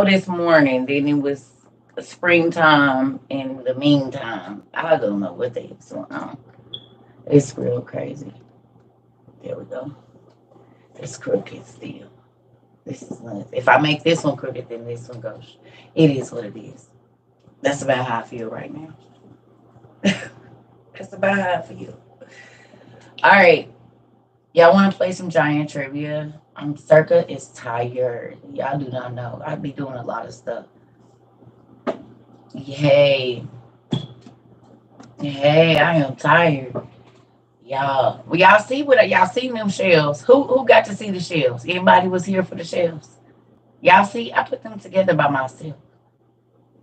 this morning. Then it was springtime in the meantime. I don't know what the heck's going on. It's real crazy. There we go. It's crooked still. This is nuts. If I make this one crooked, then this one goes. It is what it is. That's about how I feel right now. That's about how I feel. All right. Y'all want to play some giant trivia? Circa is tired. Y'all do not know. I be doing a lot of stuff. Yay. Hey, I am tired. Y'all. Well, y'all see what y'all seen them shells. Who got to see the shells? Anybody was here for the shells? Y'all see, I put them together by myself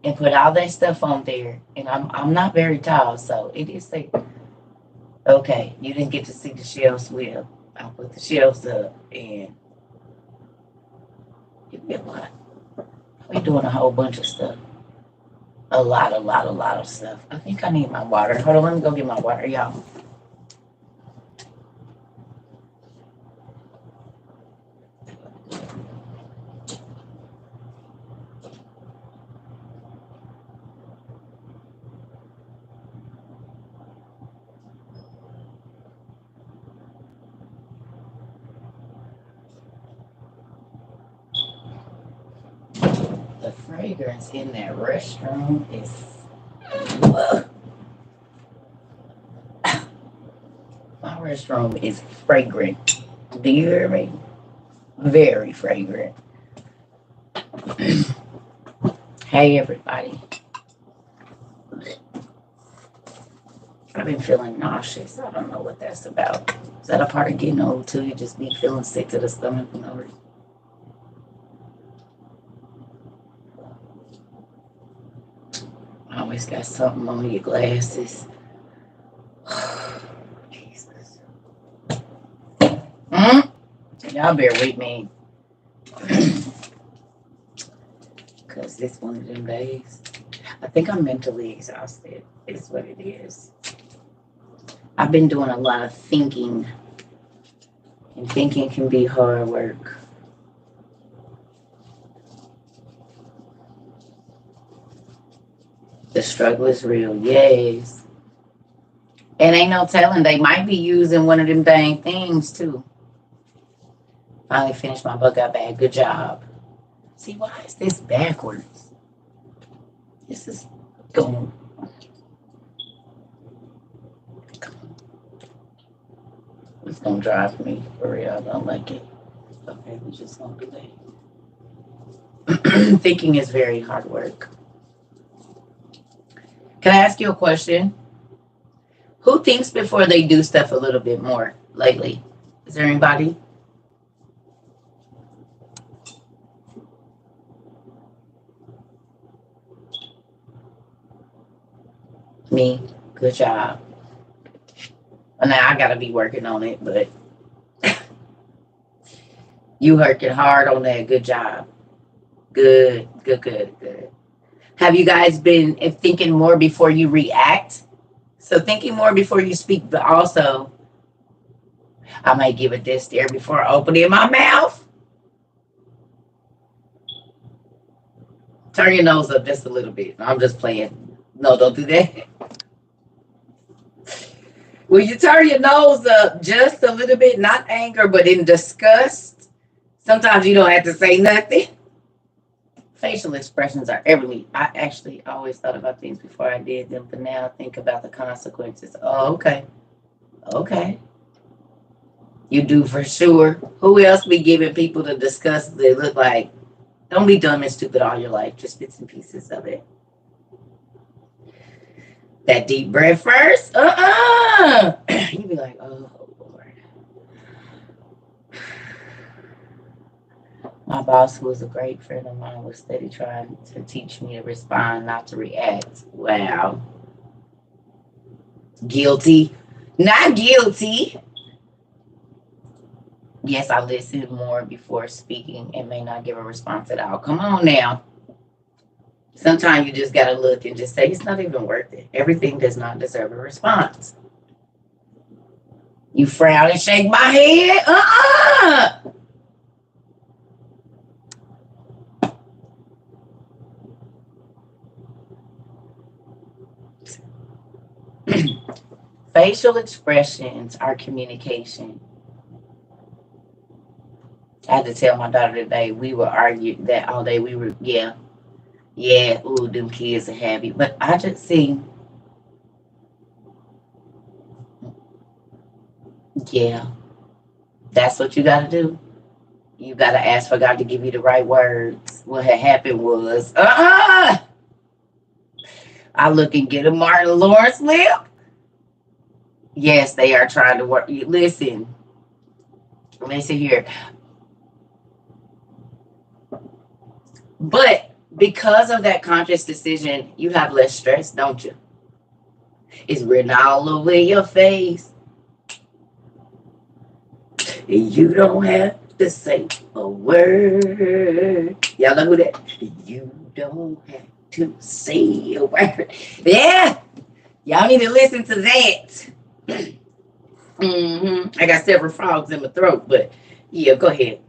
and put all that stuff on there. And I'm not very tall, so it is safe. Okay, you didn't get to see the shells well. I put the shelves up and it be a lot. We doing a whole bunch of stuff. A lot of stuff. I think I need my water. Hold on, let me go get my water, y'all. The fragrance in that restroom is my restroom is fragrant. Do you hear me? Very fragrant. Hey everybody. I've been feeling nauseous. I don't know what that's about. Is that a part of getting old too? You just be feeling sick to the stomach for no reason. Always got something on your glasses. Jesus. Y'all bear with me. Because it's one of them days. I think I'm mentally exhausted, is what it is. I've been doing a lot of thinking. And thinking can be hard work. The struggle is real, yes. And ain't no telling, they might be using one of them dang things too. Finally finished my book, got back. Good job. See, why is this backwards? This is going. It's gonna drive me for real. I don't like it. Okay, we just gonna do that. Thinking is very hard work. Can I ask you a question? Who thinks before they do stuff a little bit more lately? Is there anybody? Me. Good job. Well, now I gotta be working on it, but you working hard on that. Good job. Good. Have you guys been thinking more before you react? So thinking more before you speak, but also I might give it this stare before opening my mouth. Turn your nose up just a little bit. I'm just playing. No, don't do that. Will you turn your nose up just a little bit, not anger, but in disgust? Sometimes you don't have to say nothing. Facial expressions are everything. I actually always thought about things before I did them, but now I think about the consequences. Oh, okay. Okay. You do for sure. Who else be giving people the disgust they look like? Don't be dumb and stupid all your life. Just bits and pieces of it. That deep breath first. You be like, oh, Lord. My boss, who was a great friend of mine, was steady trying to teach me to respond, not to react. Wow. Guilty. Not guilty. Yes, I listen more before speaking and may not give a response at all. Come on now. Sometimes you just got to look and just say, it's not even worth it. Everything does not deserve a response. You frown and shake my head. Facial expressions are communication. I had to tell my daughter today, we were arguing that all day. We were, ooh, them kids are happy. But I just see, yeah, that's what you got to do. You got to ask for God to give you the right words. What had happened was, I look and get a Martin Lawrence lip. Yes, they are trying to work. Listen here. But because of that conscious decision, you have less stress, don't you? It's written all over your face. You don't have to say a word. Y'all know who that? You don't have to say a word. Yeah. Y'all need to listen to that. I got several frogs in my throat, but yeah, go ahead.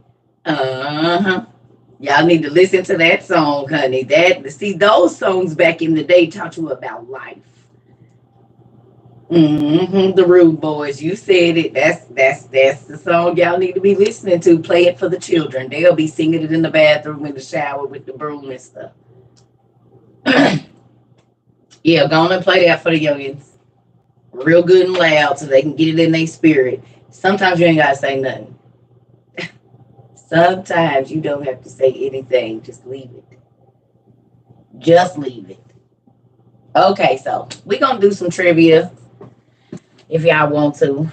Y'all need to listen to that song, honey. Those songs back in the day taught you about life. The Rude Boys, you said it. That's the song y'all need to be listening to. Play it for the children. They'll be singing it in the bathroom, in the shower, with the broom and stuff. Yeah, go on and play that for the youngins. Real good and loud so they can get it in their spirit. Sometimes you ain't gotta say nothing. Sometimes you don't have to say anything. Just leave it. Just leave it. Okay, so we're gonna do some trivia if y'all want to.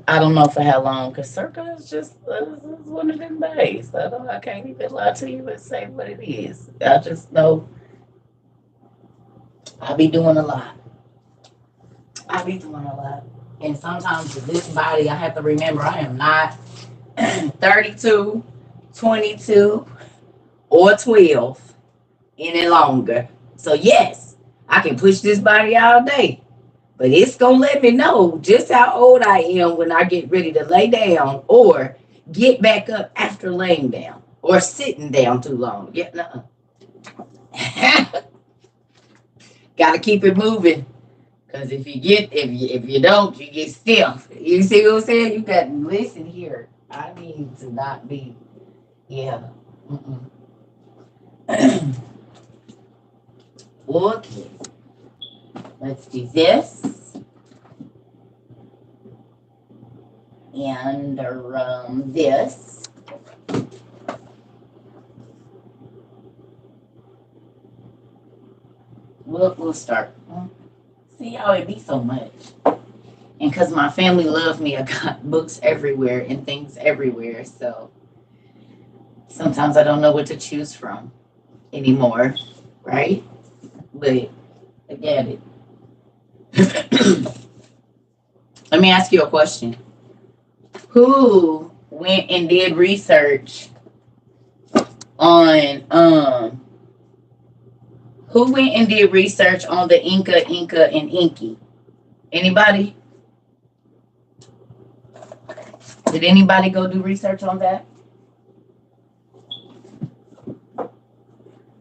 I don't know for how long, because circa is just one of them days. I can't even lie to you and say what it is. I just know I'll be doing a lot. And sometimes with this body, I have to remember I am not 32, 22, or 12 any longer. So yes, I can push this body all day, but it's gonna let me know just how old I am when I get ready to lay down or get back up after laying down or sitting down too long. Gotta keep it moving. Because if you don't, you get stiff. You see what I'm saying? You got to listen here. I need to not be, yeah. Okay. Let's do this. And this. We'll start. See how it be so much. And because my family loves me, I got books everywhere and things everywhere. So sometimes I don't know what to choose from anymore, right? But I get it. Let me ask you a question. Who went and did research on the Inca, and Inky? Anybody? Did anybody go do research on that?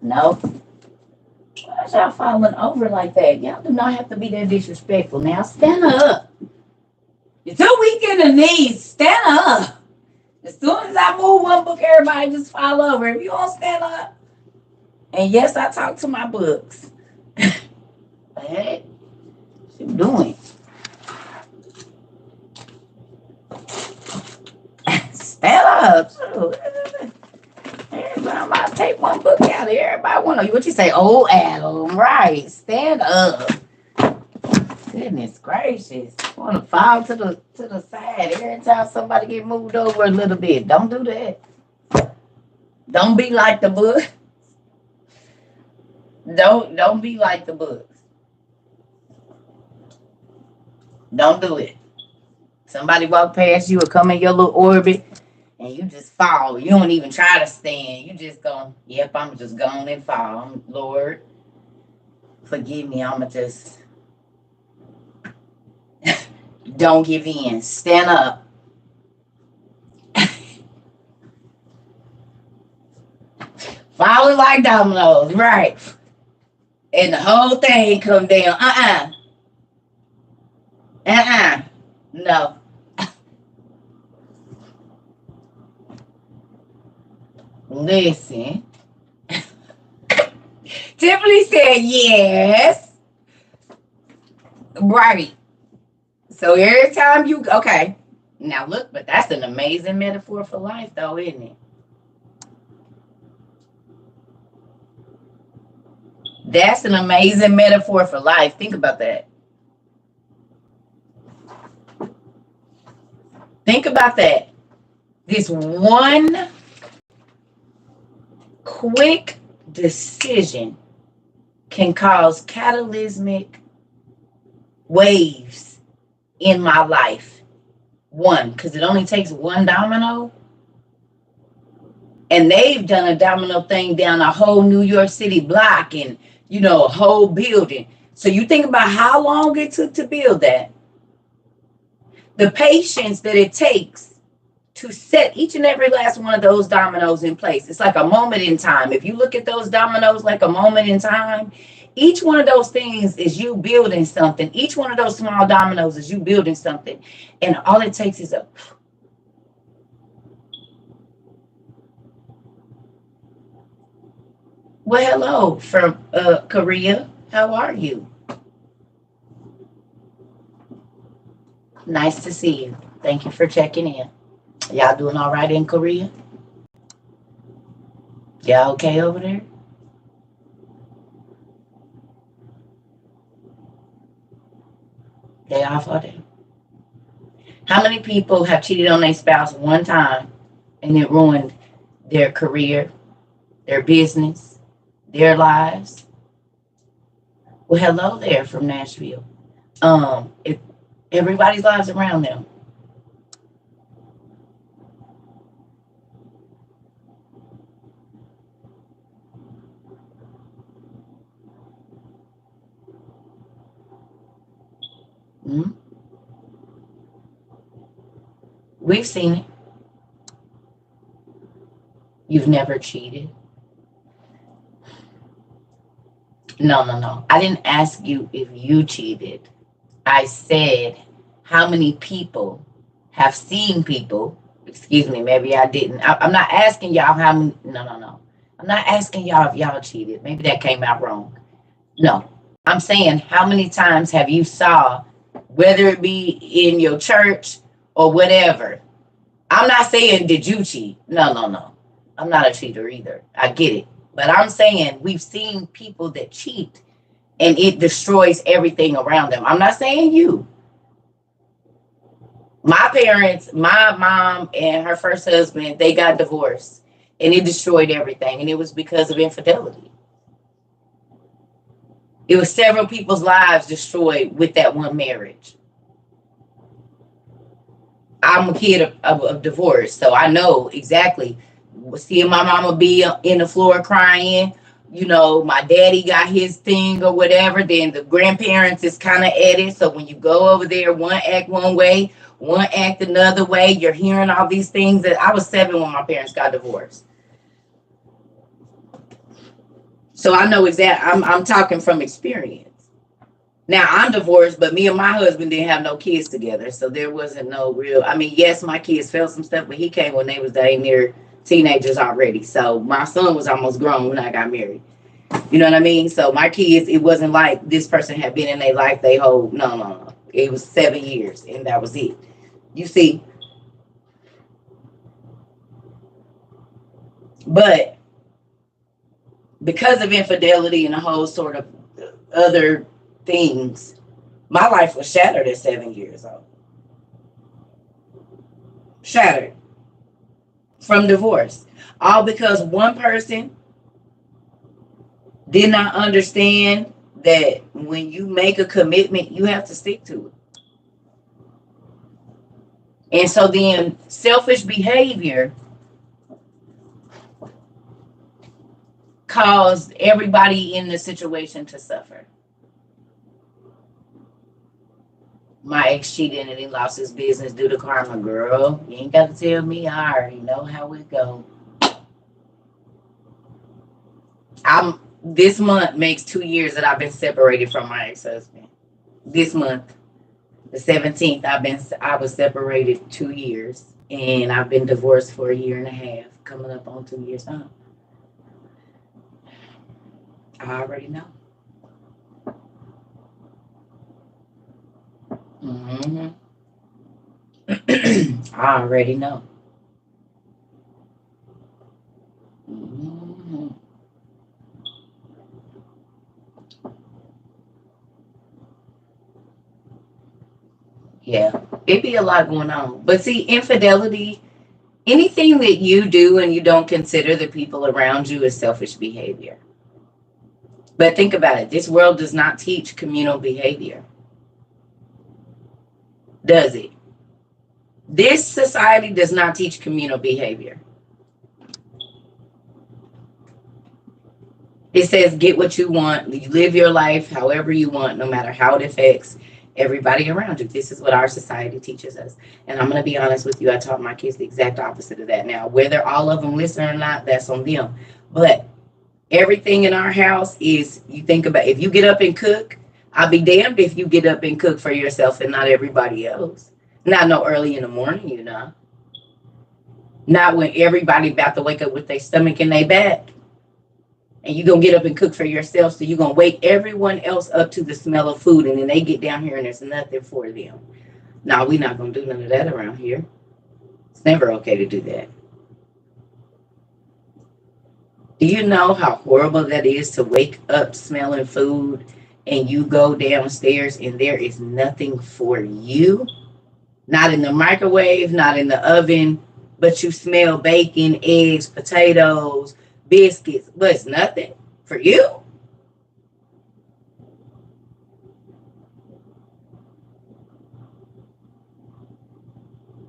No? Why y'all falling over like that? Y'all do not have to be that disrespectful. Now stand up. You're too weak in the knees. Stand up. As soon as I move one book, everybody just fall over. If you don't stand up. And yes, I talk to my books. Hey, what you doing? Stand up. Everybody might take one book out of here. Everybody want to, what you say? Oh, Adam, right. Stand up. Goodness gracious. Want to fall to the side every time somebody get moved over a little bit. Don't do that. Don't be like the book. Don't be like the books. Don't do it. Somebody walk past you or come in your little orbit and you just fall. You don't even try to stand. You just go, yep, I'm just going and fall. Lord, forgive me. I'm just don't give in. Stand up. Falling like dominoes, right? And the whole thing come down. No. Listen. Tiffany said yes. Right. So every time you okay. Now look, but that's an amazing metaphor for life though, isn't it? That's an amazing metaphor for life. Think about that. Think about that. This one quick decision can cause cataclysmic waves in my life. One, because it only takes one domino. And they've done a domino thing down a whole New York City block and, a whole building. So you think about how long it took to build that. The patience that it takes to set each and every last one of those dominoes in place. It's like a moment in time. If you look at those dominoes like a moment in time, each one of those things is you building something. Each one of those small dominoes is you building something. And all it takes is a... Well, hello from Korea. How are you? Nice to see you. Thank you for checking in. Y'all doing all right in Korea? Y'all okay over there? They off all day. How many people have cheated on their spouse one time and it ruined their career, their business, their lives? Well, hello there from Nashville. If everybody's lives around them. Hmm? We've seen it. You've never cheated. No, no, no. I didn't ask you if you cheated. I said, how many people have seen people? Excuse me, maybe I didn't. I'm not asking y'all how many. No, no, no. I'm not asking y'all if y'all cheated. Maybe that came out wrong. No, I'm saying how many times have you saw, whether it be in your church or whatever. I'm not saying did you cheat. No, no, no. I'm not a cheater either. I get it. But I'm saying we've seen people that cheat and it destroys everything around them. I'm not saying you. My parents, my mom and her first husband, they got divorced and it destroyed everything. And it was because of infidelity. It was several people's lives destroyed with that one marriage. I'm a kid of divorce, so I know exactly. Seeing my mama be in the floor crying, my daddy got his thing or whatever, then the grandparents is kind of at it. So when you go over there, one act one way, one act another way, you're hearing all these things. That I was 7 when my parents got divorced. So I know exactly. I'm talking from experience. Now I'm divorced, but me and my husband didn't have no kids together, so there wasn't no real. I mean, yes, my kids felt some stuff, but he came when they was dang near teenagers already. So my son was almost grown when I got married. You know what I mean? So my kids, it wasn't like this person had been in their life they whole. No, no, no. It was 7 years, and that was it. You see, but because of infidelity and a whole sort of other things, my life was shattered at 7 years old. Shattered from divorce. All because one person did not understand that when you make a commitment, you have to stick to it. And so then selfish behavior caused everybody in the situation to suffer. My ex cheated and he lost his business due to karma. Girl, you ain't got to tell me. I already know how it go. This month makes 2 years that I've been separated from my ex-husband. This month. The 17th, I was separated 2 years, and I've been divorced for a year and a half, coming up on 2 years. I already know. Hmm. I already know. Hmm. Yeah, it be a lot going on. But see, infidelity, anything that you do and you don't consider the people around you is selfish behavior. But think about it. This world does not teach communal behavior, does it? This society does not teach communal behavior. It says get what you want, you live your life however you want, no matter how it affects everybody around you. This is what our society teaches us. And I'm going to be honest with you, I taught my kids the exact opposite of that. Now, whether all of them listen or not, that's on them. But everything in our house is, you think about, if you get up and cook, I'll be damned if you get up and cook for yourself and not everybody else. Not no early in the morning, you know. Not when everybody about to wake up with their stomach in their back. And you're going to get up and cook for yourself. So you're going to wake everyone else up to the smell of food. And then they get down here and there's nothing for them. No, we're not going to do none of that around here. It's never okay to do that. Do you know how horrible that is to wake up smelling food and you go downstairs and there is nothing for you? Not in the microwave, not in the oven, but you smell bacon, eggs, potatoes, biscuits, but it's nothing for you.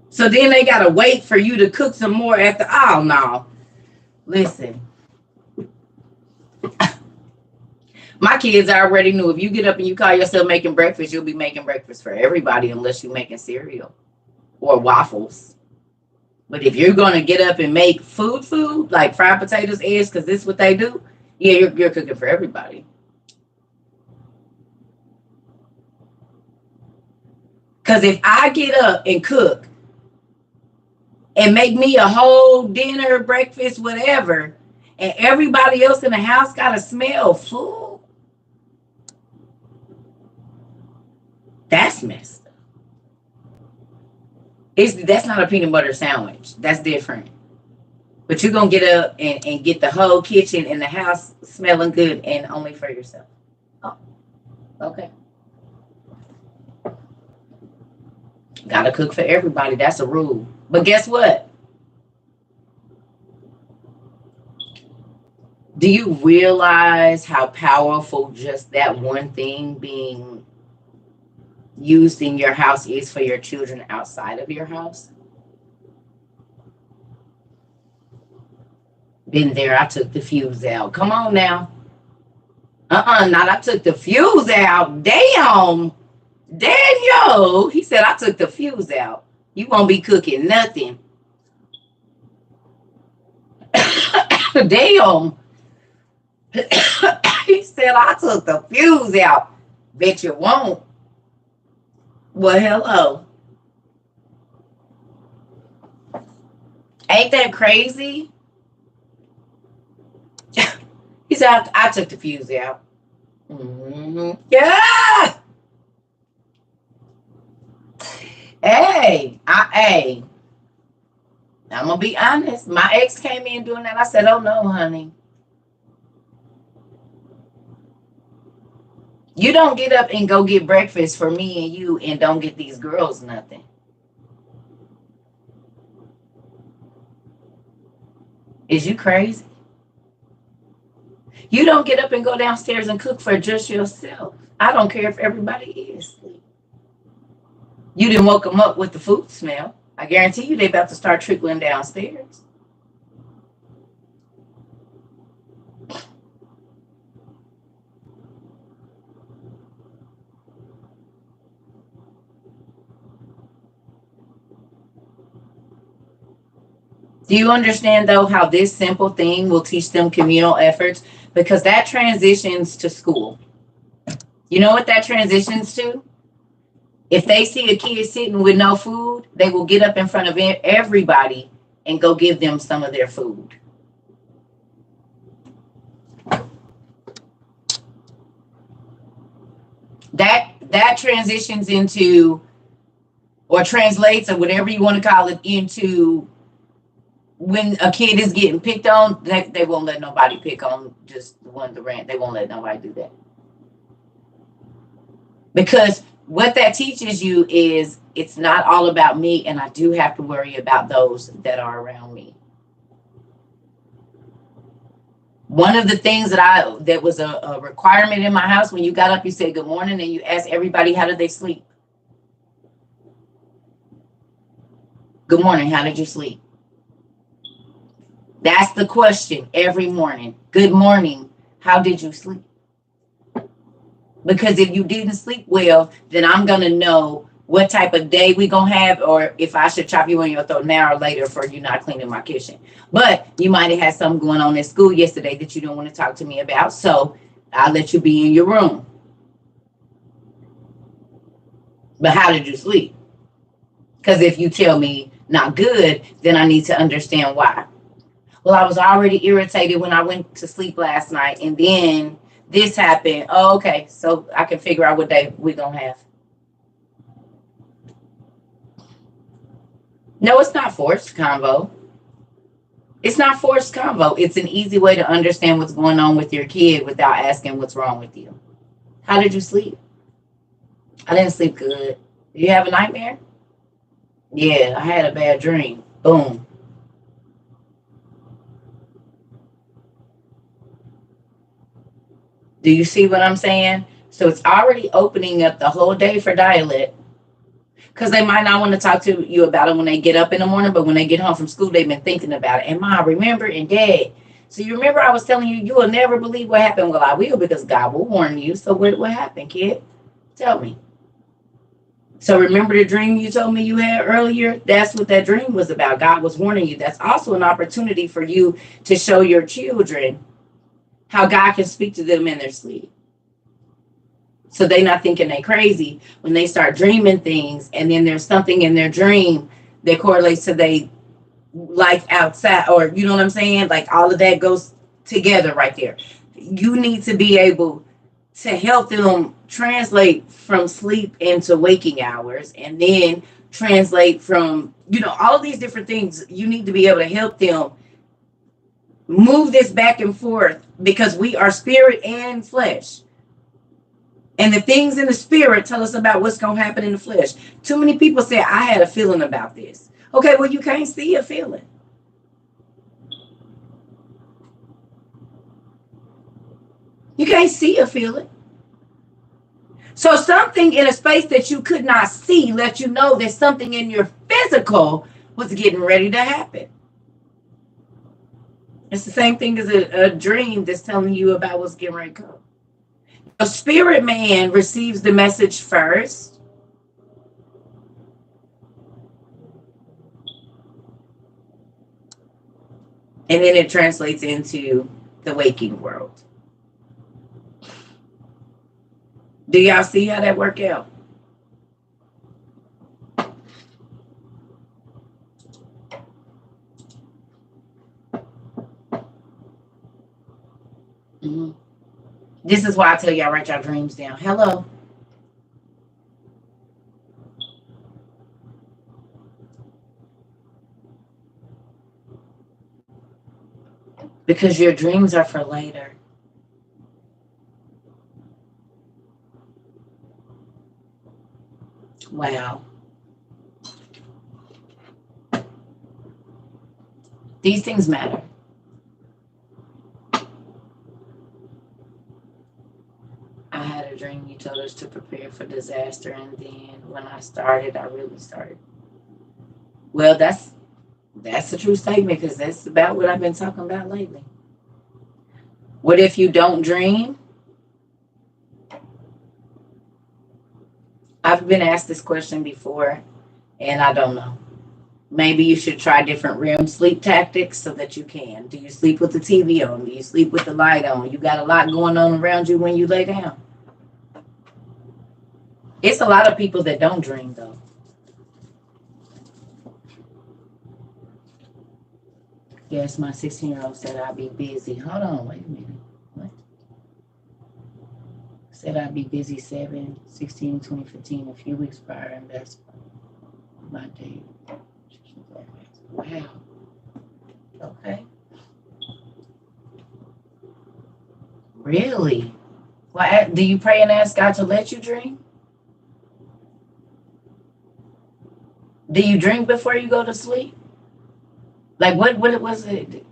So then they gotta wait for you to cook some more after. Oh no. Listen. My kids already knew if you get up and you call yourself making breakfast, you'll be making breakfast for everybody unless you're making cereal or waffles. But if you're gonna get up and make food like fried potatoes, eggs, because this is what they do, yeah, you're cooking for everybody. Because if I get up and cook and make me a whole dinner, breakfast, whatever, and everybody else in the house gotta smell food, that's messed up. That's not a peanut butter sandwich. That's different. But you're gonna get up and get the whole kitchen and the house smelling good and only for yourself. Oh, okay. Gotta cook for everybody. That's a rule. But guess what? Do you realize how powerful just that one thing being used in your house is for your children outside of your house? Been there. I took the fuse out. Come on now. Not I took the fuse out. Damn. Daniel. He said I took the fuse out. You won't be cooking nothing. Damn. He said I took the fuse out. Bet you won't. Well, hello. Ain't that crazy? He said I took the fuse out. Mm-hmm. Yeah. Hey, I'm gonna be honest. My ex came in doing that. I said, "Oh no, honey. You don't get up and go get breakfast for me and you and don't get these girls nothing." Is you crazy? You don't get up and go downstairs and cook for just yourself. I don't care if everybody is asleep. You didn't woke them up with the food smell. I guarantee you they about to start trickling downstairs. Do you understand, though, how this simple thing will teach them communal efforts? Because that transitions to school. You know what that transitions to? If they see a kid sitting with no food, they will get up in front of everybody and go give them some of their food. That transitions into, or translates, or whatever you want to call it, into when a kid is getting picked on, they won't let nobody pick on just the one, the rant. They won't let nobody do that. Because what that teaches you is it's not all about me, and I do have to worry about those that are around me. One of the things that was a requirement in my house, when you got up, you said good morning, and you asked everybody how did they sleep. Good morning, how did you sleep? That's the question every morning. Good morning, how did you sleep? Because if you didn't sleep well, then I'm going to know what type of day we're going to have, or if I should chop you in your throat now or later for you not cleaning my kitchen. But you might have had something going on at school yesterday that you don't want to talk to me about, so I'll let you be in your room. But how did you sleep? Because if you tell me not good, then I need to understand why. Well, I was already irritated when I went to sleep last night, and then this happened. Oh, okay, so I can figure out what day we're going to have. No, it's not forced convo. It's not forced convo. It's an easy way to understand what's going on with your kid without asking what's wrong with you. How did you sleep? I didn't sleep good. Did you have a nightmare? Yeah, I had a bad dream. Boom. Do you see what I'm saying? So it's already opening up the whole day for dialect. Because they might not want to talk to you about it when they get up in the morning, but when they get home from school, they've been thinking about it. And Mom, remember, and Dad. So you remember I was telling you, you will never believe what happened. Well, I will, because God will warn you. So what happened, kid? Tell me. So remember the dream you told me you had earlier? That's what that dream was about. God was warning you. That's also an opportunity for you to show your children how God can speak to them in their sleep. So they're not thinking they crazy when they start dreaming things, and then there's something in their dream that correlates to their life outside, or you know what I'm saying? Like all of that goes together right there. You need to be able to help them translate from sleep into waking hours, and then translate from, all of these different things. You need to be able to help them move this back and forth, because we are spirit and flesh. And the things in the spirit tell us about what's going to happen in the flesh. Too many people say, I had a feeling about this. Okay, well, you can't see a feeling. You can't see a feeling. So something in a space that you could not see let you know that something in your physical was getting ready to happen. It's the same thing as a dream that's telling you about what's getting ready to come. A spirit man receives the message first. And then it translates into the waking world. Do y'all see how that work out? Mm-hmm. This is why I tell y'all, write your dreams down. Hello. Because your dreams are for later. Wow. These things matter. I had a dream you told us to prepare for disaster, and then when I really started. Well, that's a true statement, because that's about what I've been talking about lately. What if you don't dream? I've been asked this question before, and I don't know. Maybe you should try different REM sleep tactics so that you can. Do you sleep with the TV on? Do you sleep with the light on? You got a lot going on around you when you lay down. It's a lot of people that don't dream though. Yes, my 16-year-old said I'd be busy. Hold on, wait a minute. What? Said I'd be busy 7/16/2015, a few weeks prior, and that's my date. Wow. Okay. Really? Well, do you pray and ask God to let you dream? Do you drink before you go to sleep? Like what was it?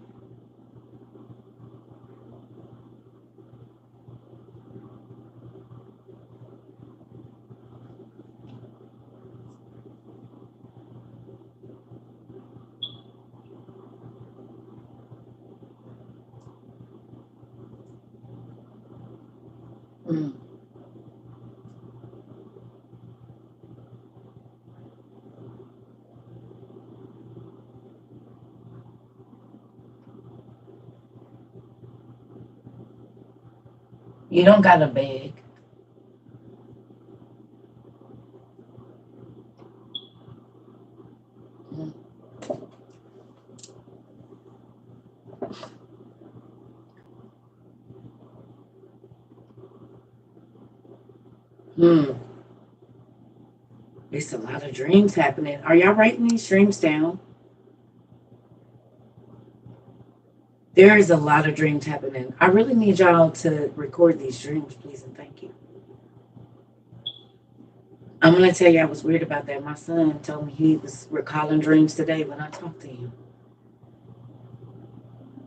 Mm. You don't gotta beg. Mm. Hmm. It's a lot of dreams happening. Are y'all writing these dreams down? There is a lot of dreams happening. I really need y'all to record these dreams, please and thank you. I'm gonna tell you I was weird about that. My son told me he was recalling dreams today when I talked to him.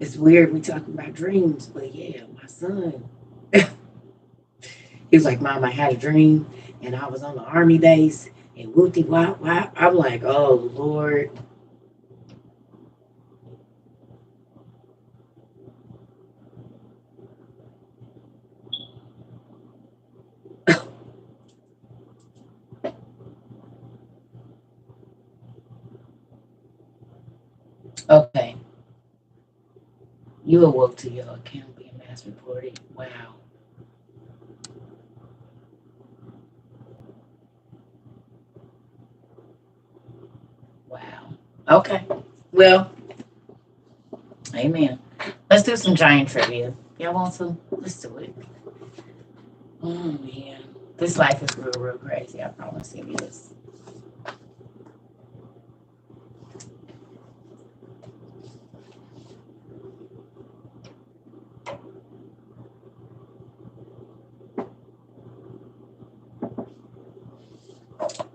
It's weird we talking about dreams, but yeah, my son. He was like, Mom, I had a dream and I was on the army base and whoopty wop wop. I'm like, oh Lord. Okay. You awoke to your account being mass reported. Wow. Wow. Okay. Well, amen. Let's do some giant trivia. Y'all want some? Let's do it. Oh man. This life is real, real crazy. I promise you this.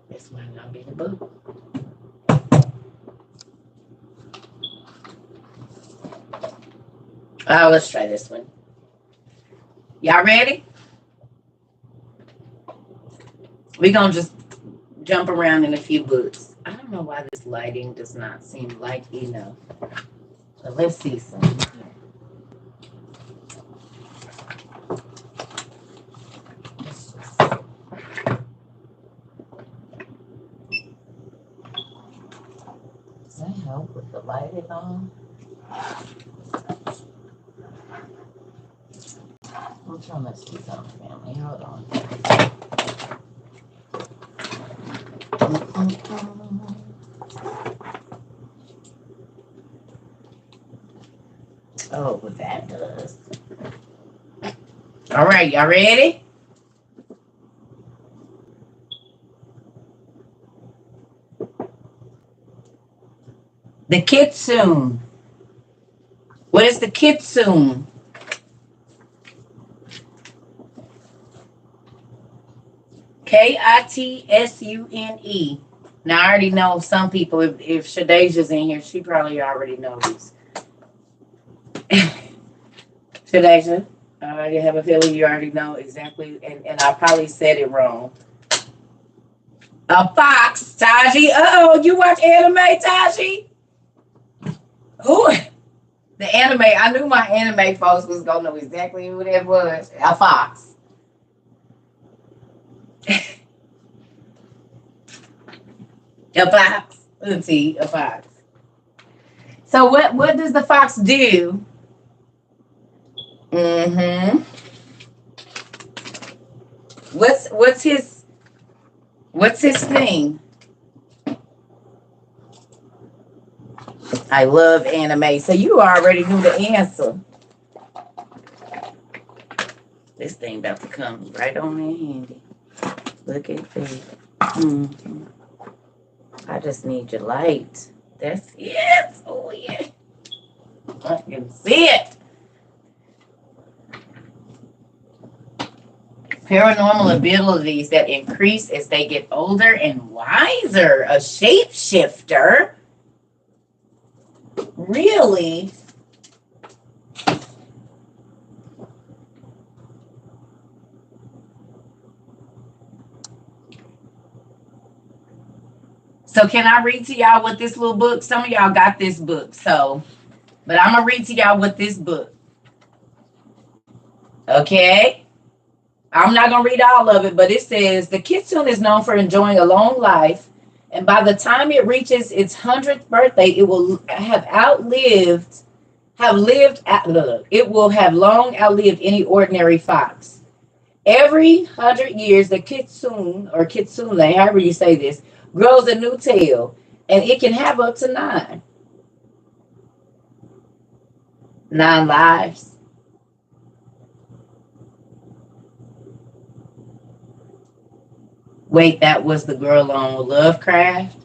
This might not be the book. Let's try this one. Y'all ready? We're gonna just jump around in a few books. I don't know why this lighting does not seem light enough. But let's see some. Does that help with the lighting on? I'm trying to see something, family. Hold on. Oh, what that does. All right, y'all ready? The kitsune. What is the kitsune? Kitsune. Now I already know some people. If Shadaja's in here, she probably already knows. Shadaja, I already have a feeling you already know exactly, and I probably said it wrong. A fox, Taji. You watch anime, Taji? Who? The anime. I knew my anime folks was gonna know exactly who that was. A fox. A fox. Let's see, a fox. So what does the fox do? Mm-hmm. What's his What's his name? I love anime. So you already knew the answer. This thing about to come right on in handy. Look at that. Mm-hmm. I just need your light. That's it. Oh, yeah. I can see it. Paranormal abilities that increase as they get older and wiser. A shapeshifter? Really? So can I read to y'all what this little book? Some of y'all got this book, but I'm gonna read to y'all what this book. Okay? I'm not gonna read all of it, but it says the kitsune is known for enjoying a long life, and by the time it reaches its 100th birthday, it will it will have long outlived any ordinary fox. Every 100 years, the kitsune or kitsune, however you say this, grows a new tail, and it can have up to nine lives. Wait, that was the girl on Lovecraft.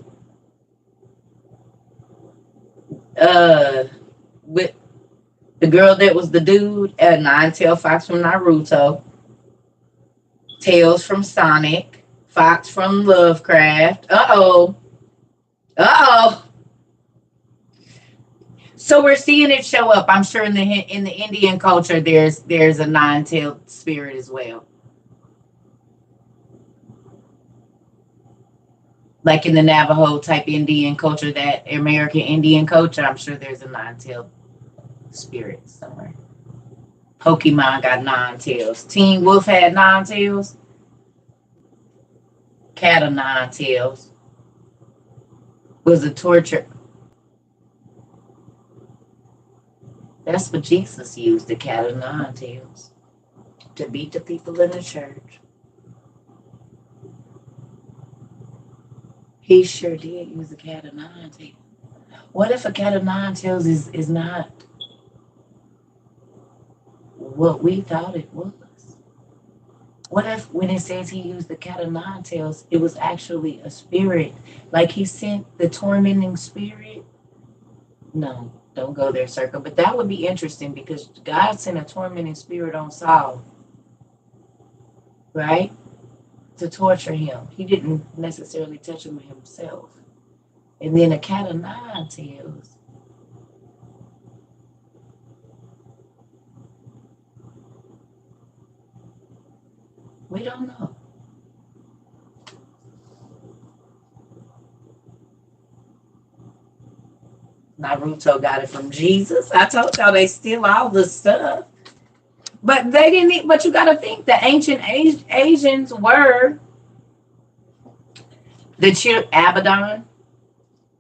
With the girl that was the dude, a nine-tailed fox from Naruto, Tails from Sonic, Fox from Lovecraft. Uh oh. So we're seeing it show up. I'm sure in the Indian culture, there's a nine-tailed spirit as well. Like in the Navajo type Indian culture, that American Indian culture, I'm sure there's a nine-tailed spirit somewhere. Pokemon got nine tails. Teen Wolf had nine tails. Cat of nine tails. Was a torture. That's what Jesus used, the cat of nine tails, to beat the people in the church. He sure did use a cat of nine tails. What if a cat of nine tails is not what we thought it was? What if when it says he used the cat of nine tails, it was actually a spirit? Like he sent the tormenting spirit? No, don't go there, Circle. But that would be interesting because God sent a tormenting spirit on Saul, right? To torture him. He didn't necessarily touch him himself. And then a cat of nine tails. We don't know. Naruto got it from Jesus. I told y'all they steal all the stuff. But they didn't. But you got to think the ancient Asians were the chip Abaddon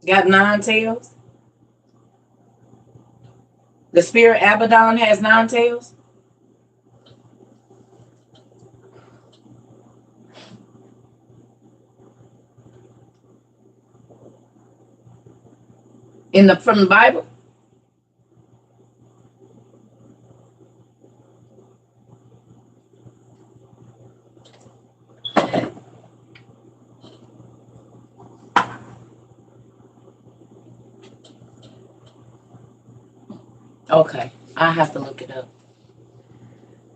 got nine tails. The spirit Abaddon has nine tails. From the Bible. Okay, I have to look it up.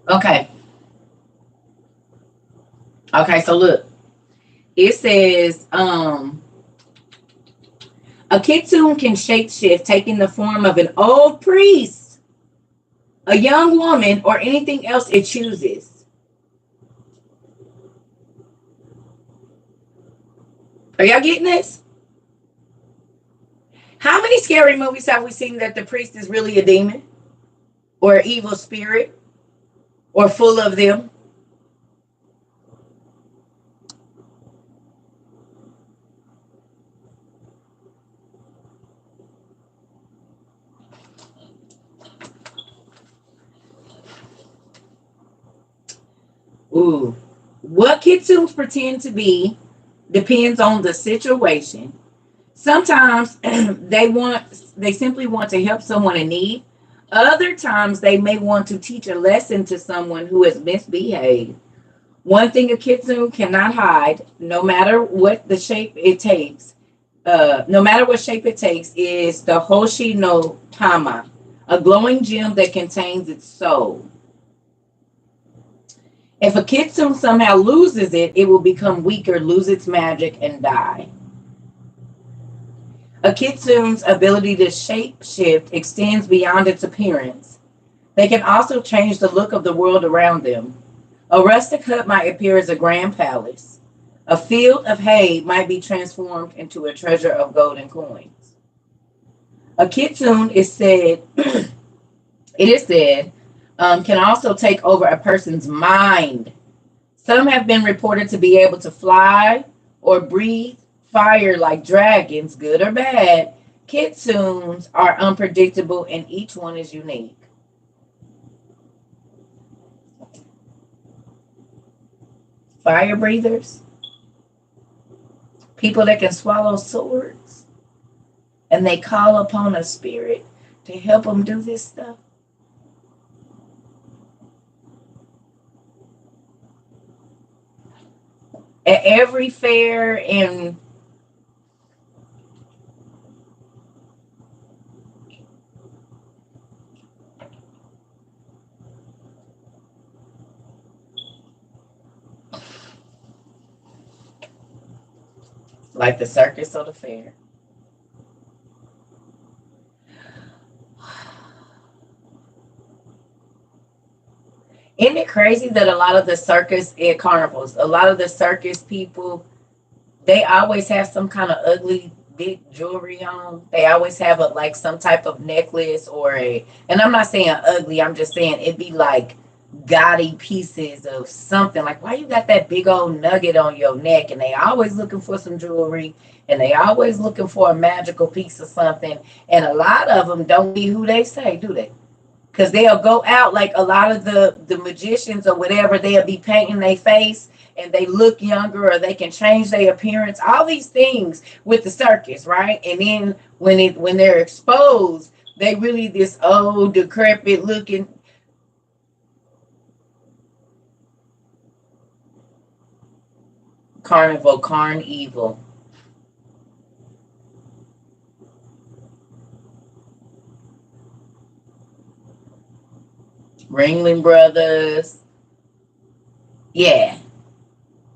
Okay. Okay, so look. It says a kitsune can shapeshift, taking the form of an old priest, a young woman, or anything else it chooses. Are y'all getting this? How many scary movies have we seen that the priest is really a demon or an evil spirit or full of them? Ooh. What kitsunes pretend to be Depends on the situation. Sometimes they simply want to help someone in need. Other times they may want to teach a lesson to someone who has misbehaved. One thing a kitsune cannot hide, no matter what the shape it takes, no matter what shape it takes, is the Hoshi no Tama, a glowing gem that contains its soul. If a kitsune somehow loses it, it will become weaker, lose its magic, and die. A kitsune's ability to shape shift extends beyond its appearance. They can also change the look of the world around them. A rustic hut might appear as a grand palace. A field of hay might be transformed into a treasure of gold and coins. A kitsune is said, it is said, can also take over a person's mind. Some have been reported to be able to fly or breathe fire like dragons, good or bad. Kitsunes are unpredictable and each one is unique. Fire breathers, people that can swallow swords, and they call upon a spirit to help them do this stuff. At every fair in like the circus or the fair. Isn't it crazy that a lot of the circus and carnivals, a lot of the circus people, they always have some kind of ugly big jewelry on. They always have a like some type of necklace or a, and I'm not saying ugly, I'm just saying it'd be like gaudy pieces of something. Like, why you got that big old nugget on your neck? And they always looking for some jewelry and they always looking for a magical piece of something. And a lot of them don't be who they say, do they? Because they'll go out like a lot of the magicians or whatever, they'll be painting their face and they look younger or they can change their appearance, all these things with the circus, right? And then when they're exposed, they really this old decrepit looking. Carnival, Carnival. Ringling Brothers. Yeah.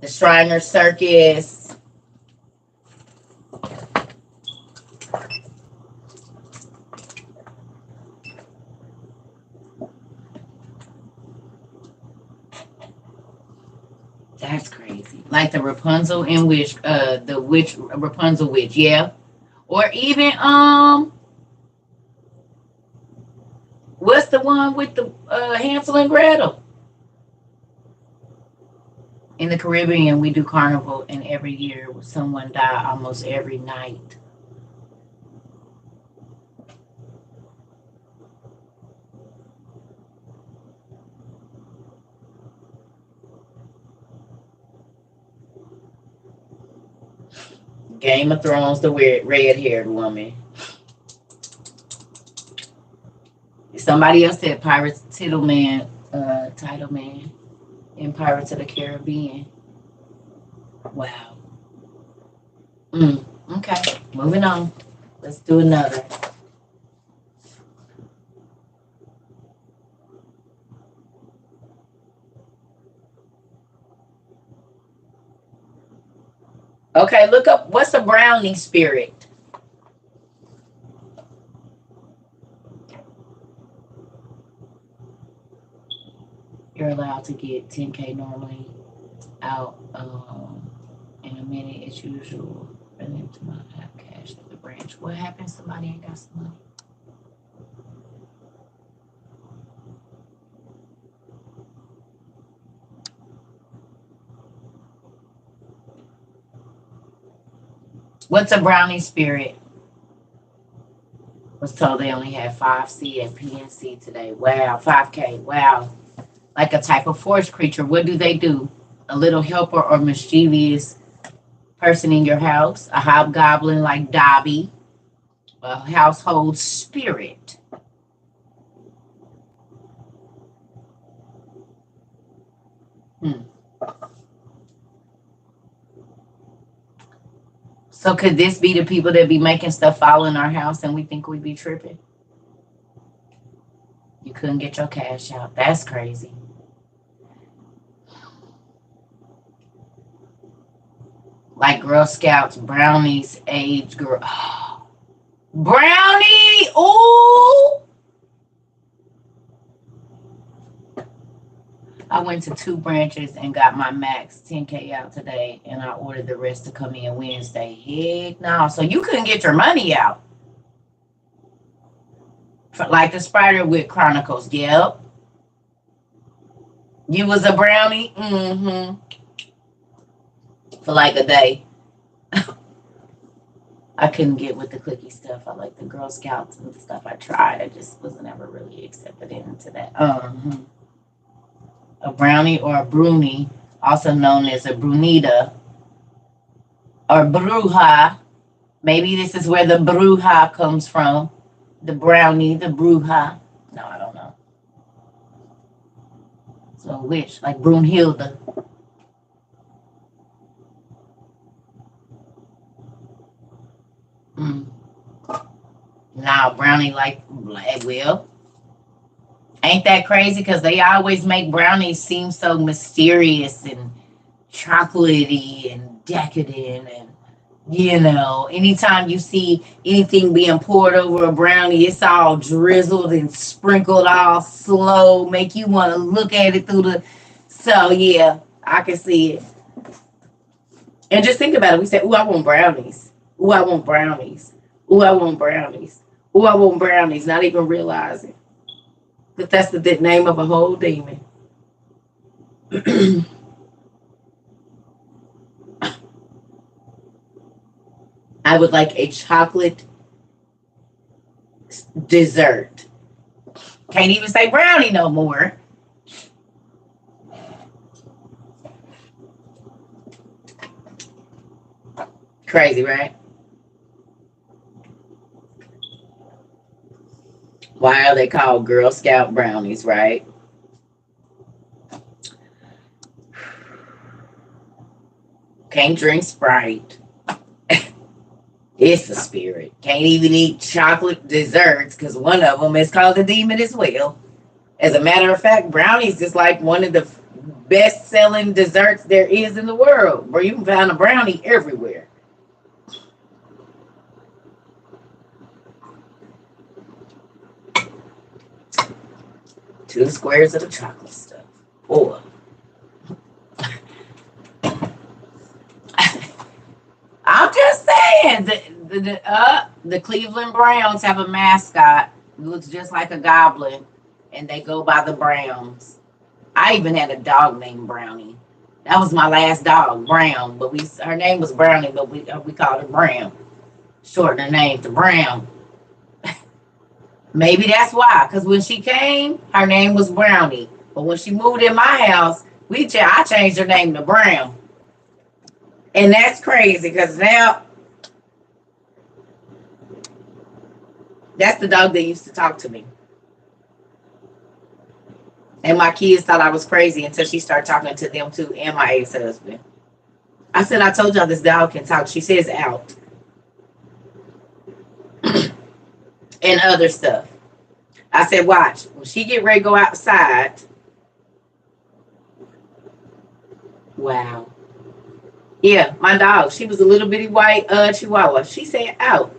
The Shriner Circus. That's crazy. Like the Rapunzel and witch, the witch Rapunzel witch, yeah. Or even what's the one with the Hansel and Gretel? In the Caribbean, we do carnival, and every year someone die almost every night. Game of Thrones, the red-haired woman. Somebody else said Pirates Title Man in Pirates of the Caribbean. Wow. Okay, moving on. Let's do another. Okay, look up what's a brownie spirit. You're allowed to get 10K normally out in a minute. It's usual. Bring them to my app cash to the branch. What happens? Somebody ain't got some money. What's a brownie spirit? Was told they only had 5C and PNC today. Wow, 5K. Wow. Like a type of forest creature. What do? A little helper or mischievous person in your house, a hobgoblin like Dobby, a household spirit. Hmm. So could this be the people that be making stuff fall in our house and we think we be tripping? You couldn't get your cash out. That's crazy. Like Girl Scouts, brownies, age girl. Oh, brownie! Ooh! I went to 2 branches and got my max 10K out today, and I ordered the rest to come in Wednesday. Heck no. So you couldn't get your money out. Like the Spiderwick Chronicles. Yep. You was a brownie? Mm-hmm. For like a day. I couldn't get with the clicky stuff. I like the Girl Scouts and the stuff I tried. I just wasn't ever really accepted into that. A brownie or a bruni, also known as a brunita or bruja. Maybe this is where the bruja comes from. The brownie, the bruja. No, I don't know. So which? Like Brunhilde. Now brownie like, well, ain't that crazy? Because they always make brownies seem so mysterious and chocolatey and decadent. And, you know, anytime you see anything being poured over a brownie, it's all drizzled and sprinkled all slow, make you want to look at it through the... So, yeah, I can see it. And just think about it. We say, ooh, I want brownies. Ooh, I want brownies. Ooh, I want brownies. Ooh, I want brownies. Not even realizing that that's the name of a whole demon. I would like a chocolate dessert. Can't even say brownie no more. Crazy, right? Why are they called Girl Scout brownies, right? Can't drink Sprite. It's the spirit. Can't even eat chocolate desserts because one of them is called a demon as well. As a matter of fact, brownies is like one of the best-selling desserts there is in the world, where you can find a brownie everywhere. 2 squares of the chocolate stuff. Or I'm just saying, the Cleveland Browns have a mascot who looks just like a goblin, and they go by the Browns. I even had a dog named Brownie. That was my last dog, Brown, but her name was Brownie, but we called her Brown. Shortened her name to Brown. Maybe that's why, because when she came, her name was Brownie. But when she moved in my house, I changed her name to Brown. And that's crazy, because now that's the dog that used to talk to me. And my kids thought I was crazy until she started talking to them too, and my ex-husband. I said, I told y'all this dog can talk. She says out. And other stuff. I said, watch. When she get ready to go outside. Wow. Yeah, my dog. She was a little bitty white chihuahua. She said out.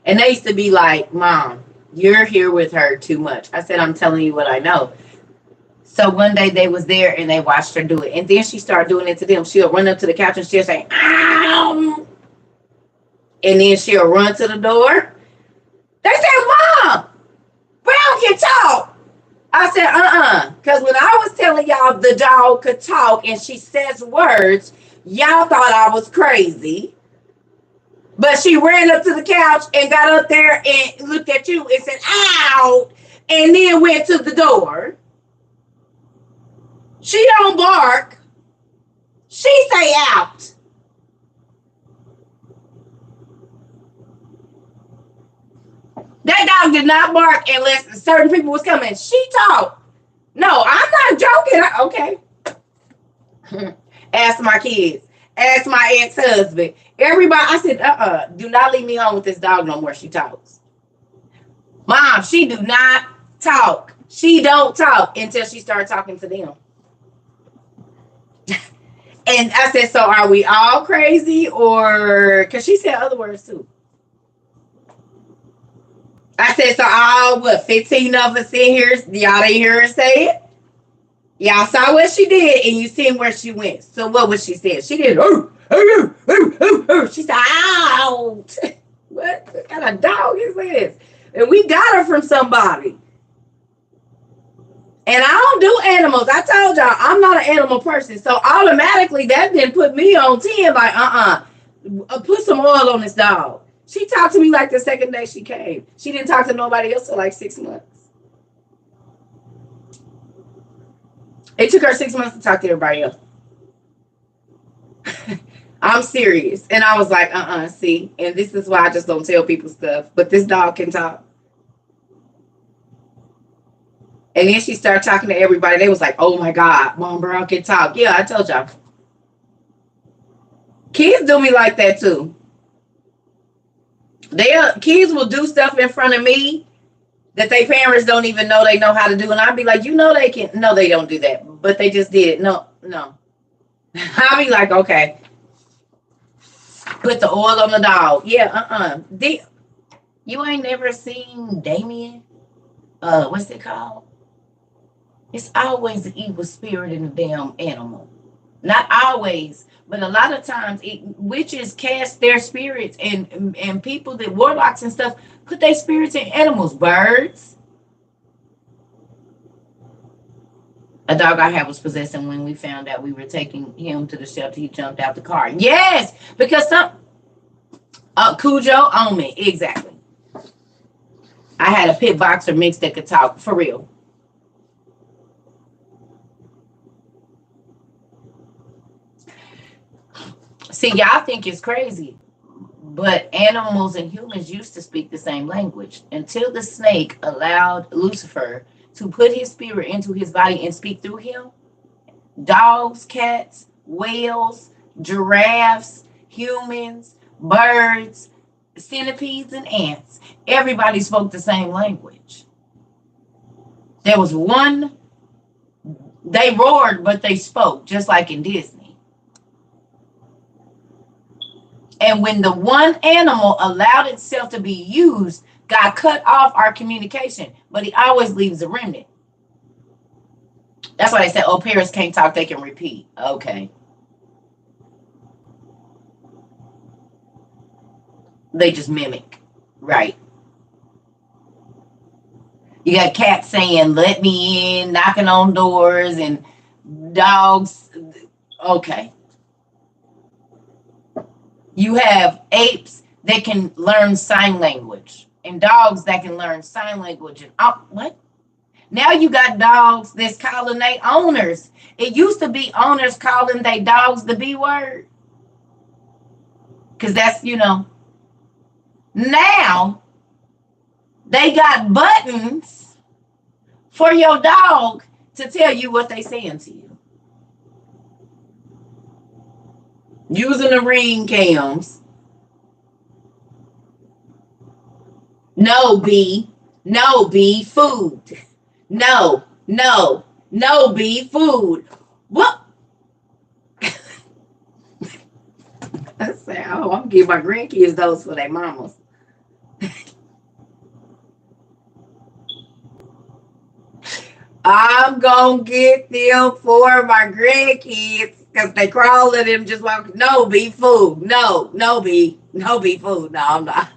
And they used to be like, Mom, you're here with her too much. I said, I'm telling you what I know. So one day they was there and they watched her do it. And then she started doing it to them. She'll run up to the couch and she'll say, ow. And then she'll run to the door. They said, Mom, Brown can talk. I said, because when I was telling y'all the dog could talk and she says words, y'all thought I was crazy. But she ran up to the couch and got up there and looked at you and said, ow, and then went to the door. She don't bark. She say out. That dog did not bark unless certain people was coming. She talked. No, I'm not joking. Okay. Ask my kids. Ask my ex-husband. Everybody, I said, do not leave me home with this dog no more. She talks. Mom, she do not talk. She don't talk until she started talking to them. And I said, so are we all crazy? Or, because she said other words too. I said, so all, 15 of us in here, y'all didn't hear her say it? Y'all saw what she did, and you seen where she went. So what was she saying? She did, she said, out. What kind of dog is this? And we got her from somebody. And I don't do animals. I told y'all, I'm not an animal person. So automatically, that didn't put me on 10. Like, put some oil on this dog. She talked to me like the second day she came. She didn't talk to nobody else for like 6 months. It took her 6 months to talk to everybody else. I'm serious. And I was like, see. And this is why I just don't tell people stuff. But this dog can talk. And then she started talking to everybody. They was like, oh my God, Mom Brown can talk. Yeah, I told y'all. Kids do me like that too. Kids will do stuff in front of me that their parents don't even know they know how to do. And I'll be like, they can. No, they don't do that. But they just did. No. I'll be like, okay. Put the oil on the dog. Yeah, you ain't never seen Damien? What's it called? It's always the evil spirit in the damn animal. Not always, but a lot of times witches cast their spirits and people that warlocks and stuff put their spirits in animals, birds. A dog I had was possessed, and when we found out we were taking him to the shelter, he jumped out the car. Yes, because Cujo on me. Exactly. I had a pit boxer mix that could talk, for real. See, y'all think it's crazy, but animals and humans used to speak the same language until the snake allowed Lucifer to put his spirit into his body and speak through him. Dogs, cats, whales, giraffes, humans, birds, centipedes, and ants. Everybody spoke the same language. There was one, they roared, but they spoke, just like in Disney. And when the one animal allowed itself to be used, God cut off our communication, but he always leaves a remnant. That's why they said, oh, parents can't talk, they can repeat. Okay. They just mimic. Right. You got cats saying, let me in, knocking on doors, and dogs. Okay. You have apes that can learn sign language and dogs that can learn sign language. And what? Now you got dogs that's calling their owners. It used to be owners calling their dogs the B word. Because that's, Now they got buttons for your dog to tell you what they saying to you. Using the ring cams. No, B. No, B. Food. No, B. Food. What? I say, I'm going to give my grandkids those for their mamas. I'm going to get them for my grandkids. Because they crawl at him just walk. No, be food. No, be food. No, I'm not.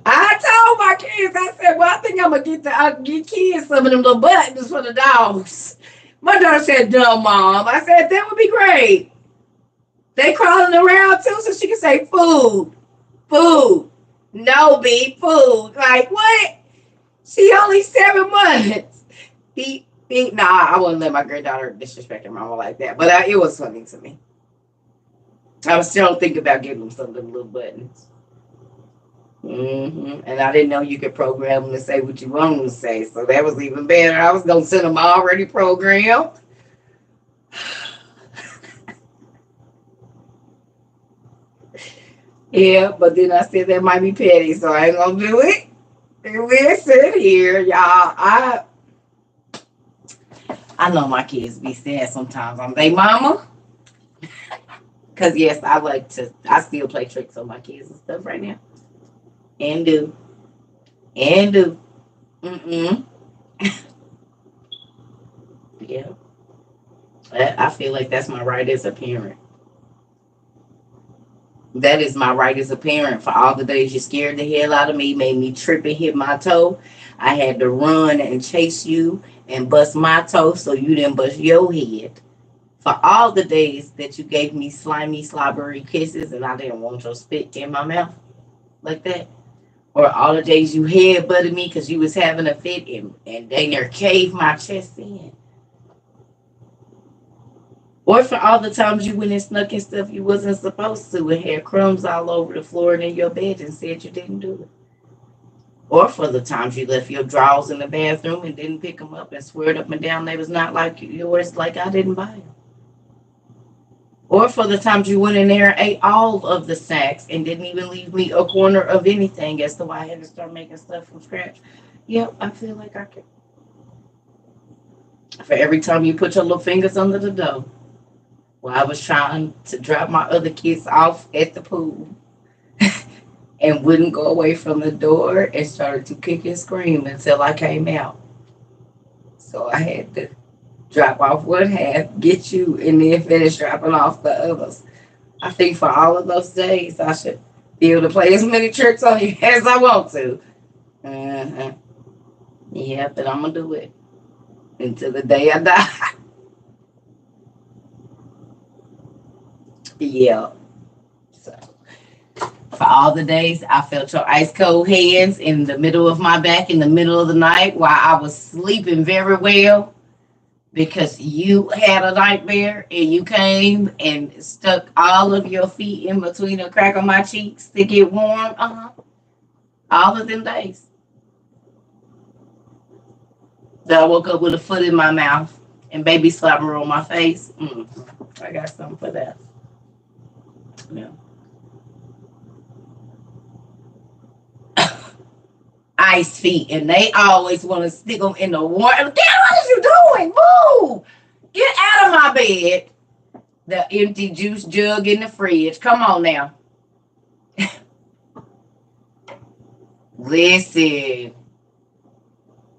I told my kids, I said, well, I think I'm going to get kids some of them little buttons for the dogs. My daughter said, no, Mom. I said, that would be great. They crawling around too, so she can say food. No, be food. Like, what? She only 7 months. Nah, I wouldn't let my granddaughter disrespect her mama like that. But it was funny to me. I was still thinking about getting them some of them little buttons. And I didn't know you could program them to say what you want them to say, so that was even better. I was gonna send them already programmed. Yeah, but then I said that might be petty, so I ain't gonna do it. Listen here, y'all. I know my kids be sad sometimes. I'm they mama. Cause yes, I still play tricks on my kids and stuff right now. And do. And do. Mm-mm. Yeah. I feel like that's my right as a parent. That is my right as a parent. For all the days you scared the hell out of me, made me trip and hit my toe. I had to run and chase you and bust my toe so you didn't bust your head. For all the days that you gave me slimy, slobbery kisses and I didn't want your spit in my mouth like that. Or all the days you headbutted me because you was having a fit and they near caved my chest in. Or for all the times you went and snuck in stuff you wasn't supposed to and had crumbs all over the floor and in your bed and said you didn't do it. Or for the times you left your drawers in the bathroom and didn't pick them up and sweared up and down they was not like yours, like I didn't buy them. Or for the times you went in there and ate all of the snacks and didn't even leave me a corner of anything as to why I had to start making stuff from scratch. Yep, I feel like I could. For every time you put your little fingers under the door while I was trying to drop my other kids off at the pool and wouldn't go away from the door and started to kick and scream until I came out. So I had to drop off one half, get you, and then finish dropping off the others. I think for all of those days, I should be able to play as many tricks on you as I want to. Uh-huh. Yeah, but I'm going to do it until the day I die. Yeah. So, for all the days I felt your ice cold hands in the middle of my back in the middle of the night while I was sleeping very well because you had a nightmare and you came and stuck all of your feet in between the crack of my cheeks to get warm. All of them days. That I woke up with a foot in my mouth and baby slobber on my face. I got something for that. Yeah. Ice feet, and they always want to stick them in the water. Damn, what are you doing? Move! Get out of my bed. The empty juice jug in the fridge. Come on now. Listen,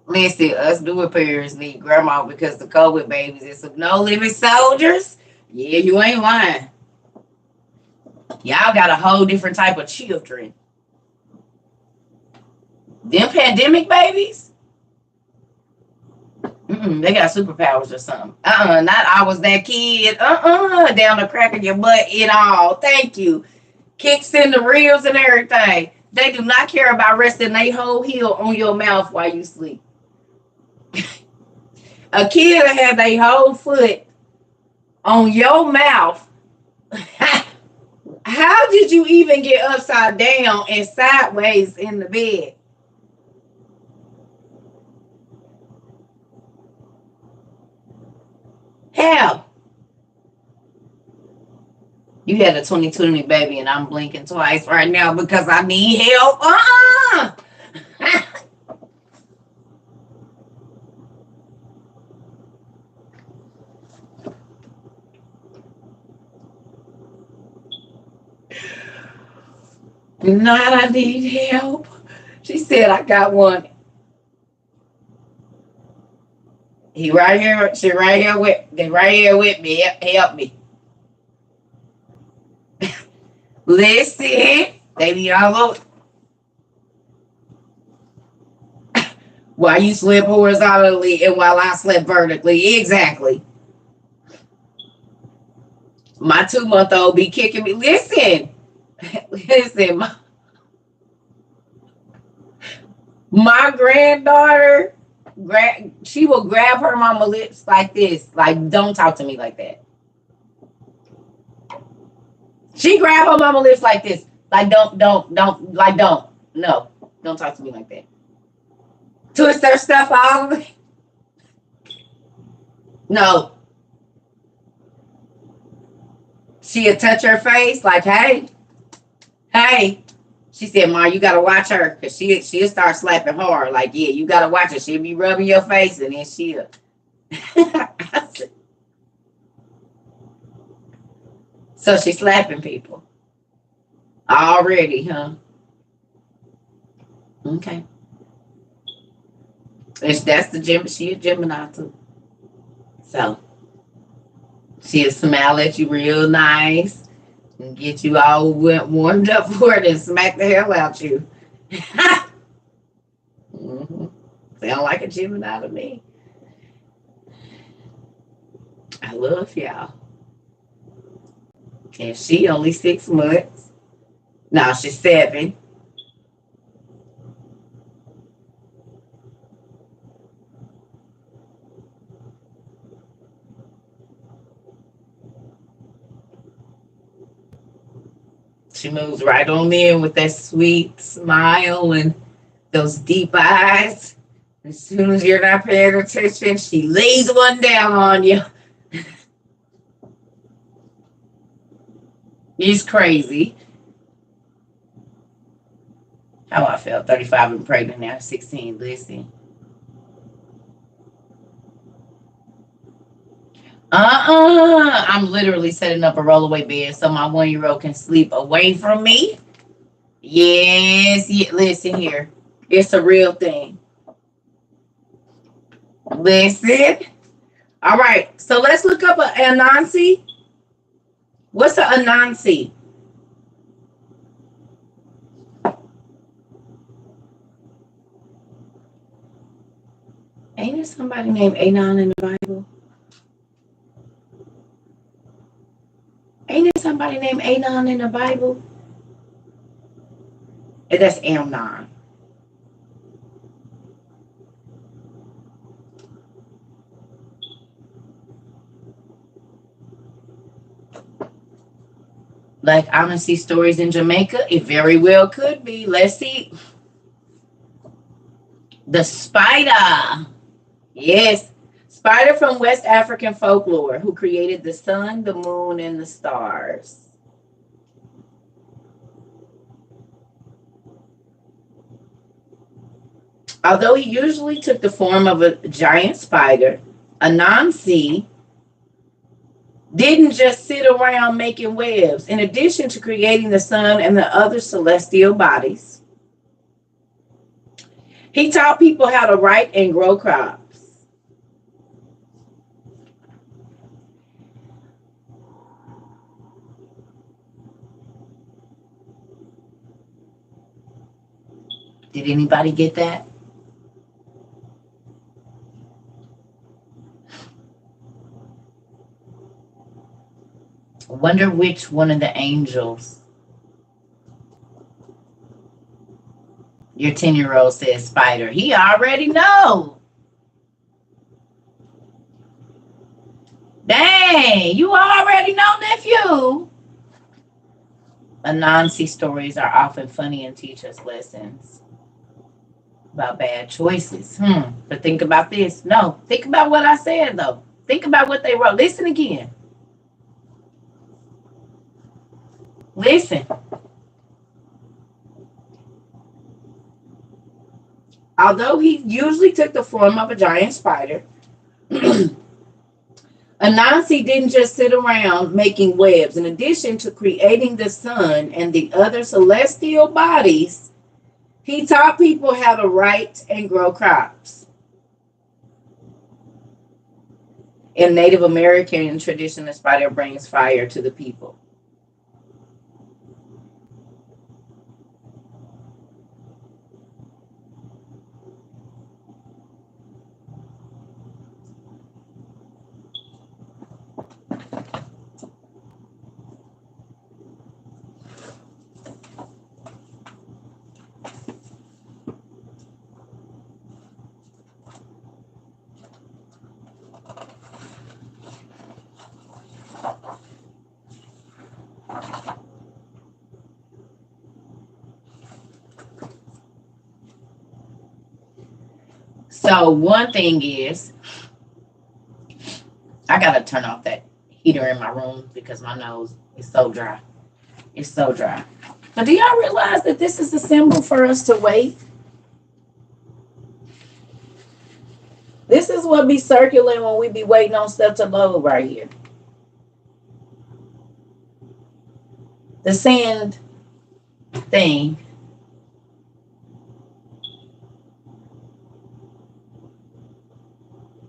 us newer parents need grandma because the COVID babies is some no limit soldiers. Yeah, you ain't lying. Y'all got a whole different type of children. Them pandemic babies, they got superpowers or something. Not I was that kid. Down the crack of your butt and all. Thank you. Kicks in the reels and everything. They do not care about resting their whole heel on your mouth while you sleep. A kid that had their whole foot on your mouth. How did you even get upside down and sideways in the bed? How? You had a 2020 baby and I'm blinking twice right now because I need help. Not I need help. She said I got one. He right here. She right here with. They right here with me. Help me. Listen, they be all over. While you slept horizontally and while I slept vertically, exactly. My 2-month-old be kicking me. Listen, my granddaughter. She will grab her mama lips like this. Like, don't talk to me like that. She grabbed her mama lips like this. Like, don't. No, don't talk to me like that. Twist her stuff all the way. No. She'd touch her face like, hey. She said, Ma, you gotta watch her, because she'll start slapping hard. Like, yeah, you gotta watch her. She'll be rubbing your face, and then she'll. So she's slapping people. Already, huh? Okay. That's the gym. She a Gemini too. So she'll smile at you real nice and get you all warmed up for it and smack the hell out you. Mm-hmm. Sound like a Gemini to me. I love y'all. And she only 6 months. Now she's 7. She moves right on in with that sweet smile and those deep eyes. As soon as you're not paying attention, she lays one down on you. He's crazy. How I felt, 35 and pregnant now, 16. Listen. I'm literally setting up a rollaway bed so my 1-year-old can sleep away from me. Yes, yeah, listen here. It's a real thing. Listen. All right, so let's look up an Anansi. What's an Anansi? Ain't there somebody named Anon in the Bible? Ain't there somebody named Anon in the Bible? And that's Amnon. Like honesty stories in Jamaica? It very well could be. Let's see. The spider. Yes. Spider from West African folklore, who created the sun, the moon, and the stars. Although he usually took the form of a giant spider, Anansi didn't just sit around making webs. In addition to creating the sun and the other celestial bodies, he taught people how to write and grow crops. Did anybody get that? I wonder which one of the angels. Your 10-year-old says spider. He already know. Dang, you already know, nephew. Anansi stories are often funny and teach us lessons about bad choices. But think about this. No, think about what I said, though. Think about what they wrote. Listen again. Listen. Although he usually took the form of a giant spider, Anansi didn't just sit around making webs. In addition to creating the sun and the other celestial bodies, he taught people how to write and grow crops. In Native American tradition, the spider brings fire to the people. So one thing is, I gotta turn off that heater in my room because my nose is so dry. It's so dry. But do y'all realize that this is a symbol for us to wait? This is what be circulating when we be waiting on stuff to load right here. The sand thing.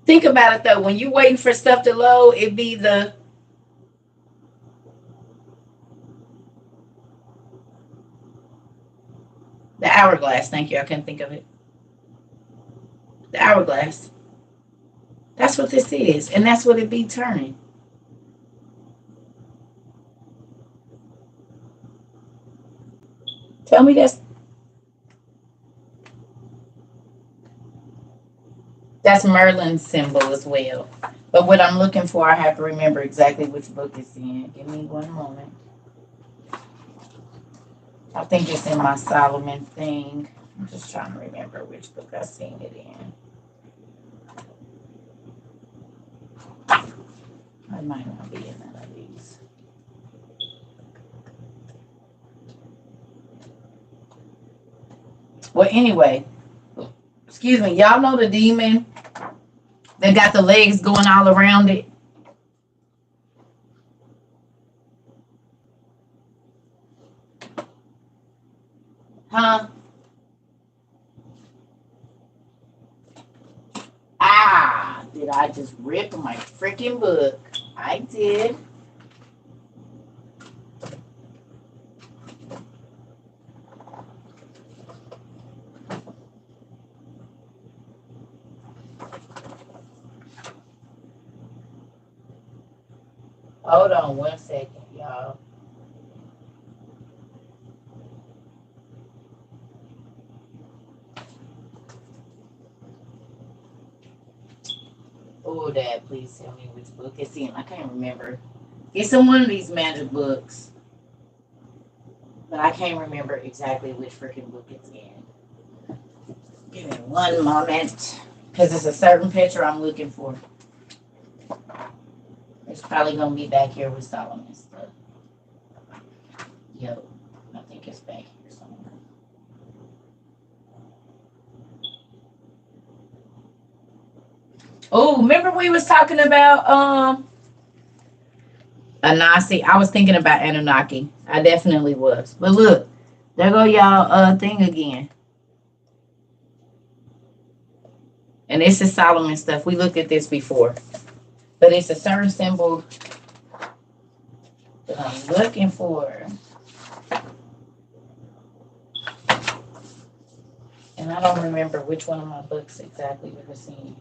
Think about it though. When you waiting for stuff to load, it be the hourglass. Thank you. I couldn't think of it. The hourglass. That's what this is, and that's what it be turning. Tell me that's Merlin's symbol as well. But what I'm looking for, I have to remember exactly which book it's in. Give me one moment. I think it's in my Solomon thing. I'm just trying to remember which book I've seen it in. I might not be in none of these. Well, anyway, excuse me. Y'all know the demon that got the legs going all around it? Huh? Ah, did I just rip my freaking book? I did. Hold on 1 second, y'all. Oh, Dad, please tell me which book it's in. I can't remember. It's in one of these magic books, but I can't remember exactly which freaking book it's in. Give me one moment, because it's a certain picture I'm looking for. It's probably gonna be back here with Solomon stuff. Yo, I think it's back here somewhere. Oh, remember we was talking about Anasi? I was thinking about Anunnaki. I definitely was. But look, there go y'all thing again. And this is Solomon stuff. We looked at this before. But it's a certain symbol that I'm looking for. And I don't remember which one of my books exactly we were seeing.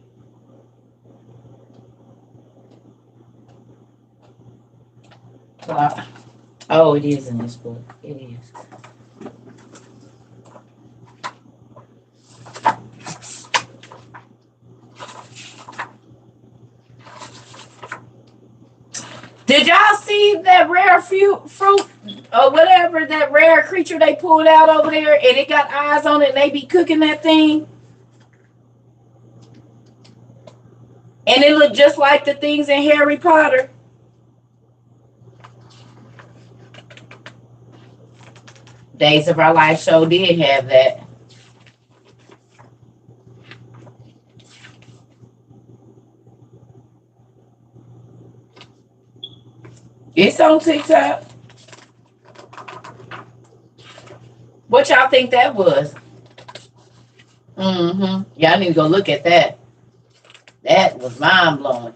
Oh, it is in this book. It is. Did y'all see that rare fruit or whatever, that rare creature they pulled out over there and it got eyes on it and they be cooking that thing? And it looked just like the things in Harry Potter. Days of Our Life show did have that. It's on TikTok. What y'all think that was? Mm-hmm. Y'all need to go look at that. That was mind blowing.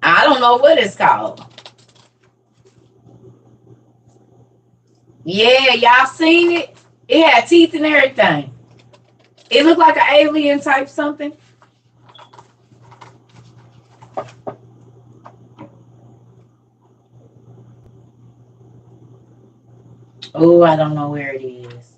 I don't know what it's called. Yeah, y'all seen it? It had teeth and everything. It looked like an alien type something. Oh, I don't know where it is.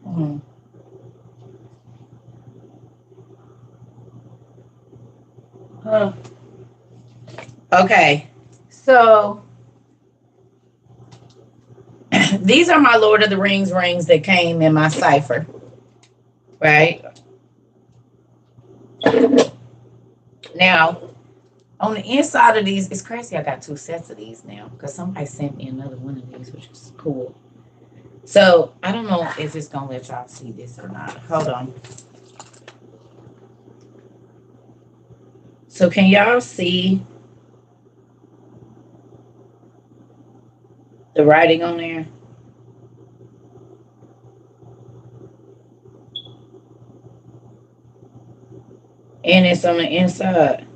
Mhm. Huh. Okay. So these are my Lord of the Rings rings that came in my cipher, right? Now, on the inside of these, it's crazy I got two sets of these now because somebody sent me another one of these, which is cool. So I don't know if it's going to let y'all see this or not. Hold on. So can y'all see the writing on there? And it's on the inside.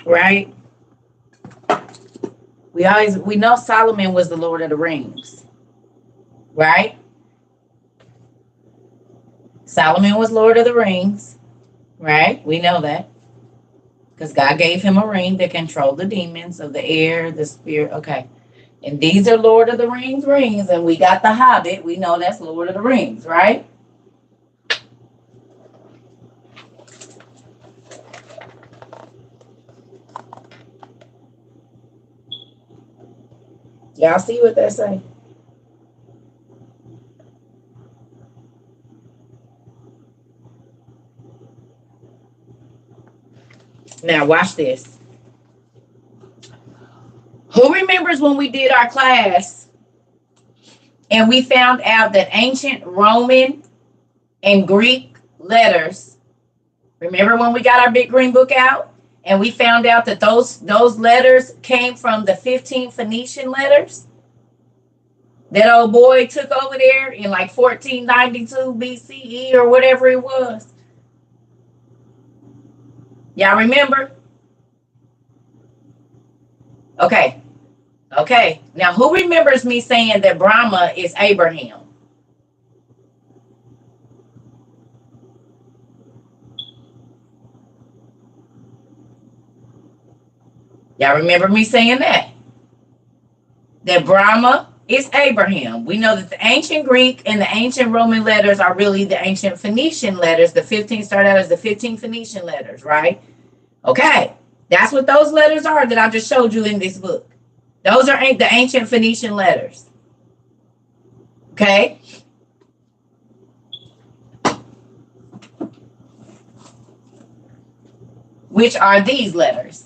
Right? We know Solomon was the Lord of the Rings. Right? Solomon was Lord of the Rings. Right? We know that. Because God gave him a ring that controlled the demons of the air, the spirit. Okay. And these are Lord of the Rings rings. And we got the Hobbit. We know that's Lord of the Rings, right? Y'all see what they say? Now watch this. Who remembers when we did our class and we found out that ancient Roman and Greek letters, remember when we got our big green book out and we found out that those letters came from the 15 Phoenician letters that old boy took over there in like 1492 BCE or whatever it was. Y'all remember? Okay. Okay. Now, who remembers me saying that Brahma is Abraham? Y'all remember me saying that? That Brahma is Abraham. We know that the ancient Greek and the ancient Roman letters are really the ancient Phoenician letters. The 15 start out as the 15 Phoenician letters, right? Okay. That's what those letters are that I just showed you in this book. Those are the ancient Phoenician letters. Okay? Which are these letters.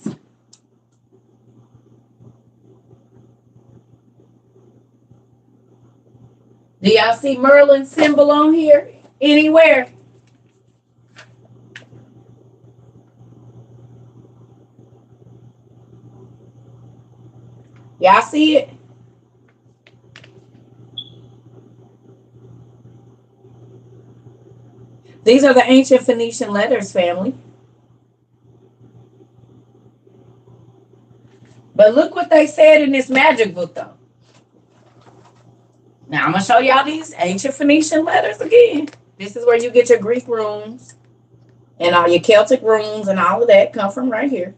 Do y'all see Merlin's symbol on here anywhere? Y'all see it? These are the ancient Phoenician letters, family. But look what they said in this magic book, though. Now, I'm going to show y'all these ancient Phoenician letters again. This is where you get your Greek runes and all your Celtic runes and all of that come from right here.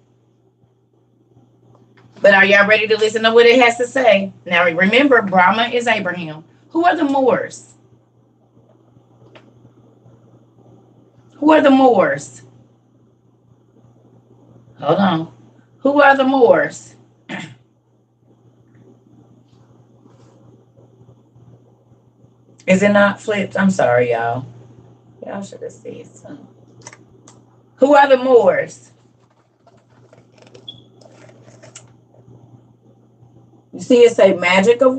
But are y'all ready to listen to what it has to say? Now, remember, Brahma is Abraham. Who are the Moors? Who are the Moors? Hold on. Who are the Moors? Is it not flipped? I'm sorry, y'all. Y'all should have seen some. Who are the Moors? You see it say magic of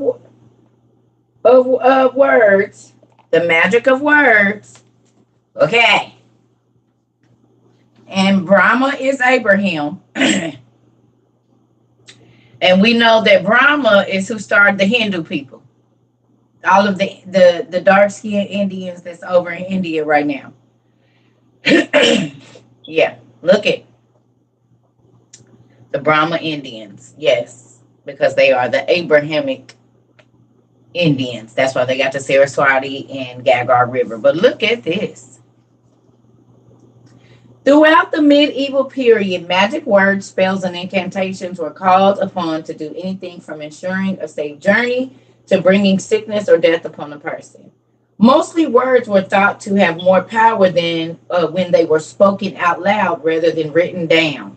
words. The magic of words. Okay. And Brahma is Abraham. And we know that Brahma is who started the Hindu people. All of the dark skinned Indians that's over in India right now. Yeah, look at the Brahma Indians. Yes, because they are the Abrahamic Indians. That's why they got the Saraswati and Gagar River. But look at this. Throughout the medieval period, magic words, spells, and incantations were called upon to do anything from ensuring a safe journey to bringing sickness or death upon a person. Mostly words were thought to have more power than when they were spoken out loud rather than written down.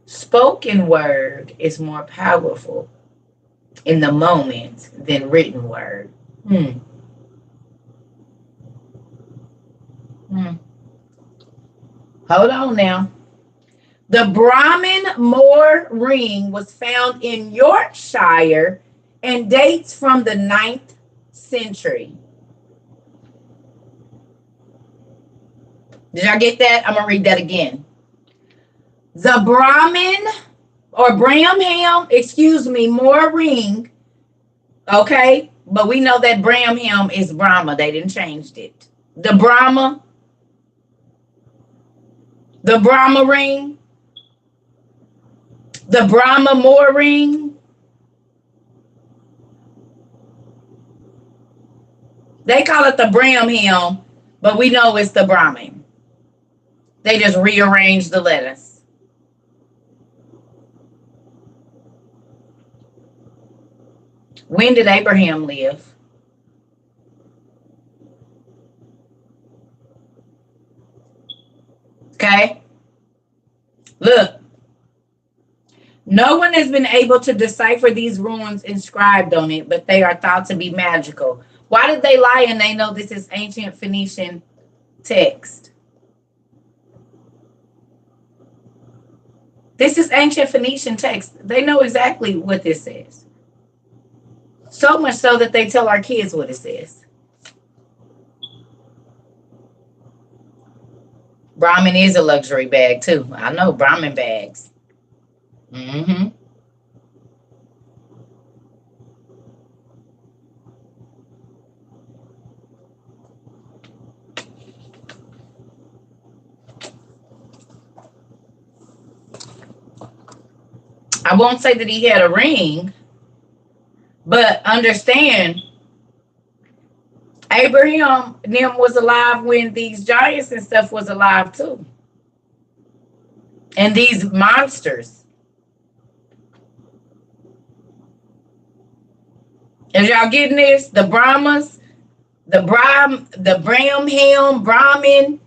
Spoken word is more powerful in the moment than written word. Hmm. Hold on now. The Brahmin Moor ring was found in Yorkshire and dates from the 9th century. Did y'all get that? I'm going to read that again. The Brahmin or Bramham, Moor ring. Okay, but we know that Bramham is Brahma. They didn't change it. The Brahma ring, the Brahma Moor ring. They call it the Bramham, but we know it's the Brahmin. They just rearranged the letters. When did Abraham live? Okay. Look. No one has been able to decipher these runes inscribed on it, but they are thought to be magical. Why did they lie and they know this is ancient Phoenician text? This is ancient Phoenician text. They know exactly what this says. So much so that they tell our kids what it says. Brahmin is a luxury bag too. I know Brahmin bags. Mm-hmm. I won't say that he had a ring, but understand Abraham them was alive when these giants and stuff was alive too. And these monsters. Is y'all getting this? The Brahmas, the Bramham, Brahmin.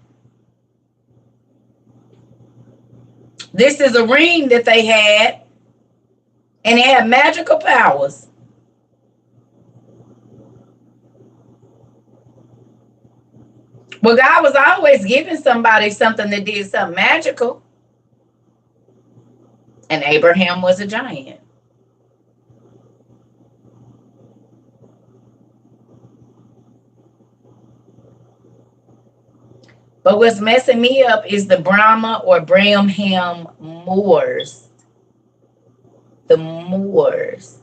This is a ring that they had, and it had magical powers. Well, God was always giving somebody something that did something magical. And Abraham was a giant. But what's messing me up is the Brahma or Bramham Moors. The Moors.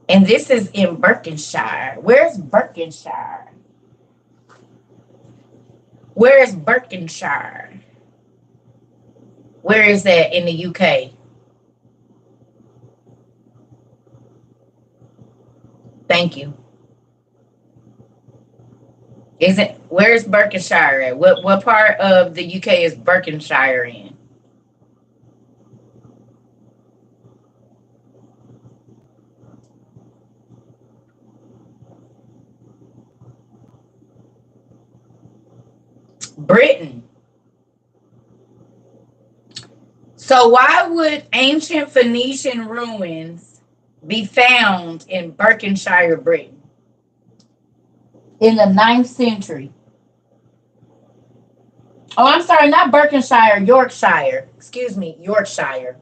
And this is in Berkshire. Where's Berkshire? Where is Berkshire? Where is that in the UK? Thank you. Where's Berkshire at? What part of the UK is Berkshire in? Britain. So why would ancient Phoenician ruins be found in Berkshire, Britain? In the 9th century. Oh, I'm sorry, not Berkshire, Yorkshire. Excuse me, Yorkshire.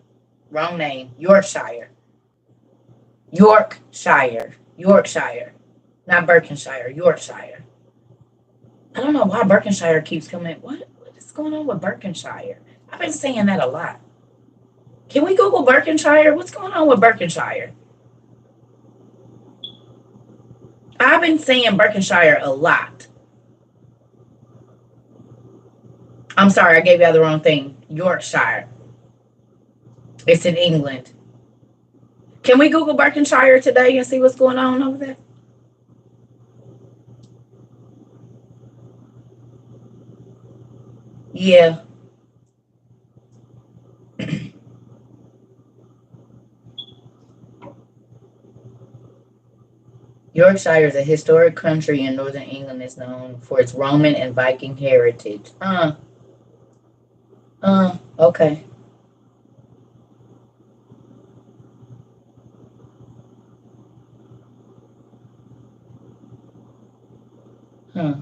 Wrong name, Yorkshire. Yorkshire. Yorkshire. Not Berkshire, Yorkshire. I don't know why Berkshire keeps coming. What is going on with Berkshire? I've been saying that a lot. Can we Google Berkshire? What's going on with Berkshire? I've been saying Berkshire a lot. I'm sorry, I gave you the wrong thing. Yorkshire. It's in England. Can we Google Berkshire today and see what's going on over there? Yeah. Yorkshire is a historic country in northern England. Is known for its Roman and Viking heritage. Okay. Hmm.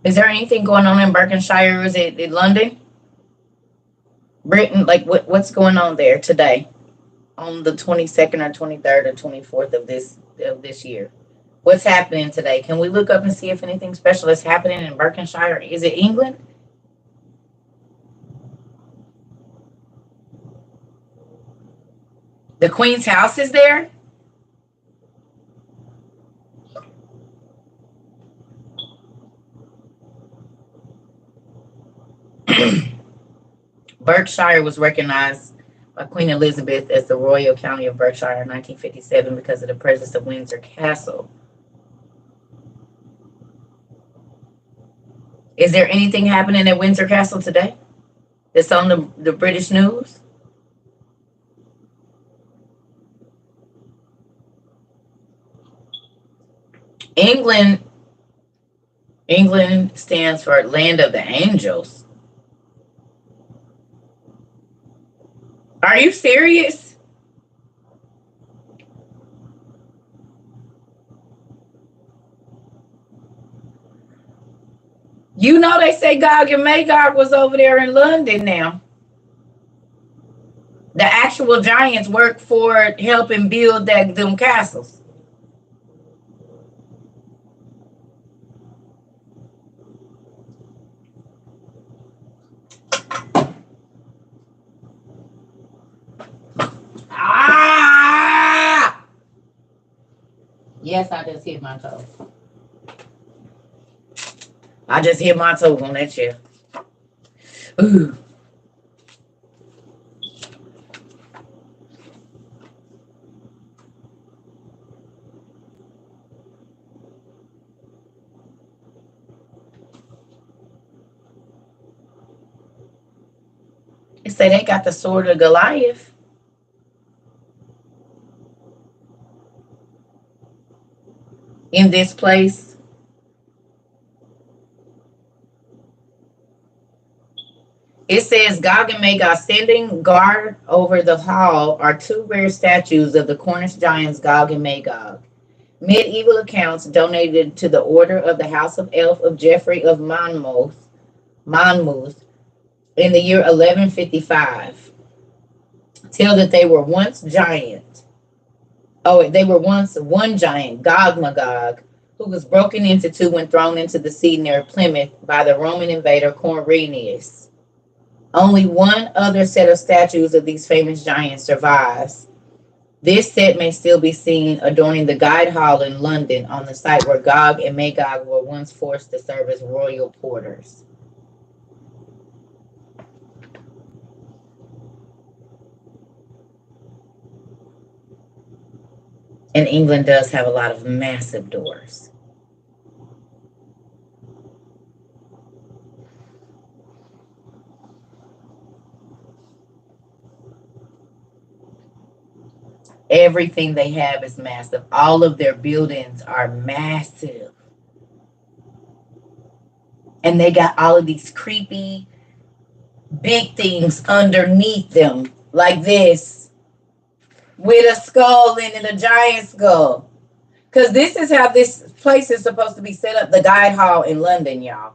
Is there anything going on in Berkshire? Is it in London? Britain? Like what's going on there today? On the 22nd or 23rd or 24th of this year. What's happening today? Can we look up and see if anything special is happening in Berkshire? Is it England? The Queen's house is there? Berkshire was recognized by Queen Elizabeth as the Royal County of Berkshire in 1957 because of the presence of Windsor Castle. Is there anything happening at Windsor Castle today that's on the British news? England England stands for Land of the Angels. Are you serious? You know they say Gog and Magog was over there in London now. The actual giants work for helping build them castles. Ah! Yes, I just hit my toe. I just hit my toe on that chair. Ooh. They say they got the sword of Goliath in this place. It says Gog and Magog standing guard over the hall are two rare statues of the Cornish giants Gog and Magog. Medieval accounts donated to the Order of the House of Elf of Geoffrey of Monmouth in the year 1155 tell that they were once giant. Oh, they were once one giant, Gog Magog, who was broken into two when thrown into the sea near Plymouth by the Roman invader Quirinius. Only one other set of statues of these famous giants survives. This set may still be seen adorning the Guide Hall in London on the site where Gog and Magog were once forced to serve as royal porters. And England does have a lot of massive doors. Everything they have is massive. All of their buildings are massive. And they got all of these creepy big things underneath them, like this, with a skull in it, a giant skull. Because this is how this place is supposed to be set up, the Guide Hall in London, y'all.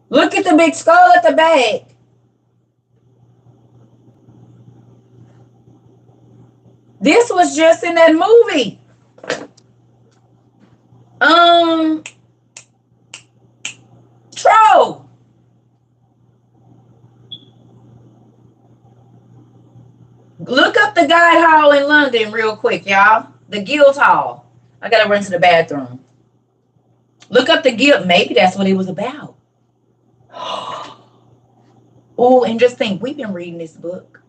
Look at the big skull at the back. This was just in that movie. Troll. Look up the Guide Hall in London real quick, y'all. The Guild Hall. I gotta run to the bathroom. Look up the Guild. Maybe that's what it was about. Oh, and just think, we've been reading this book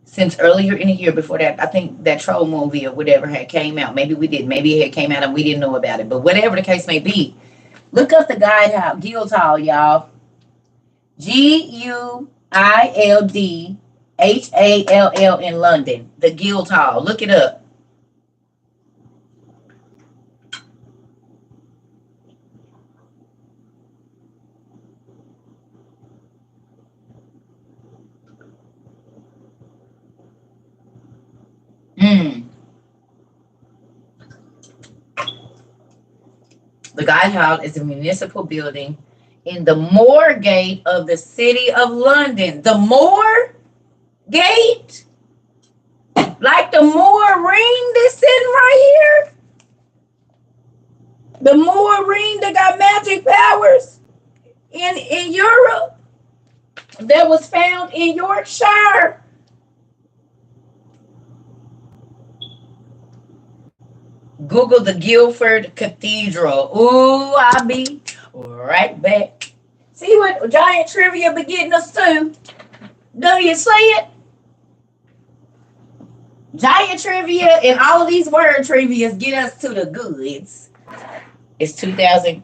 since earlier in the year before that. I think that troll movie or whatever had came out. Maybe we did. Maybe it had came out and we didn't know about it. But whatever the case may be, look up the Guild Hall, y'all. GUILDHALL in London. The Guild Hall. Look it up. The Guide Hall is a municipal building in the Moorgate of the City of London. The Moorgate? Like the Moor ring that's sitting right here? The Moor ring that got magic powers in Europe that was found in Yorkshire. Google the Guildford Cathedral. Ooh, I'll be right back. See what giant trivia be getting us to? Do you see it? Giant trivia and all of these word trivias get us to the goods. It's 2000.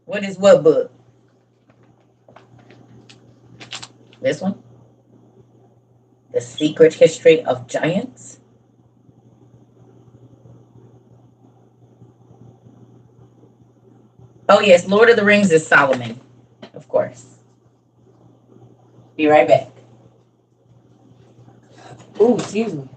What is what book? This one? The Secret History of Giants? Oh, yes, Lord of the Rings is Solomon, of course. Be right back. Ooh, excuse me.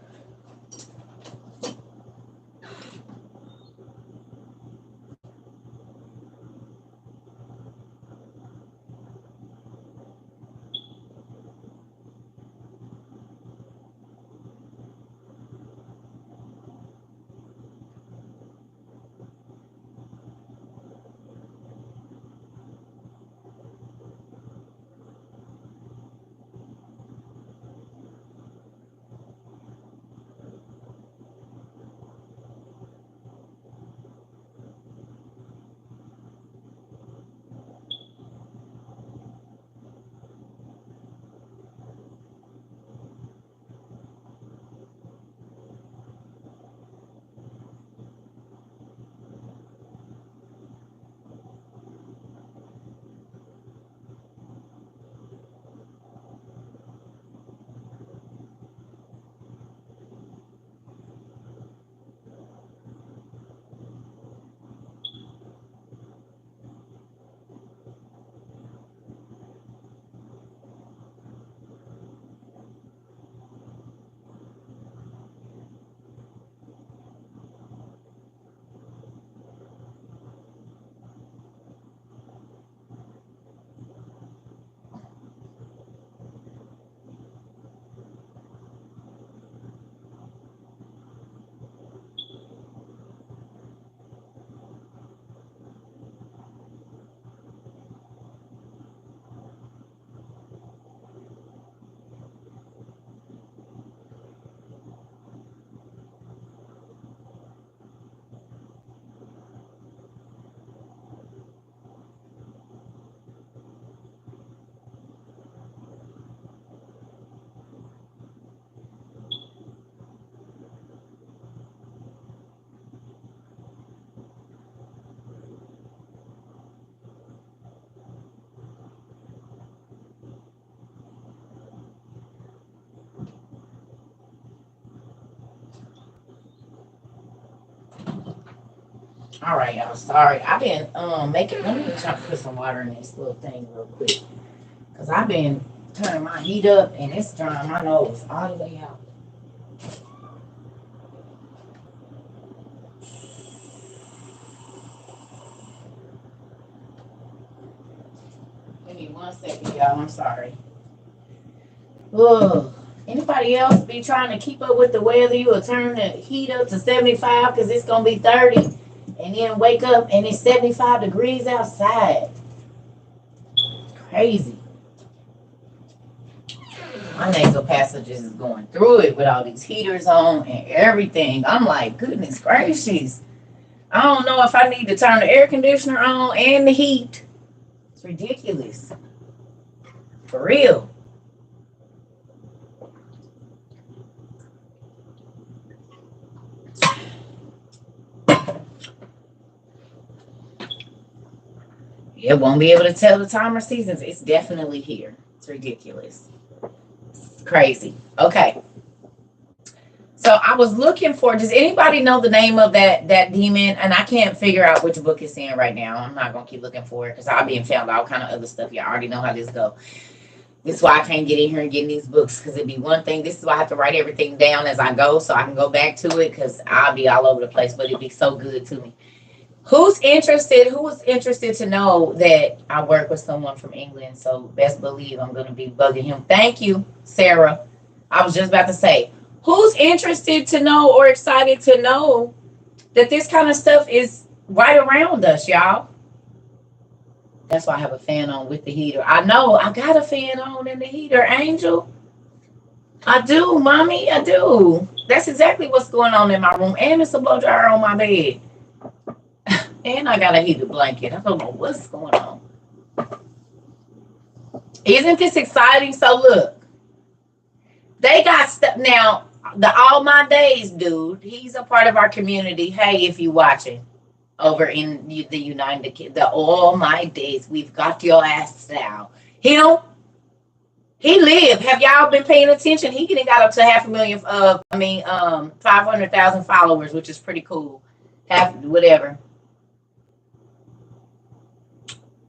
All right, y'all. Sorry, I've been making. Let me try to put some water in this little thing real quick, cause I've been turning my heat up and it's drying my nose all the way out. Give me 1 second, y'all. I'm sorry. Ugh. Anybody else be trying to keep up with the weather? You will turn the heat up to 75 because it's gonna be 30, and then wake up and it's 75 degrees outside. Crazy. My nasal passages is going through it with all these heaters on and everything. I'm like, goodness gracious. I don't know if I need to turn the air conditioner on and the heat. It's ridiculous. For real. It won't be able to tell the timer seasons. It's definitely here. It's ridiculous. It's crazy. Okay. So I was looking for, does anybody know the name of that demon? And I can't figure out which book it's in right now. I'm not going to keep looking for it because I'll be found all kind of other stuff. Y'all already know how this go. This is why I can't get in here and get in these books because it'd be one thing. This is why I have to write everything down as I go so I can go back to it because I'll be all over the place, but it'd be so good to me. Who was interested to know that I work with someone from England? So best believe I'm going to be bugging him. Thank you, Sarah. I was just about to say, who's interested to know or excited to know that this kind of stuff is right around us, y'all? That's why I have a fan on with the heater. I know I got a fan on in the heater, Angel. I do, Mommy. I do. That's exactly what's going on in my room. And it's a blow dryer on my bed. And I got a heated blanket. I don't know what's going on. Isn't this exciting? So look, they got stuff now. The All My Days dude, he's a part of our community. Hey, if you watching over in the United Kingdom, the All My Days, we've got your ass now. He lived. Have y'all been paying attention? He got up to 500,000 followers, which is pretty cool. Whatever.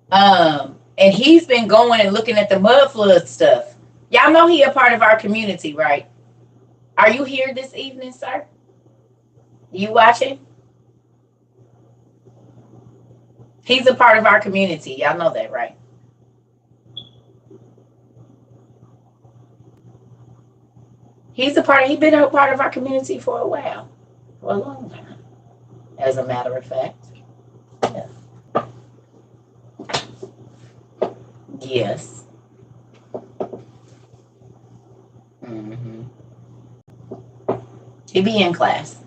And he's been going and looking at the mud flood stuff. Y'all know he a part of our community, right? Are you here this evening, sir? You watching? He's a part of our community. Y'all know that, right? He's been a part of our community for a while. For a long time. As a matter of fact. Yeah. Yes. Mm-hmm. He be in class.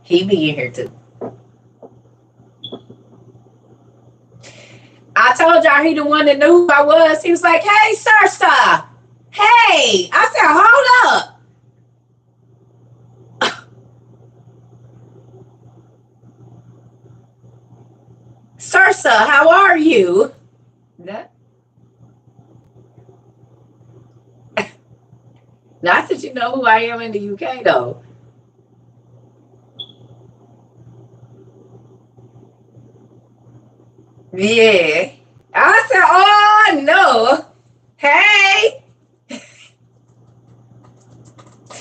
He be in here too. I told y'all he the one that knew who I was. He was like, hey, Sirsa. Hey. I said, hold up. Sirsa, how are you? That? Not that you know who I am in the UK, though. Yeah. I said, oh, no. Hey.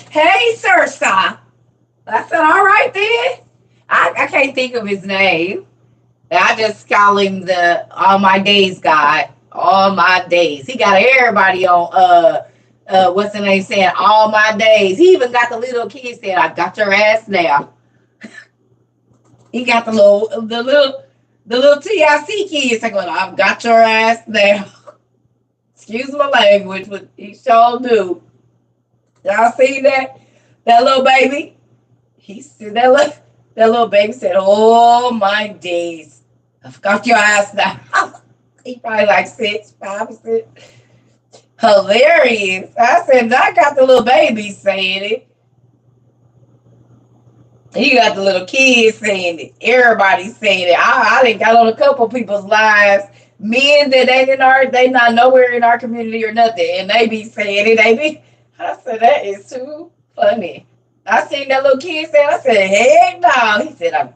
Hey, Sirsa. I said, all right, then. I can't think of his name. I just call him the All My Days guy. All My Days. He got everybody on what's the name saying? All My Days. He even got the little kid saying, I got your ass now. He got the little TIC kids saying, I've got your ass now. Excuse my language, but he sure do. Y'all see that? That little baby? He said that little baby said, oh my days. I've got your ass now. He probably like 5 or 6. Hilarious. I said, I got the little baby saying it. You got the little kids saying it. Everybody's saying it. I done got on a couple people's lives. Men that they not nowhere in our community or nothing. And they be saying it. I said, that is too funny. I seen that little kid say, I said, heck no. He said,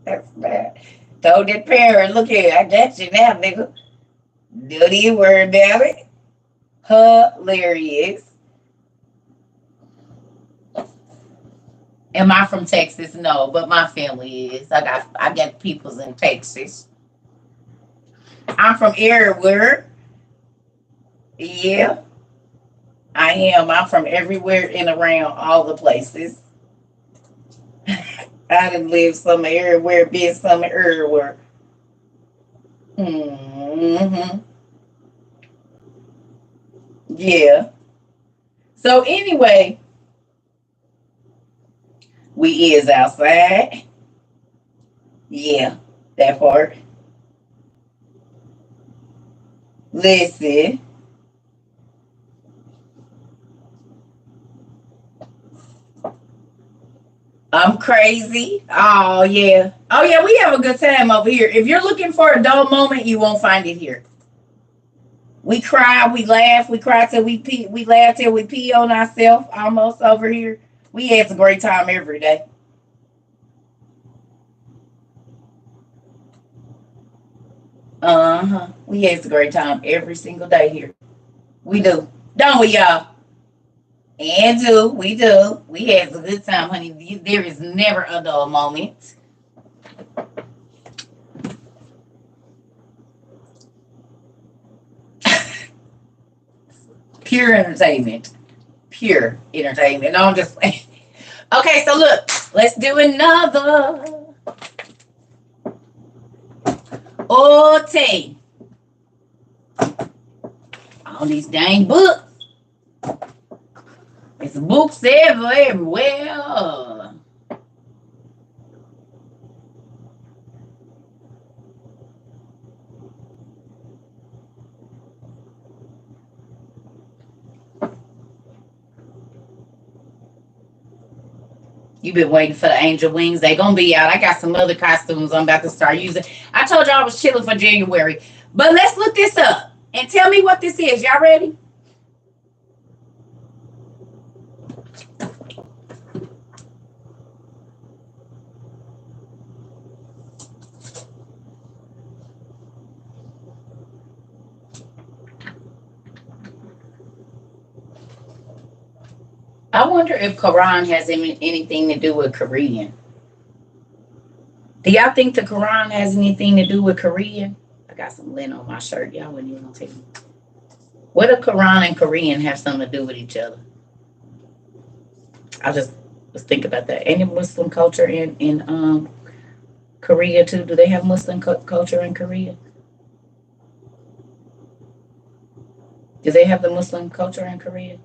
that's bad. Told that parent, look here, I got you now, nigga. Don't even worry about it. Hilarious. Am I from Texas? No, but my family is. I got peoples in Texas. I'm from everywhere. Yeah, I am. I'm from everywhere and around all the places. I done lived some everywhere, been some everywhere. Hmm. Yeah. So anyway, we is outside. Yeah, that part. Listen, I'm crazy. Oh yeah. Oh yeah, we have a good time over here. If you're looking for a dull moment, you won't find it here. We cry, we laugh, we cry till we pee, we laugh till we pee on ourselves almost over here. We have a great time every day. Uh-huh. We have a great time every single day here. We do. Don't we, y'all? And do. We do. We have a good time, honey. There is never a dull moment. Pure entertainment. Pure entertainment. No, I'm just playing. Okay, so look, let's do another. Ote. All these dang books. It's books everywhere. You've been waiting for the angel wings. They gonna be out. I got some other costumes I'm about to start using. I told y'all I was chilling for January. But let's look this up and tell me what this is. Y'all ready? I wonder if Quran has anything to do with Korean. Do y'all think the Quran has anything to do with Korean? I got some lint on my shirt. Y'all wouldn't even take me. What do Quran and Korean have something to do with each other? I just was thinking about that. Any Muslim culture in Korea too? Do they have Muslim culture in Korea? Do they have the Muslim culture in Korea?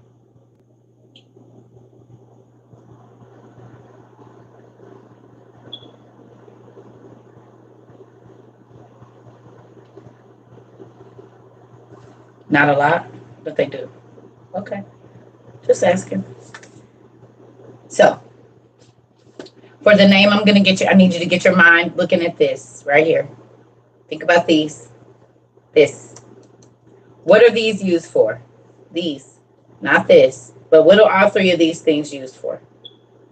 Not a lot, but they do. Okay, just asking. So for the name, I'm gonna get you. I need you to get your mind looking at this right here. Think about these. This. What are these used for? These, not this. But what are all three of these things used for?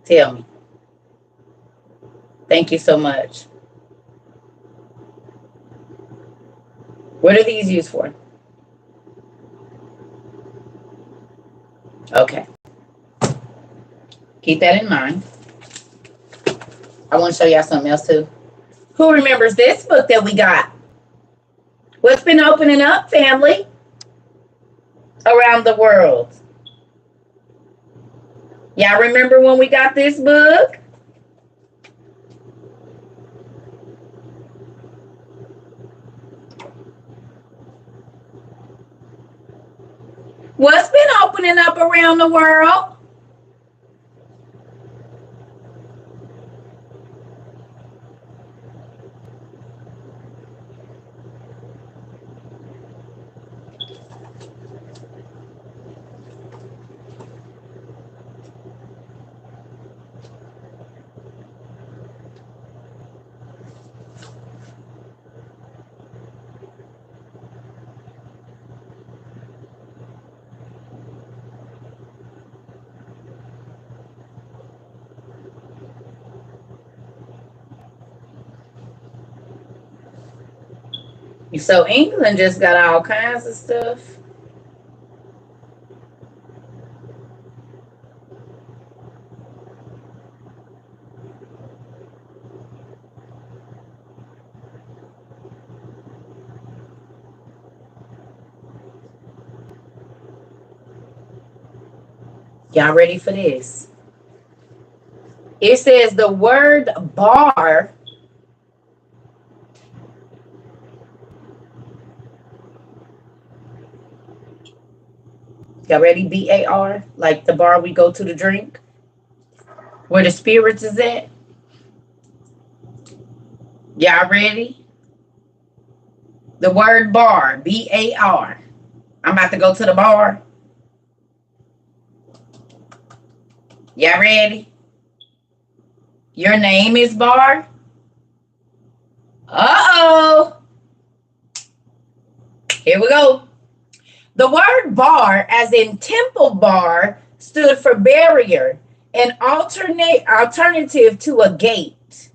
Tell me. Thank you so much. What are these used for? Okay. Keep that in mind. I want to show y'all something else too. Who remembers this book that we got? What's been opening up, family, around the world? Y'all remember when we got this book? What's been opening up around the world? So England just got all kinds of stuff. Y'all ready for this? It says the word bar y'all ready? BAR, like the bar we go to drink, where the spirits is at. Y'all ready? The word bar, BAR. I'm about to go to the bar. Y'all ready? Your name is Bar? Uh-oh. Here we go. The word bar, as in temple bar, stood for barrier, an alternative to a gate.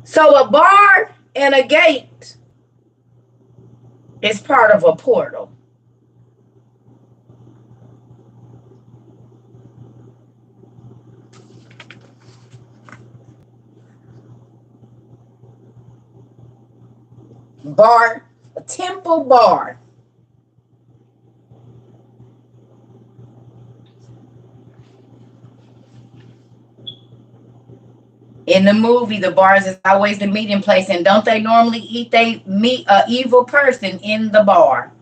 So a bar and a gate is part of a portal. Bar, a temple bar. In the movie, the bars is always the meeting place, and don't they normally meet a evil person in the bar?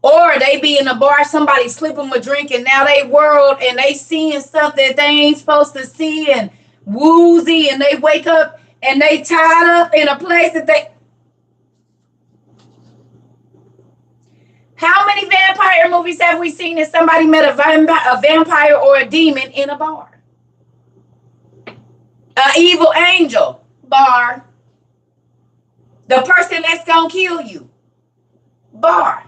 Or they be in the bar, somebody slip them a drink, and now they world and they seeing stuff that they ain't supposed to see, and woozy, and they wake up and they tied up in a place that they. How many vampire movies have we seen that somebody met a vampire or a demon in a bar? An evil angel, bar. The person that's gonna kill you, bar.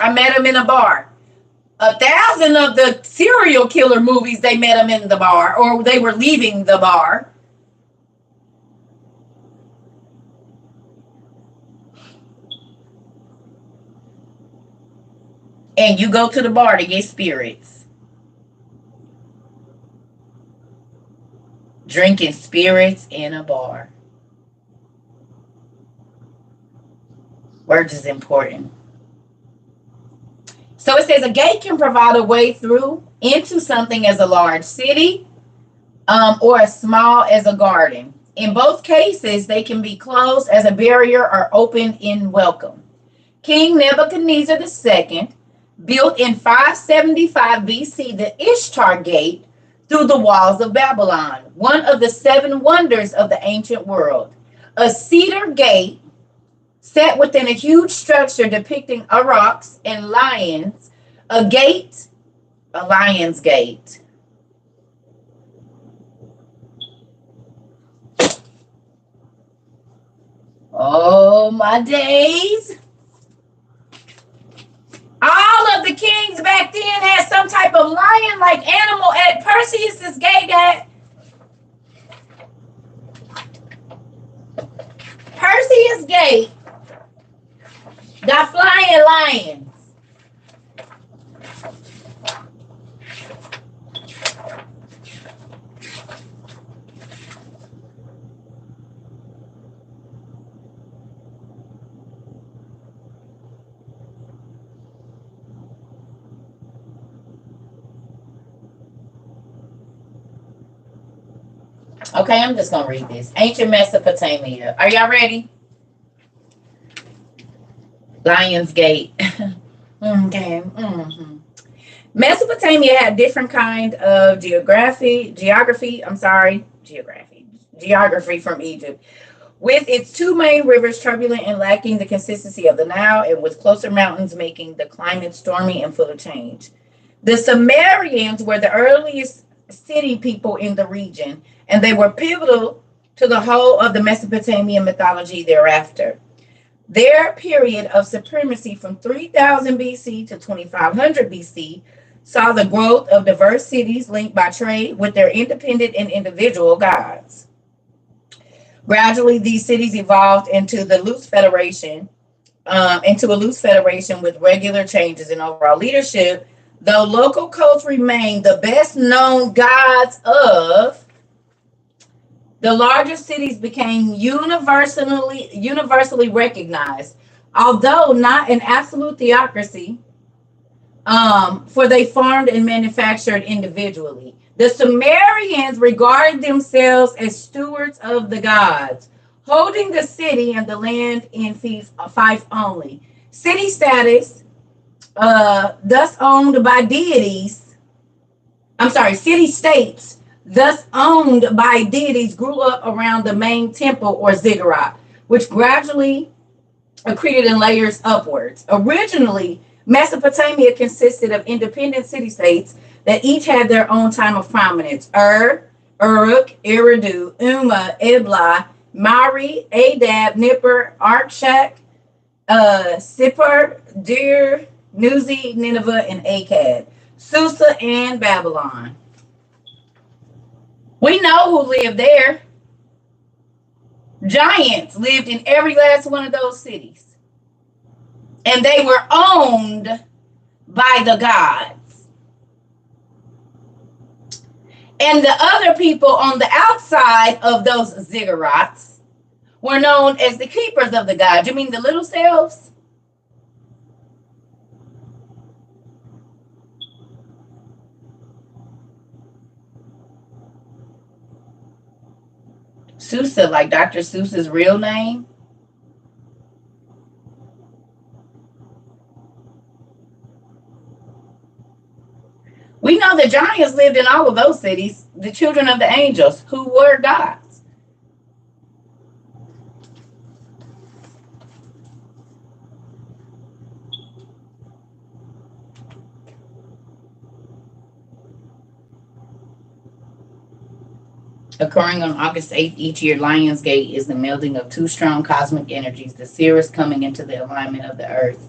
I met him in a bar. 1,000 of the serial killer movies, they met him in the bar, or they were leaving the bar. And you go to the bar to get spirits. Drinking spirits in a bar. Words is important. So it says a gate can provide a way through into something as a large city or as small as a garden. In both cases, they can be closed as a barrier or open in welcome. King Nebuchadnezzar II built in 575 BC the Ishtar Gate through the walls of Babylon, one of the 7 wonders of the ancient world. A cedar gate set within a huge structure depicting aurochs and lions, a lion's gate. Oh, my days. All of the kings back then had some type of lion-like animal at Perseus's gate. Perseus' gate got flying lions. Okay, I'm just going to read this. Ancient Mesopotamia. Are y'all ready? Lion's Gate. Okay. Mm-hmm. Mesopotamia had different kind of geography from Egypt. With its 2 main rivers turbulent and lacking the consistency of the Nile, and with closer mountains making the climate stormy and full of change. The Sumerians were the earliest city people in the region, and they were pivotal to the whole of the Mesopotamian mythology thereafter. Their period of supremacy from 3000 BC to 2500 BC saw the growth of diverse cities linked by trade with their independent and individual gods. Gradually, these cities evolved into a loose federation with regular changes in overall leadership, though local cults remain the best known gods of The larger cities became universally recognized, although not an absolute theocracy, for they farmed and manufactured individually. The Sumerians regarded themselves as stewards of the gods, holding the city and the land in fief only. City status, thus owned by deities, I'm sorry, city states, thus owned by deities, grew up around the main temple or ziggurat, which gradually accreted in layers upwards. Originally, Mesopotamia consisted of independent city states that each had their own time of prominence. Uruk, Eridu, Umma, Ebla, Mari, Adab, Nippur, Arkshak, Sippar, Dir, Nuzi, Nineveh, and Akkad. Susa and Babylon. We know who lived there. Giants lived in every last one of those cities. And they were owned by the gods. And the other people on the outside of those ziggurats were known as the keepers of the gods. You mean the little selves? Susa, like Dr. Seuss's real name. We know the giants lived in all of those cities, the children of the angels, who were gods. Occurring on August 8th each year, Lionsgate is the melding of two strong cosmic energies, the Sirius coming into the alignment of the earth.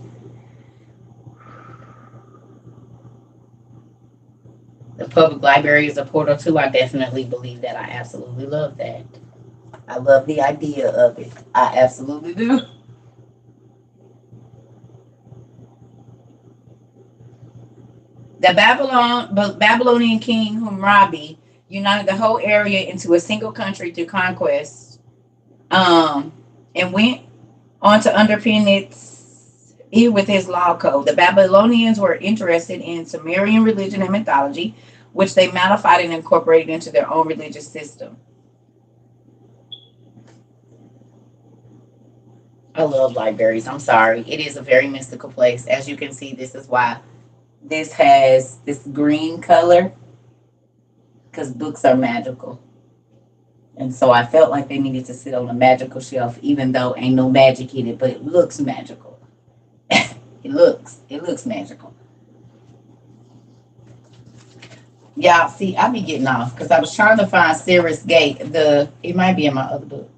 The public library is a portal too. I definitely believe that. I absolutely love that. I love the idea of it. I absolutely do. The Babylonian king Hammurabi united the whole area into a single country through conquest, and went on to underpin it with his law code. The Babylonians were interested in Sumerian religion and mythology, which they modified and incorporated into their own religious system. I love libraries. I'm sorry. It is a very mystical place. As you can see, this is why this has this green color, because books are magical. And so I felt like they needed to sit on a magical shelf, even though ain't no magic in it, but it looks magical. it looks magical. Y'all see, I be getting off because I was trying to find Sirius Gate. It might be in my other book.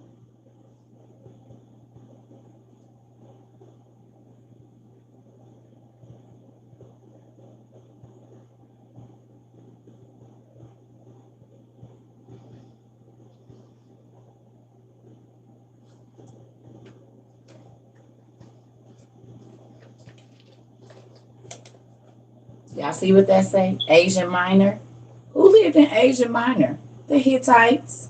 Y'all see what that say? Asia Minor. Who lived in Asia Minor? The Hittites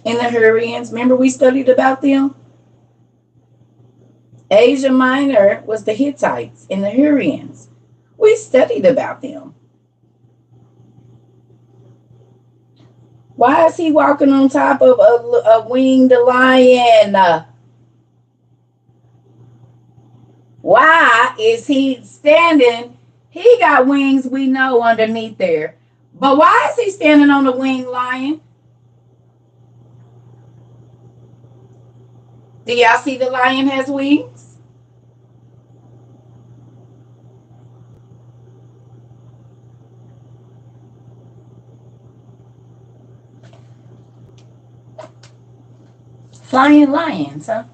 and the Hurrians. Remember we studied about them? Asia Minor was the Hittites and the Hurrians. We studied about them. Why is he walking on top of a winged lion? Why is he standing? He got wings, we know, underneath there. But why is he standing on a winged lion? Do y'all see the lion has wings? Flying lions, huh?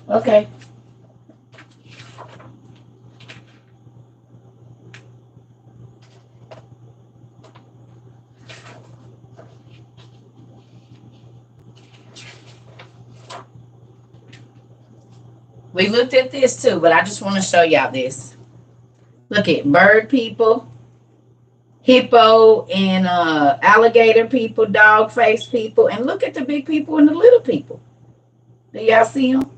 Okay. We looked at this too, but I just want to show y'all this. Look at bird people hippo and alligator people, dog face people, and look at the big people and the little people. Do y'all see them?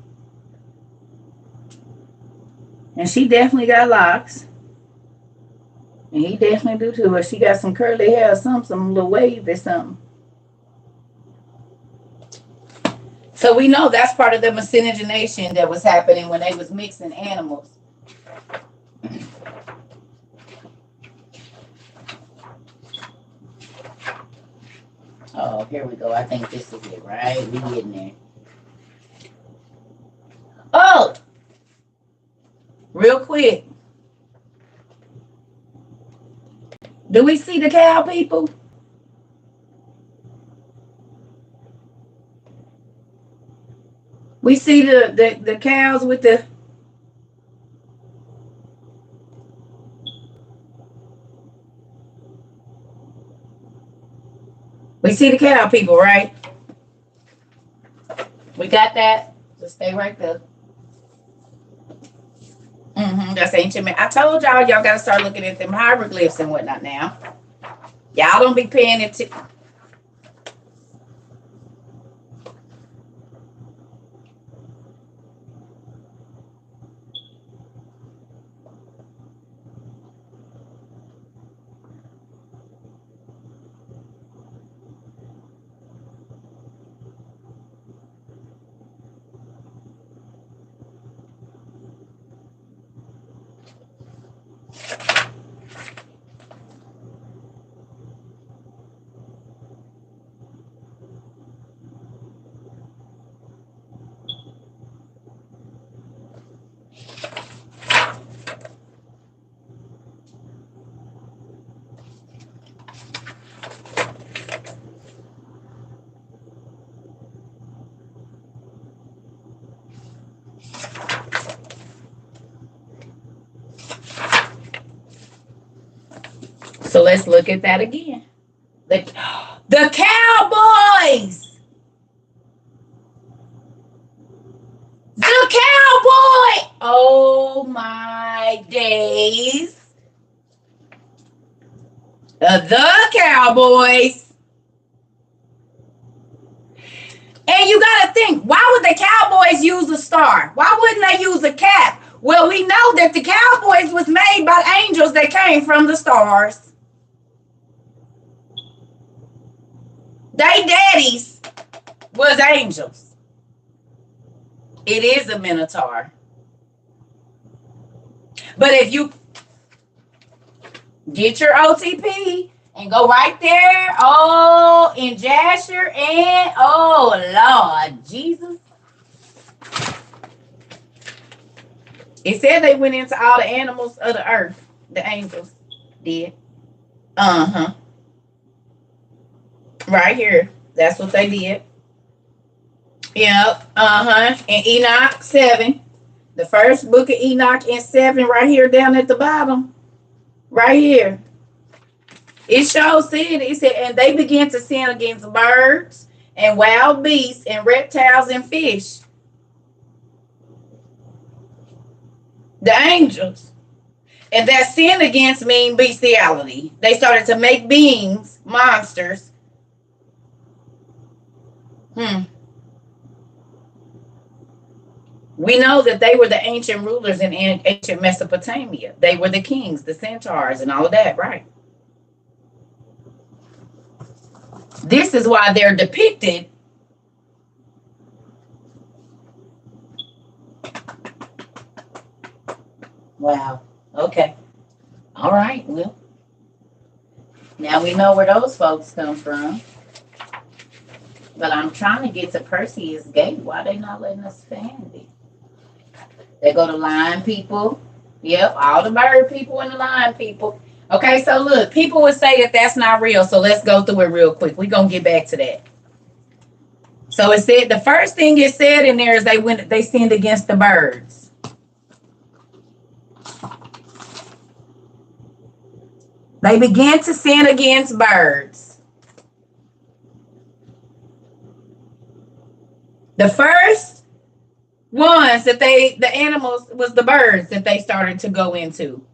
And she definitely got locks. And he definitely do too. But she got some curly hair or some little wave or something. So we know that's part of the miscegenation that was happening when they was mixing animals. Oh, here we go. I think this is it, right? We getting there. Oh, real quick. Do we see the cow people? We see the cows with the... We see the cow people, right? We got that? Just stay right there. That's ancient. I told y'all got to start looking at them hieroglyphs and whatnot now. Y'all don't be paying attention. So let's look at that again. The Cowboys. The Cowboy. Oh my days. The Cowboys. And you got to think, why would the Cowboys use a star? Why wouldn't they use a cap? Well, we know that the Cowboys was made by angels that came from the stars. They daddies was angels. It is a minotaur. But if you get your OTP and go right there, oh, in Jasher and, oh, Lord, Jesus. It said they went into all the animals of the earth. The angels did. Uh-huh. Right here. That's what they did. Yep. Uh-huh. And Enoch 7. The first book of Enoch in 7 right here down at the bottom. Right here. It shows it said, and they began to sin against birds and wild beasts and reptiles and fish. The angels. And that sin against mean bestiality. They started to make beings, monsters. We know that they were the ancient rulers in ancient Mesopotamia. They were the kings, the centaurs, and all of that, right? This is why they're depicted. Wow. Okay. All right. Well, now we know where those folks come from. But I'm trying to get to Perseus Gate. Why they not letting us find it? They go to lion people. Yep, all the bird people and the lion people. Okay, so look, people would say that that's not real. So let's go through it real quick. We're going to get back to that. So it said, the first thing it said in there is they sinned against the birds. They began to sin against birds. The first ones that the animals was the birds that they started to go into.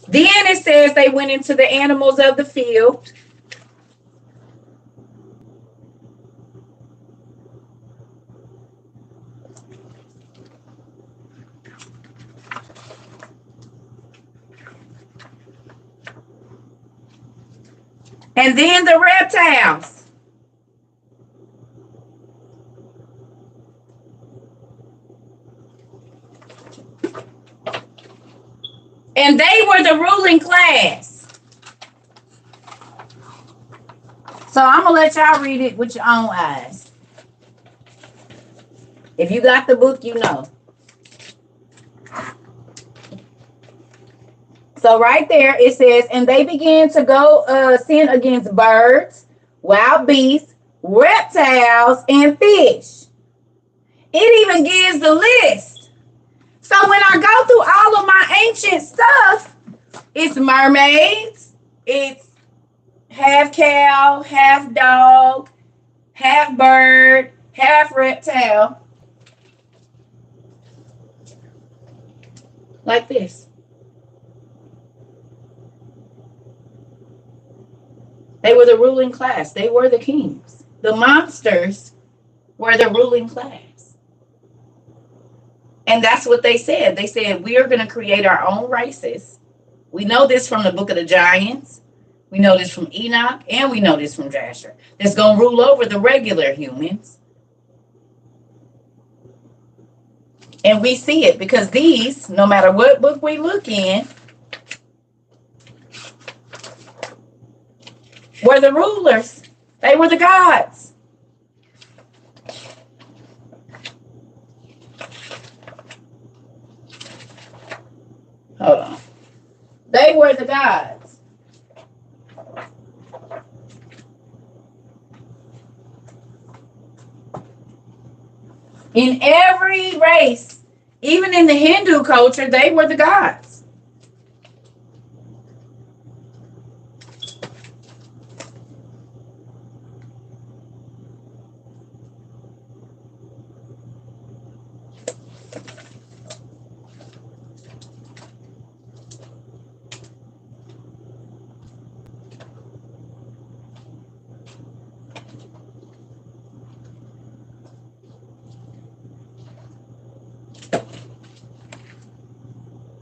Then it says they went into the animals of the field. And then the reptiles. And they were the ruling class. So I'm going to let y'all read it with your own eyes. If you got the book, you know. So right there it says, and they began to go sin against birds, wild beasts, reptiles, and fish. It even gives the list. So when I go through all of my ancient stuff, it's mermaids, it's half cow, half dog, half bird, half reptile. Like this. They were the ruling class. They were the kings. The monsters were the ruling class. And that's what they said. They said, we are going to create our own races. We know this from the book of the giants. We know this from Enoch. And we know this from Jasher. That's going to rule over the regular humans. And we see it because these, no matter what book we look in, were the rulers. They were the gods. Hold on. They were the gods. In every race, even in the Hindu culture, they were the gods.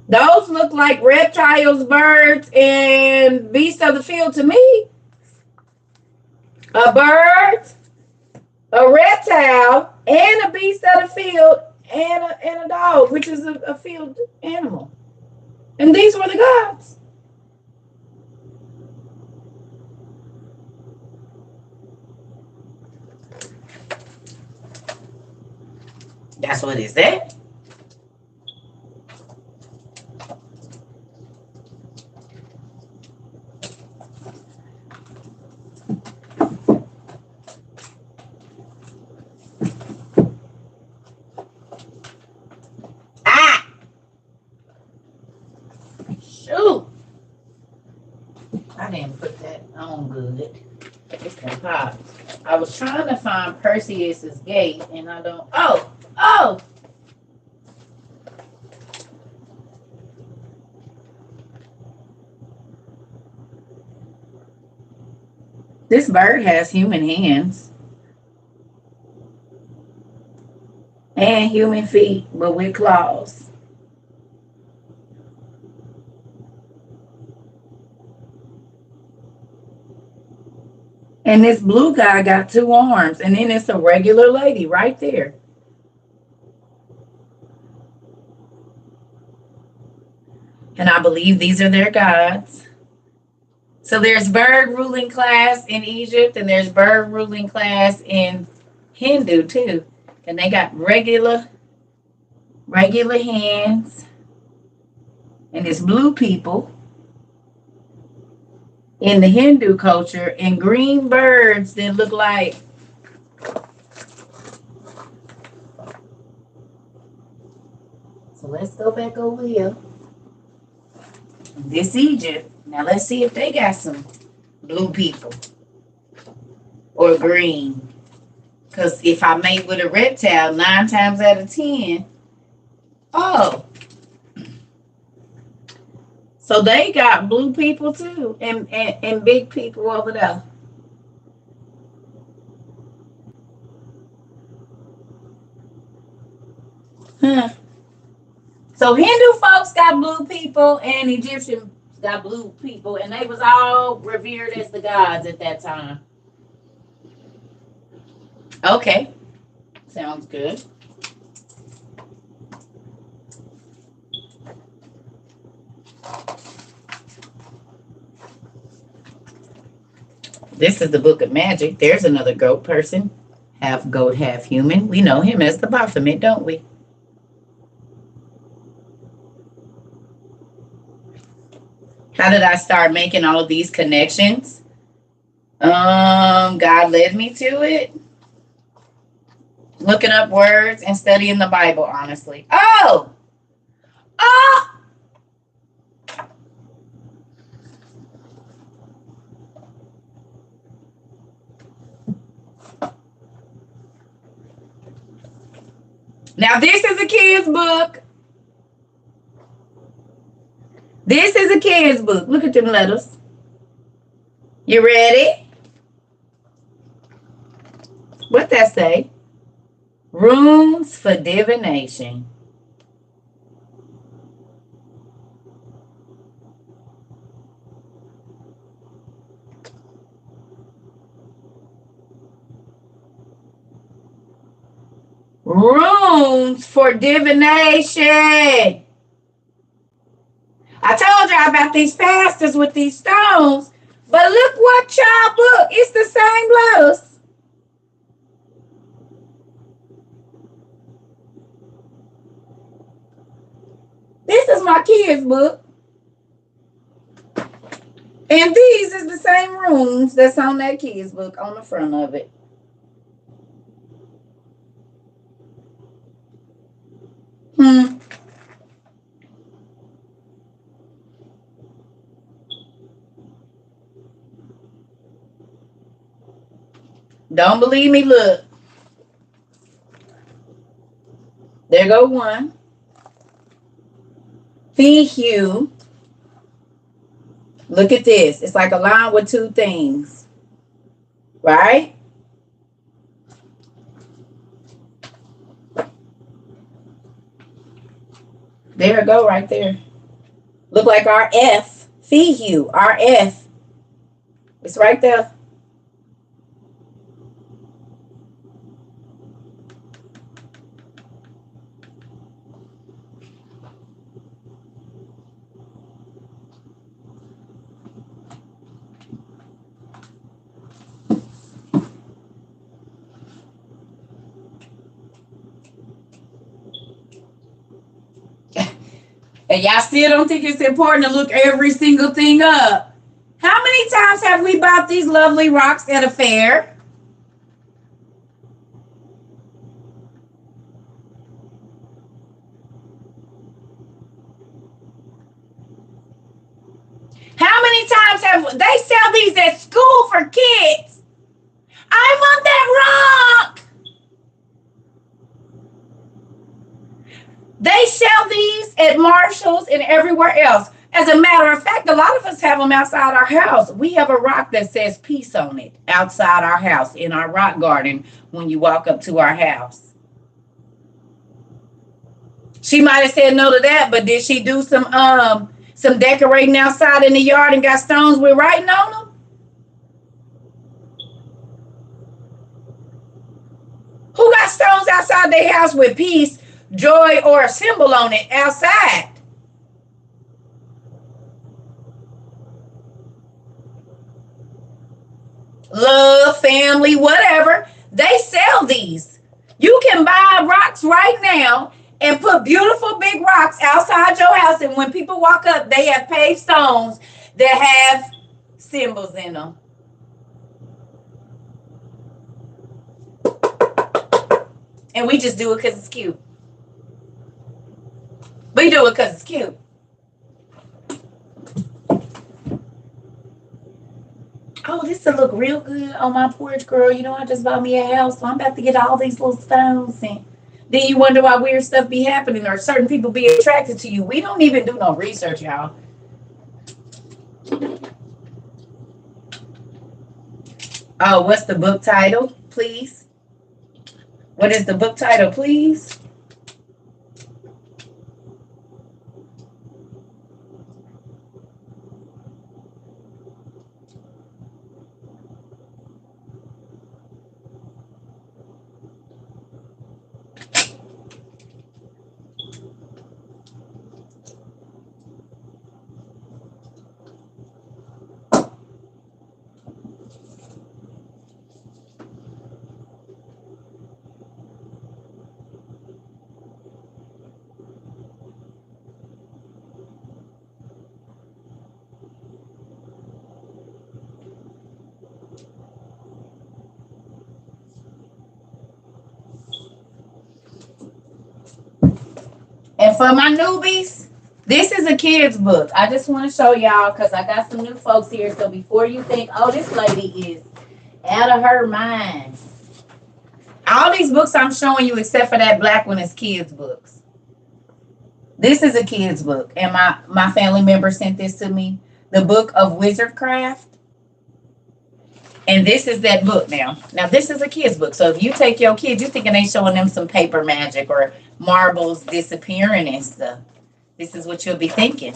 Those look like reptiles, birds, and beasts of the field to me. A bird, a reptile, and a beast of the field, and a dog, which is a field animal. And these were the gods. That's what it said. I didn't put that on good. It's gonna pop. I was trying to find Perseus's gate, and I don't. Oh! This bird has human hands and human feet, but with claws. And this blue guy got 2 arms. And then it's a regular lady right there. And I believe these are their gods. So there's bird ruling class in Egypt. And there's bird ruling class in Hindu too. And they got regular hands. And it's blue people in the Hindu culture, and green birds that look like so let's go back over here. This Egypt. Now let's see if they got some blue people or green. Because if I mate with a reptile 9 times out of 10, So they got blue people too, and big people over there. Huh. So Hindu folks got blue people, and Egyptians got blue people, and they was all revered as the gods at that time. Okay, sounds good. This is the Book of Magic. There's another goat person, half goat, half human. We know him as the Baphomet, don't we? How did I start making all of these connections? God led me to it. Looking up words and studying the Bible, honestly. Oh, now this is a kid's book. This is a kid's book. Look at them letters. You ready? What that say? Runes for divination. Runes for divination. I told y'all about these pastors with these stones, but look what y'all book. It's the same letters. This is my kids' book. And these is the same runes that's on that kids' book on the front of it. Don't believe me? Look. There go one. Hue. Look at this. It's like a line with two things. Right? There it go right there. Look like RF. Hue. RF. It's right there. And y'all still don't think it's important to look every single thing up. How many times have we bought these lovely rocks at a fair? How many times have they sell these at school for kids? I want that rock. They sell these at Marshall's and everywhere else. As a matter of fact, a lot of us have them outside our house. We have a rock that says peace on it outside our house in our rock garden when you walk up to our house. She might have said no to that, but did she do some decorating outside in the yard and got stones with writing on them? Who got stones outside their house with peace, joy, or a symbol on it outside? Love, family, whatever. They sell these. You can buy rocks right now and put beautiful big rocks outside your house, and when people walk up, they have paved stones that have symbols in them. And we just do it because it's cute. We do it because it's cute. Oh, this will look real good on my porch, girl. You know, I just bought me a house, so I'm about to get all these little stones. And then you wonder why weird stuff be happening or certain people be attracted to you. We don't even do no research, y'all. Oh, what's the book title, please? What is the book title, please? And for my newbies, this is a kid's book. I just want to show y'all because I got some new folks here. So before you think, oh, this lady is out of her mind. All these books I'm showing you, except for that black one, is kids' books. This is a kid's book. And my family member sent this to me. The Book of Wizardcraft. And this is that book now. Now, this is a kid's book. So if you take your kids, you're thinking they showing them some paper magic or marbles disappearing and stuff. This is what you'll be thinking.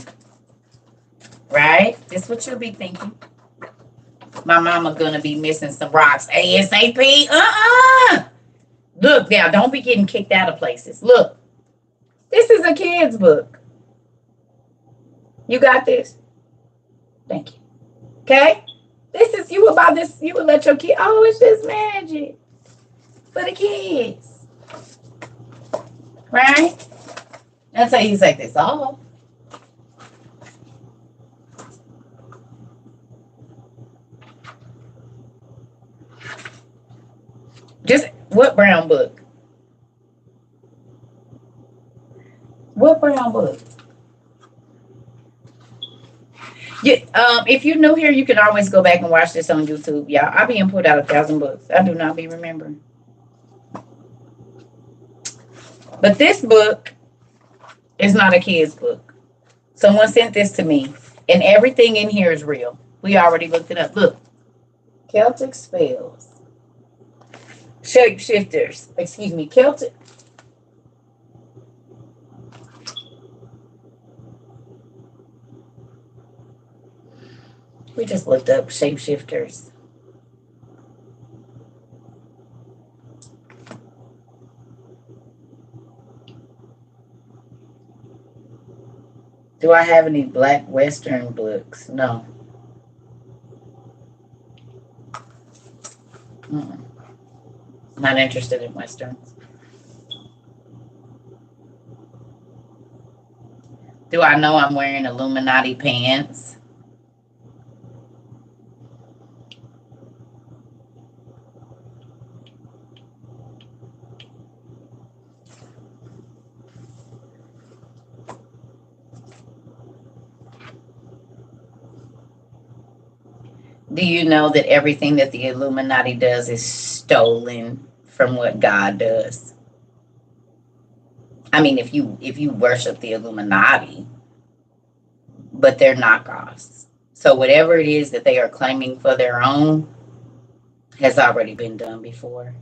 Right? This is what you'll be thinking. My mama gonna be missing some rocks. ASAP. Look now, don't be getting kicked out of places. Look. This is a kid's book. You got this? Thank you. Okay? This is you about this. You would let your kid, oh, it's just magic for the kids. Right? That's how you take this off. Just what brown book? What brown book? Yeah, if you're new here, you can always go back and watch this on YouTube. Yeah, I be input out 1,000 books. I do not be remembering. But this book is not a kid's book. Someone sent this to me, and everything in here is real. We already looked it up. Look, Celtic spells, shapeshifters. Excuse me, Celtic. We just looked up shapeshifters. Do I have any black Western books? No. Not interested in Westerns. Do I know I'm wearing Illuminati pants? Do you know that everything that the Illuminati does is stolen from what God does? I mean, if you worship the Illuminati, but they're knockoffs. So whatever it is that they are claiming for their own has already been done before.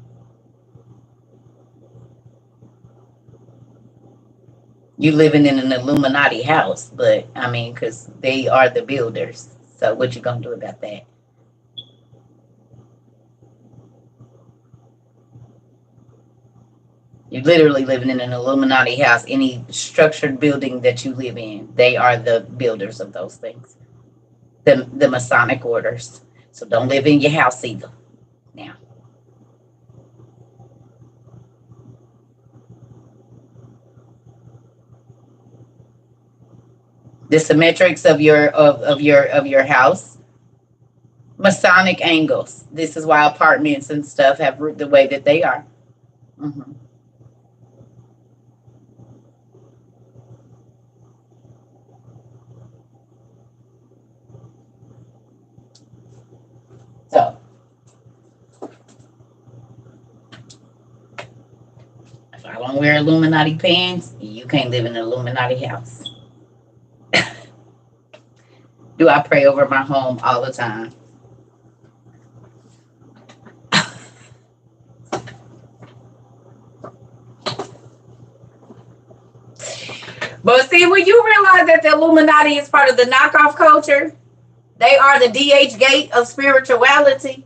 You living in an Illuminati house, but I mean, because they are the builders. So what you gonna do about that? You're literally living in an Illuminati house. Any structured building that you live in, they are the builders of those things. The Masonic orders. So don't live in your house either. Now. The symmetrics of your house. Masonic angles. This is why apartments and stuff have the way that they are. Mm-hmm. So, if I don't wear Illuminati pants, you can't live in an Illuminati house. Do I pray over my home all the time? But see, when you realize that the Illuminati is part of the knockoff culture, they are the DH gate of spirituality.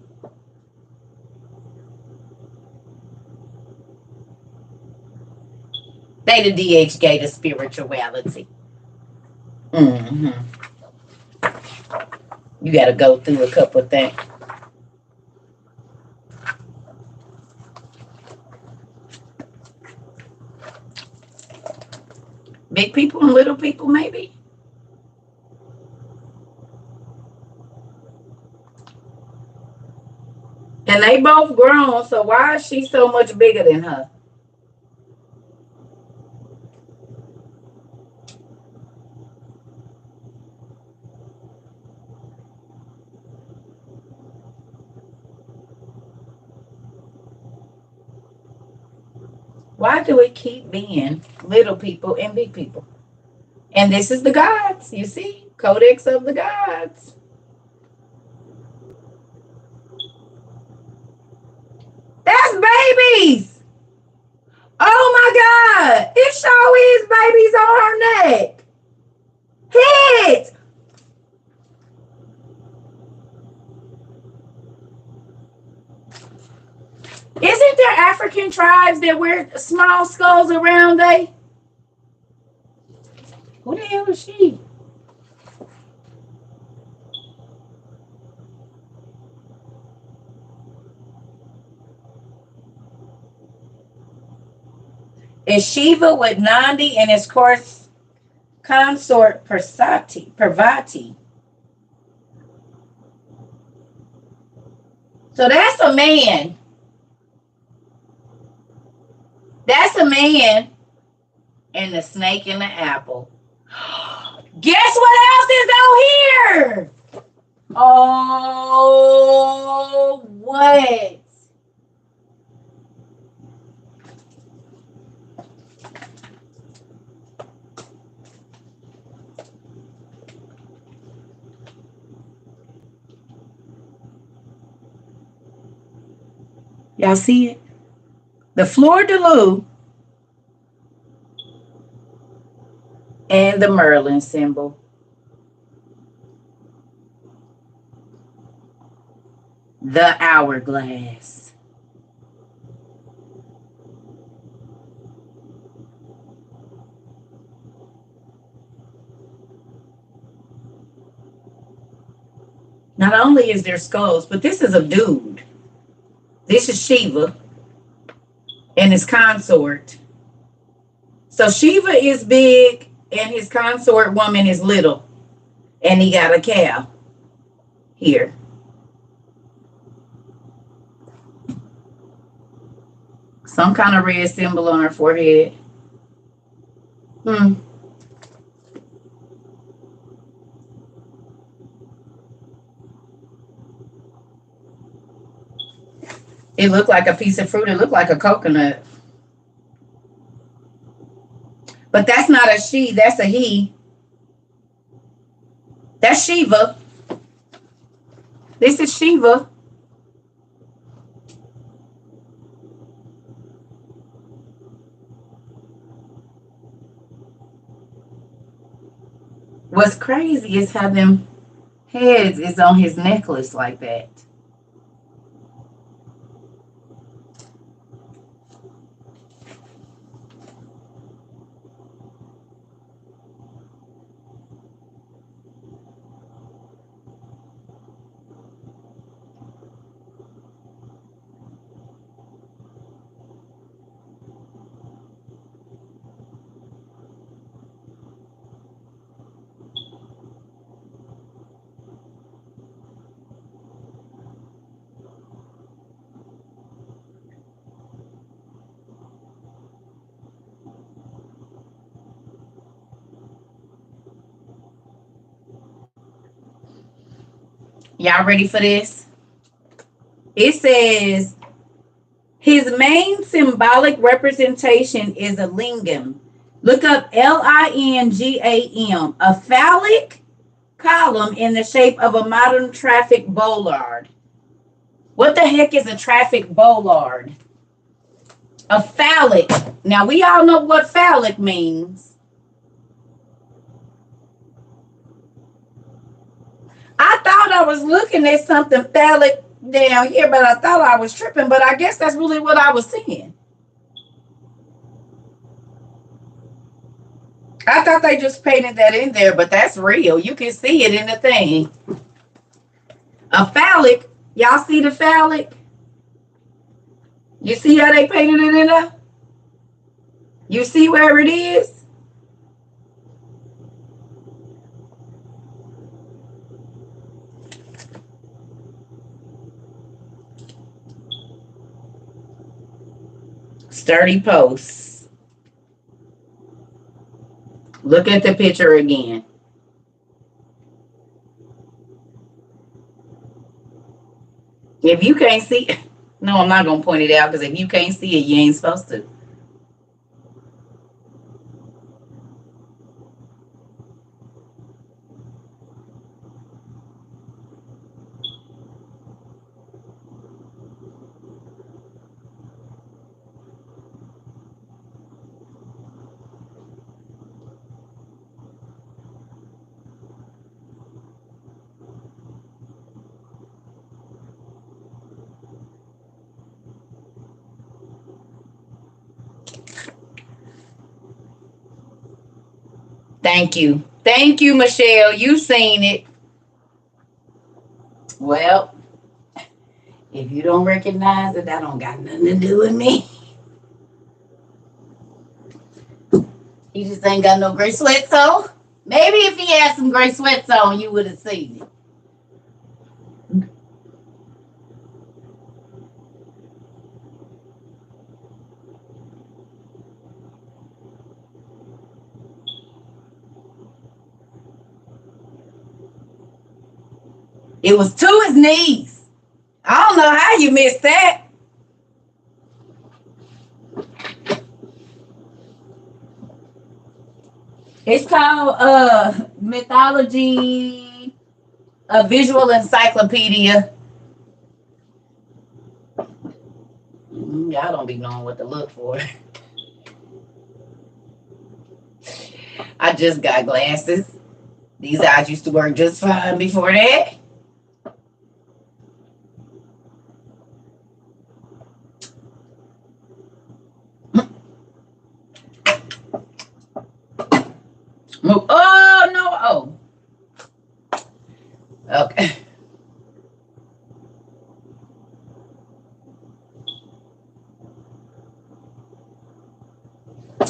They the DH gate of spirituality. Mm-hmm. You got to go through a couple of things. Big people and little people, maybe. And they both grown, so why is she so much bigger than her? Why do it keep being little people and big people? And this is the gods, you see? Codex of the gods. That's babies. Oh my God. It sure is babies on her neck. Heads. Isn't there African tribes that wear small skulls around they? Who the hell is she? Is Shiva with Nandi and his consort Parvati. So that's a man. That's a man and the snake and the apple. Guess what else is out here? Oh, what? Y'all see it? The fleur de lis and the Merlin symbol. The hourglass. Not only is there skulls, but this is a dude. This is Shiva and his consort. So Shiva is big and his consort woman is little. And he got a cow here. Some kind of red symbol on her forehead. It looked like a piece of fruit. It looked like a coconut. But that's not a she. That's a he. That's Shiva. This is Shiva. What's crazy is how them heads is on his necklace like that. Y'all ready for this? It says, his main symbolic representation is a lingam. Look up Lingam, a phallic column in the shape of a modern traffic bollard. What the heck is a traffic bollard? A phallic. Now, we all know what phallic means. I was looking at something phallic down here, but I thought I was tripping. But I guess that's really what I was seeing. I thought they just painted that in there, but that's real. You can see it in the thing. A phallic. Y'all see the phallic? You see how they painted it in there? You see where it is? Sturdy posts. Look at the picture again. If you can't see, no, I'm not going to point it out, because if you can't see it, you ain't supposed to. Thank you. Thank you, Michelle. You seen it. Well, if you don't recognize it, that don't got nothing to do with me. He just ain't got no gray sweats on. Maybe if he had some gray sweats on, you would have seen it. It was to his knees. I don't know how you missed that. It's called Mythology, a Visual Encyclopedia. Y'all don't be knowing what to look for. I just got glasses. These eyes used to work just fine before that. Oh, no. Oh. Okay.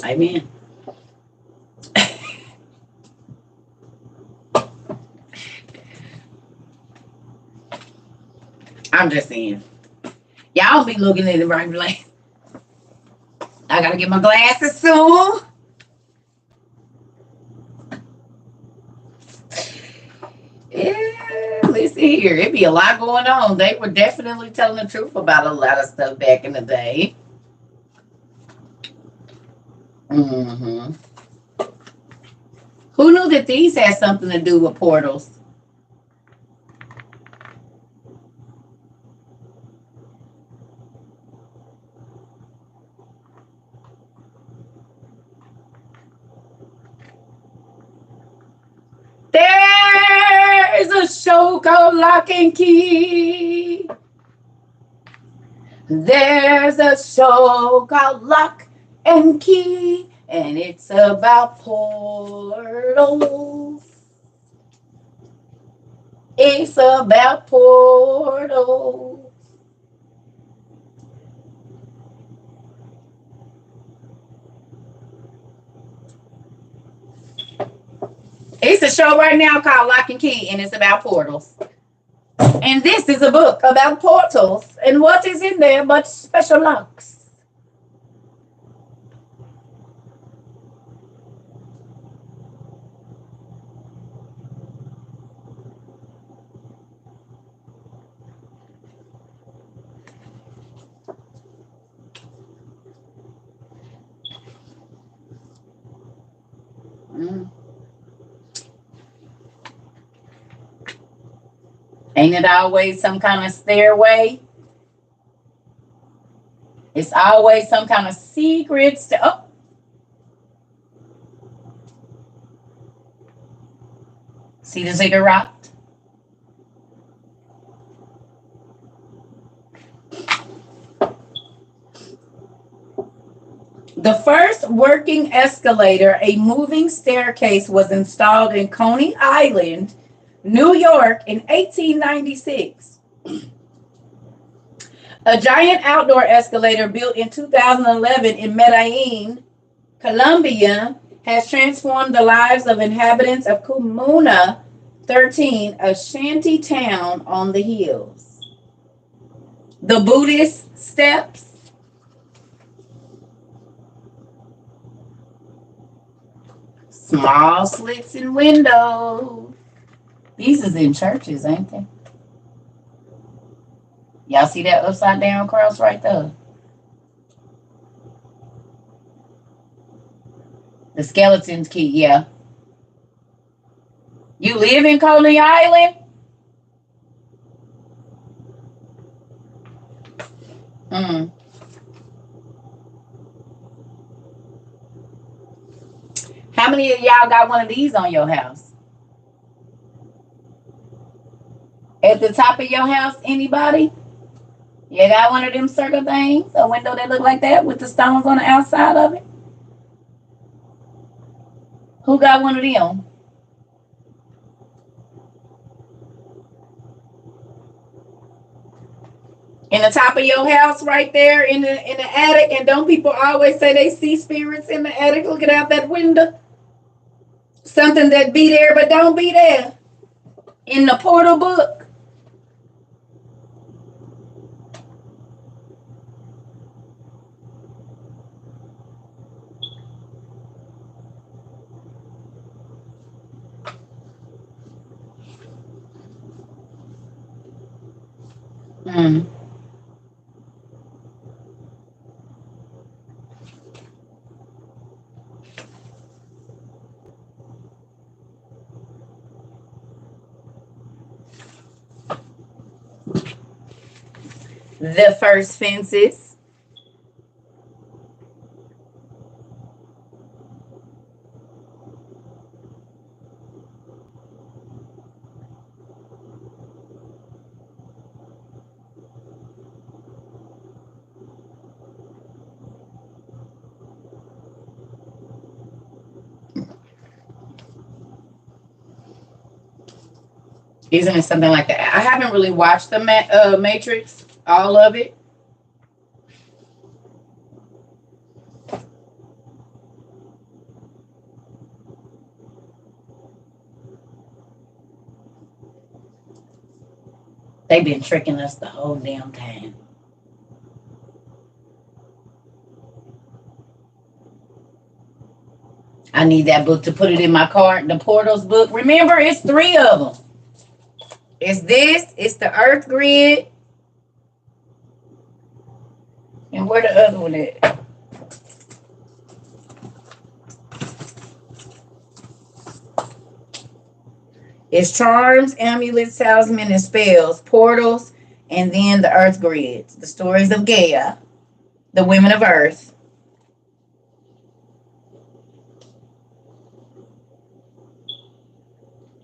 Amen. I'm just saying. Y'all be looking at the right place. I gotta get my glasses soon. Yeah, let's see here. It'd be a lot going on. They were definitely telling the truth about a lot of stuff back in the day. Mm-hmm. Who knew that these had something to do with portals? There's a show called Lock and Key. There's a show called Lock and Key, and it's about portals. It's about portals. It's a show right now called Lock and Key, and it's about portals. And this is a book about portals and what is in there but special locks. Mm. Ain't it always some kind of stairway? It's always some kind of secret. Oh. See the ziggurat? The first working escalator, a moving staircase, was installed in Coney Island, New York in 1896. A giant outdoor escalator built in 2011 in Medellin, Colombia, has transformed the lives of inhabitants of Comuna 13, a shanty town on the hills. The Buddhist steps. Small slits in windows. These is in churches, ain't they? Y'all see that upside down cross right there? The skeleton's key, yeah. You live in Coney Island? Mm. How many of y'all got one of these on your house? At the top of your house, anybody? You got one of them circle things? A window that look like that with the stones on the outside of it? Who got one of them? In the top of your house right there in the attic. And don't people always say they see spirits in the attic looking out that window? Something that be there but don't be there. In the portal book. Mm. The first fences. Isn't it something like that? I haven't really watched the Matrix, all of it. They've been tricking us the whole damn time. I need that book to put it in my cart. The Portals book. Remember, it's 3 of them. It's this. It's the Earth Grid. And where the other one at? It's charms, amulets, talisman, and spells, portals, and then the Earth Grids. The stories of Gaia, the women of Earth.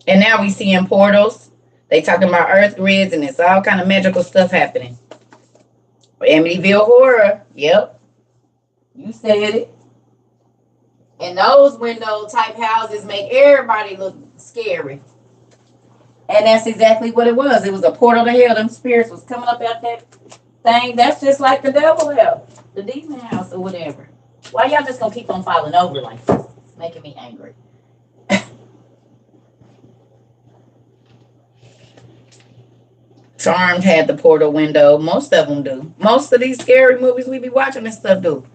And now we see in portals. They talking about Earth Grids, and it's all kind of magical stuff happening. Amityville Horror. Yep. You said it. And those window type houses make everybody look scary. And that's exactly what it was. It was a portal to hell. Them spirits was coming up out that thing. That's just like the devil house, the demon house, or whatever. Why y'all just gonna keep on falling over like this? It's making me angry. Charmed had the portal window. Most of them do. Most of these scary movies we be watching and stuff do.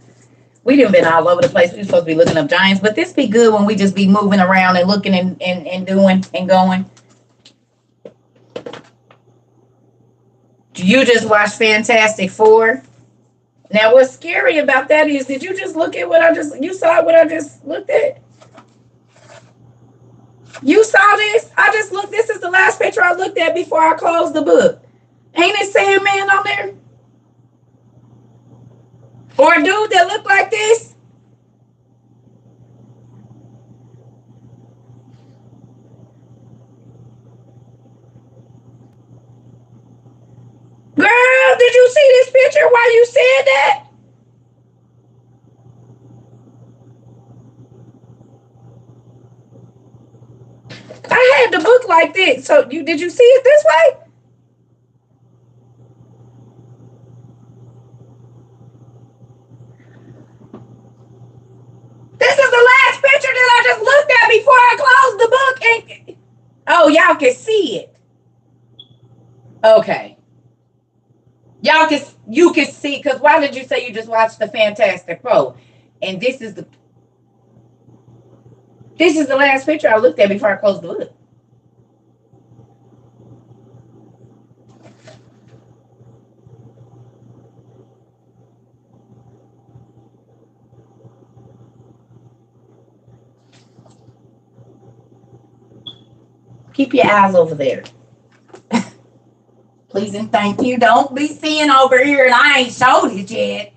We done been all over the place. We supposed to be looking up giants, but this be good when we just be moving around and looking and doing and going. You just watched Fantastic Four. Now, what's scary about that is, did you just look at you saw what I just looked at? You saw this? I just looked, this is the last picture I looked at before I closed the book. Ain't it Sandman on there? Or a dude that looked like this? Girl, did you see this picture while you said that? the book like this. So did you see it this way? This is the last picture that I just looked at before I closed the book. And oh, y'all can see it. Okay. You can see, because why did you say you just watched the Fantastic Four? And this is the last picture I looked at before I closed the book. Keep your eyes over there. Please and thank you. Don't be seeing over here and I ain't showed it yet.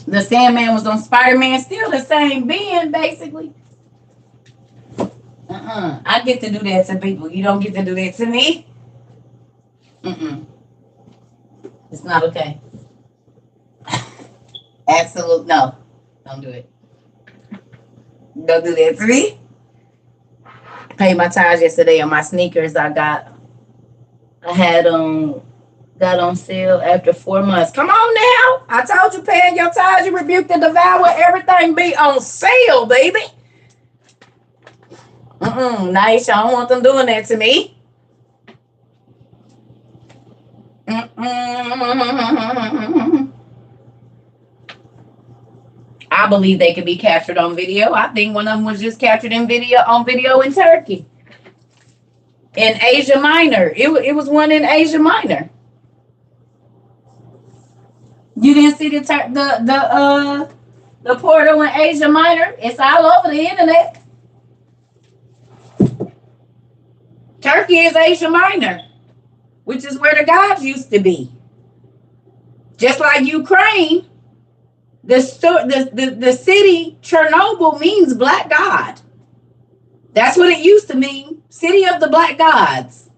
The Sandman was on Spider-Man, still the same being, basically. I get to do that to people. You don't get to do that to me. It's not okay. Absolute no. Don't do it. Don't do that to me. Paid my tires yesterday on my sneakers. I got on sale after 4 months. Come on now. I told you paying your tires, you rebuke the devourer, everything be on sale, baby. Nice. I don't want them doing that to me. I believe they could be captured on video. I think one of them was just captured on video in Turkey. In Asia Minor. It was one in Asia Minor. You didn't see the portal in Asia Minor? It's all over the internet. Turkey is Asia Minor, which is where the gods used to be. Just like Ukraine, the city Chernobyl means black god. That's what it used to mean. City of the black gods.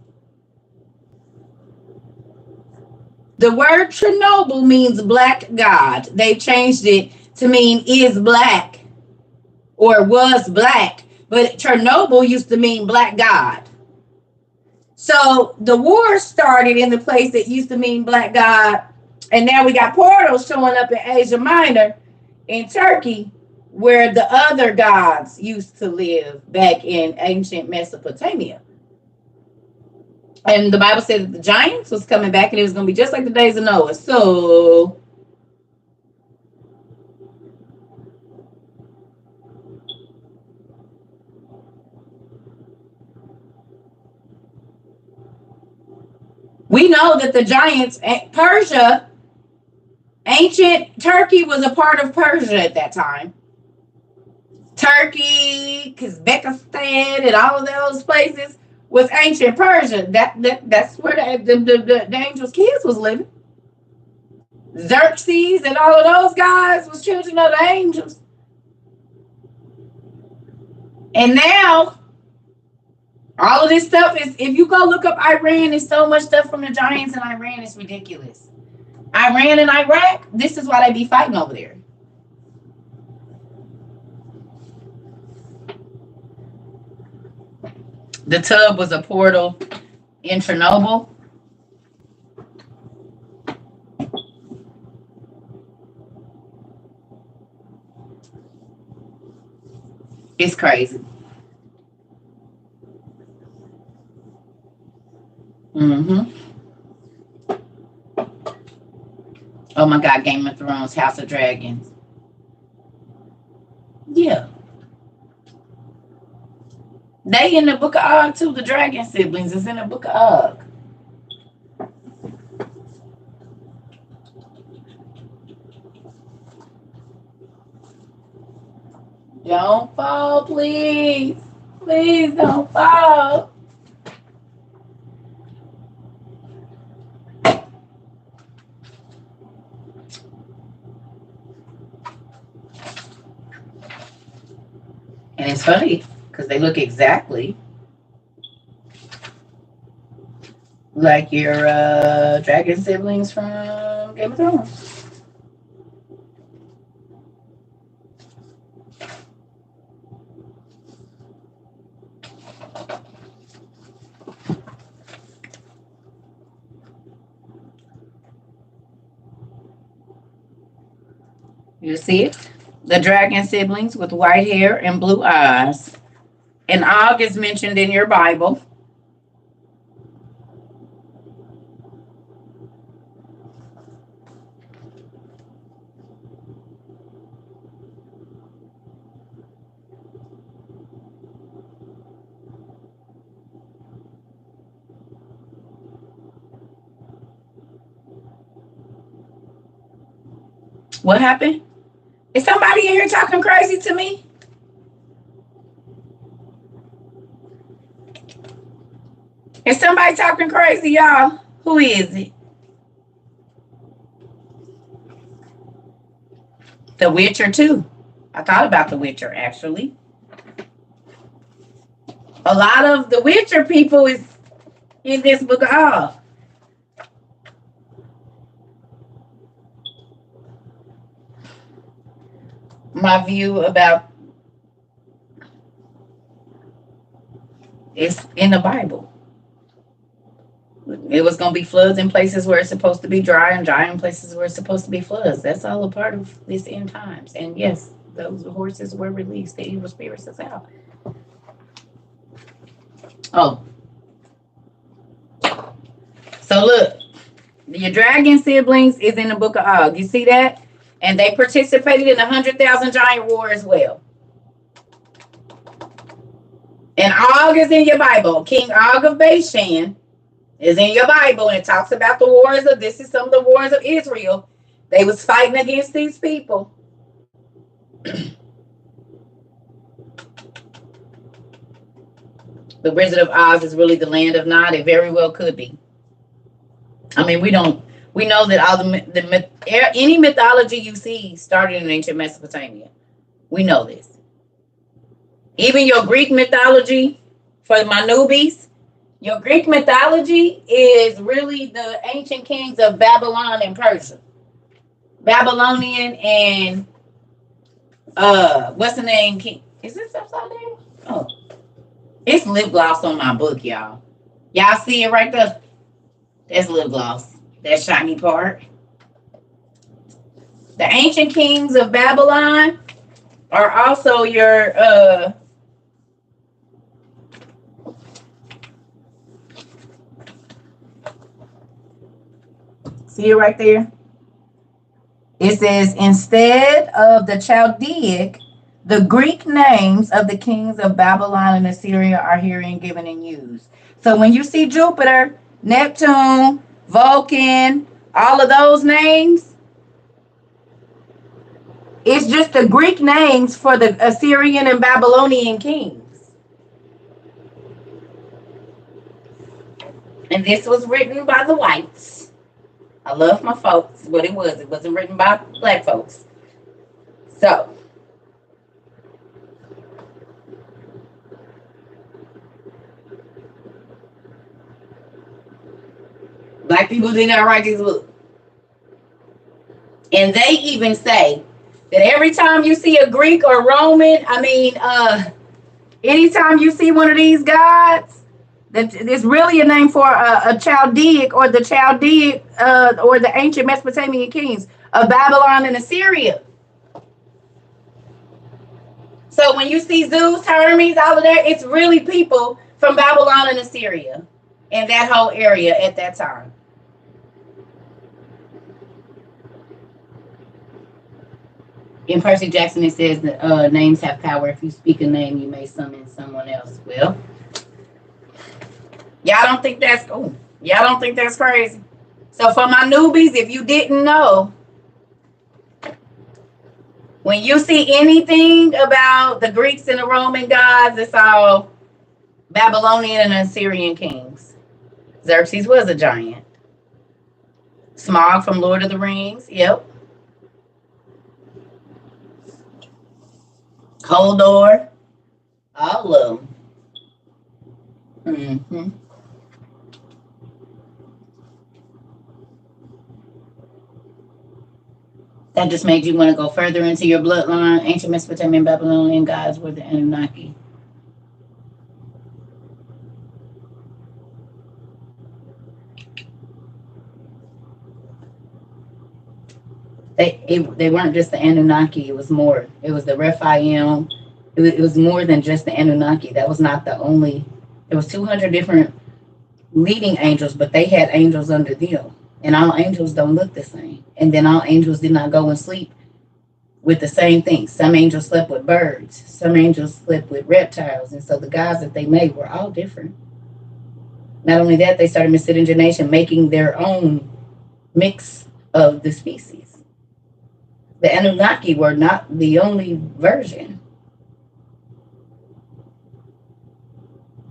The word Chernobyl means black god. They changed it to mean is black or was black. But Chernobyl used to mean black god. So the war started in the place that used to mean black god. And now we got portals showing up in Asia Minor in Turkey where the other gods used to live back in ancient Mesopotamia. And the Bible said that the giants was coming back and it was going to be just like the days of Noah. So we know that the giants, Persia, ancient Turkey was a part of Persia at that time. Turkey, Kazakhstan, and all of those places was ancient Persia. That's where the angels' kids was living. Xerxes and all of those guys was children of the angels. And now, all of this stuff is, if you go look up Iran, there's so much stuff from the giants in Iran, it's ridiculous. Iran and Iraq, this is why they be fighting over there. The tub was a portal in Chernobyl. It's crazy. Oh my God, Game of Thrones, House of Dragons. Yeah. They in the book of Og too, the dragon siblings is in the book of Og. Don't fall, please. Please don't fall. And it's funny because they look exactly like your dragon siblings from Game of Thrones. You see it? The dragon siblings with white hair and blue eyes. And Og is mentioned in your Bible. What happened? Is somebody in here talking crazy to me? Is somebody talking crazy, y'all? Who is it? The Witcher, too. I thought about The Witcher, actually. A lot of The Witcher people is in this book of Og. My view about it's in the Bible. It was going to be floods in places where it's supposed to be dry and dry in places where it's supposed to be floods. That's all a part of this end times. And yes, those horses were released. The evil spirits is out. Oh. So look, your dragon siblings is in the book of Og. You see that? And they participated in the 100,000 giant war as well. And Og is in your Bible. King Og of Bashan is in your Bible, and it talks about the wars of, this is some of the wars of Israel. They was fighting against these people. The Wizard of Oz is really the land of Nod. It very well could be. I mean, we know that all any mythology you see started in ancient Mesopotamia. We know this. Even your Greek mythology, for my newbies, your Greek mythology is really the ancient kings of Babylon and Persia. Babylonian and what's the name? King? Is this upside down? Oh, it's lip gloss on my book, y'all. Y'all see it right there? That's lip gloss. That shiny part. The ancient kings of Babylon are also your see it right there? It says, instead of the Chaldeic, the Greek names of the kings of Babylon and Assyria are herein given and used. So when you see Jupiter, Neptune, Vulcan, all of those names, it's just the Greek names for the Assyrian and Babylonian kings. And this was written by the whites. I love my folks, but it wasn't written by black folks. So, black people did not write these books. And they even say that every time you see a Greek or Roman, anytime you see one of these gods, that it's really a name for a Chaldeic or the Chaldeic or the ancient Mesopotamian kings of Babylon and Assyria. So when you see Zeus, Hermes, all of that, it's really people from Babylon and Assyria and that whole area at that time. In Percy Jackson, it says that names have power. If you speak a name, you may summon someone else. Well, y'all don't think that's crazy? So for my newbies, if you didn't know, when you see anything about the Greeks and the Roman gods, it's all Babylonian and Assyrian kings. Xerxes was a giant. Smaug from Lord of the Rings, yep. Hodor, all of them. Mm-hmm. That just made you want to go further into your bloodline. Ancient Mesopotamian Babylonian gods were the Anunnaki. They weren't just the Anunnaki. It was more. It was the Rephaim. It was more than just the Anunnaki. That was not the only. There was 200 different leading angels, but they had angels under them. And all angels don't look the same. And then all angels did not go and sleep with the same thing. Some angels slept with birds. Some angels slept with reptiles. And so the gods that they made were all different. Not only that, they started miscegenation, making their own mix of the species. The Anunnaki were not the only version.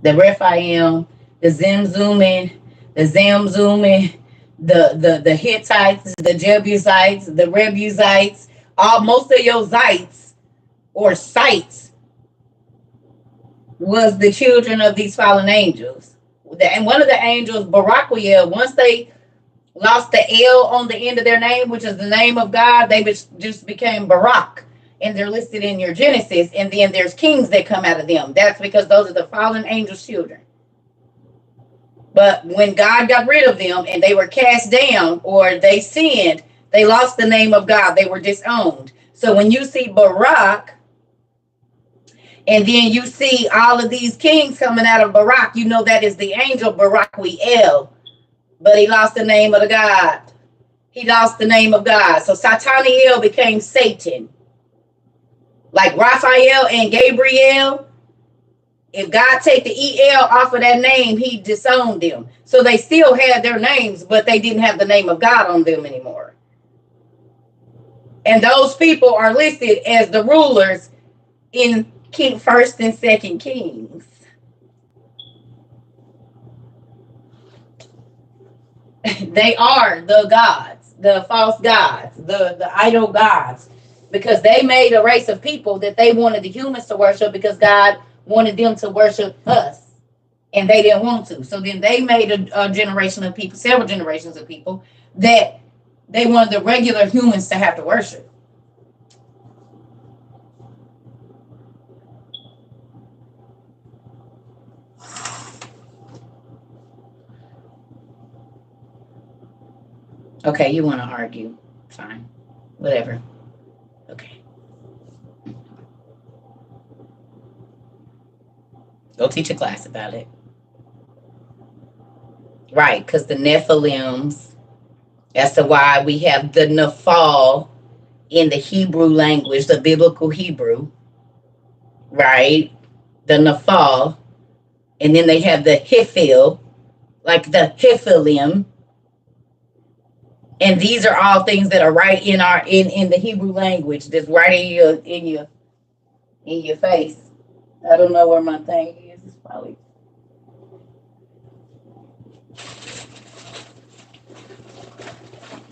The Rephaim, the Zemzumin, the Zamzumin, the Hittites, the Jebusites, the Rebusites, most of your Zites or sites was the children of these fallen angels. And one of the angels, Baraquiel, once they lost the L on the end of their name, which is the name of God, they just became Barak. And they're listed in your Genesis. And then there's kings that come out of them. That's because those are the fallen angels' children. But when God got rid of them and they were cast down or they sinned, they lost the name of God. They were disowned. So when you see Barak, and then you see all of these kings coming out of Barak, you know that is the angel Baraquiel. But he lost the name of the God. He lost the name of God. So Sataniel became Satan. Like Raphael and Gabriel, if God take the EL off of that name, he disowned them. So they still had their names, but they didn't have the name of God on them anymore. And those people are listed as the rulers in First and Second Kings. They are the gods, the false gods, the idol gods. Because they made a race of people that they wanted the humans to worship because God wanted them to worship us. And they didn't want to. So then they made a generation of people, several generations of people, that they wanted the regular humans to have to worship. Okay, you want to argue. Fine. Whatever. Okay. Go teach a class about it. Right, because the Nephilims, as to why we have the Nephal in the Hebrew language, the biblical Hebrew, right? The Nephal. And then they have the Hiphil, like the Hiphilim. And these are all things that are right in our in the Hebrew language. That's right in your face. I don't know where my thing is. It's probably.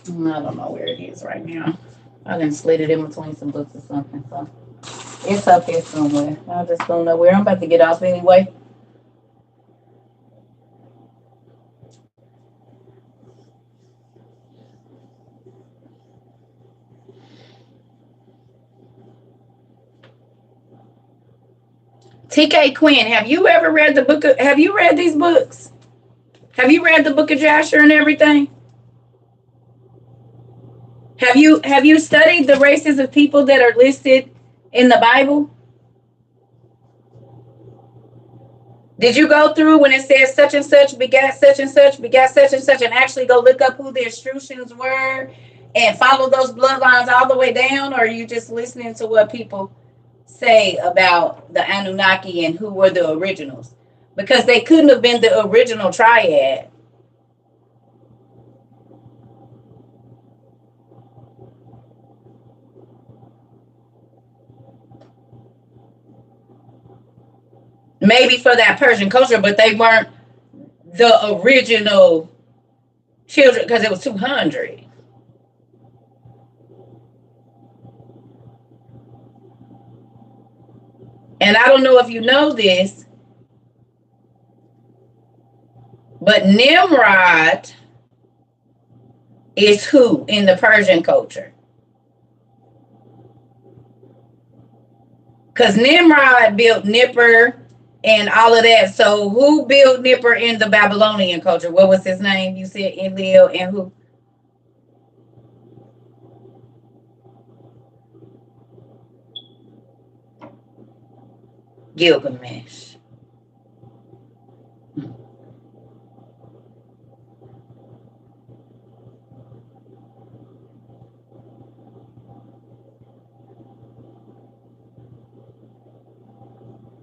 I don't know where it is right now. I done slid it in between some books or something. So it's up here somewhere. I just don't know where. I'm about to get off anyway. TK Quinn, have you ever read the book have you read these books? Have you read the book of Jasher and everything? Have you studied the races of people that are listed in the Bible? Did you go through when it says such and such begat such and such begat such and such and actually go look up who the Etruscans were and follow those bloodlines all the way down? Or are you just listening to what people say about the Anunnaki and who were the originals? Because they couldn't have been the original triad. Maybe for that Persian culture, but they weren't the original children because it was 200. And I don't know if you know this, but Nimrod is who in the Persian culture? Because Nimrod built Nippur and all of that. So who built Nippur in the Babylonian culture? What was his name? You said Enlil and who? Gilgamesh.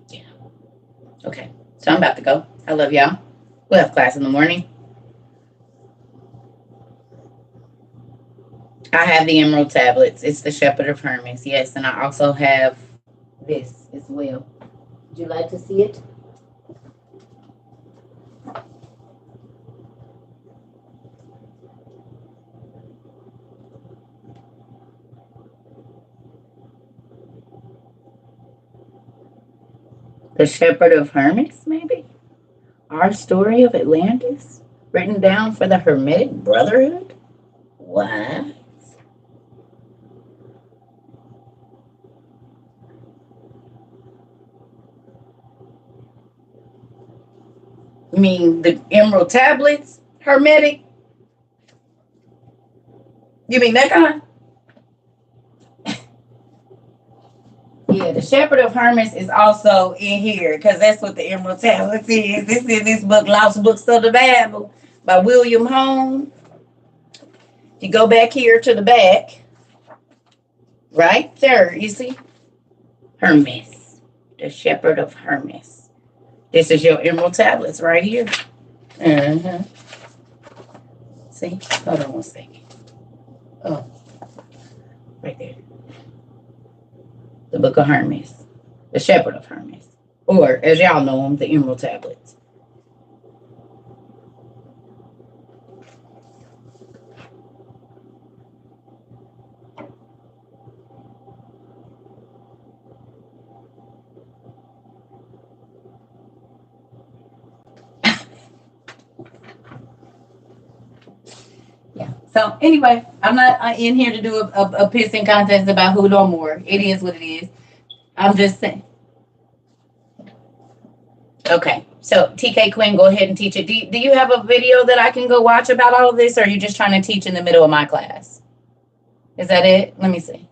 Yeah. Okay. So I'm about to go. I love y'all. We'll have class in the morning. I have the emerald tablets. It's the Shepherd of Hermes. Yes, and I also have this as well. Would you like to see it? The Shepherd of Hermes, maybe? Our story of Atlantis? Written down for the Hermetic Brotherhood? What? You mean the emerald tablets? Hermetic? You mean that kind? Yeah, the Shepherd of Hermes is also in here because that's what the Emerald Tablets is. This is this book, Lost Books of the Bible by William Holmes. You go back here to the back, right there, you see? Hermes, the Shepherd of Hermes. This is your Emerald Tablets right here. Uh-huh. See? Hold on one second. Oh, right there. The Book of Hermes, the Shepherd of Hermes, or as y'all know them, the Emerald Tablets. Yeah. So anyway, I'm not in here to do a pissing contest about who know more. It is what it is. I'm just saying. Okay. So TK Quinn, go ahead and teach it. Do you have a video that I can go watch about all of this, or are you just trying to teach in the middle of my class? Is that it? Let me see.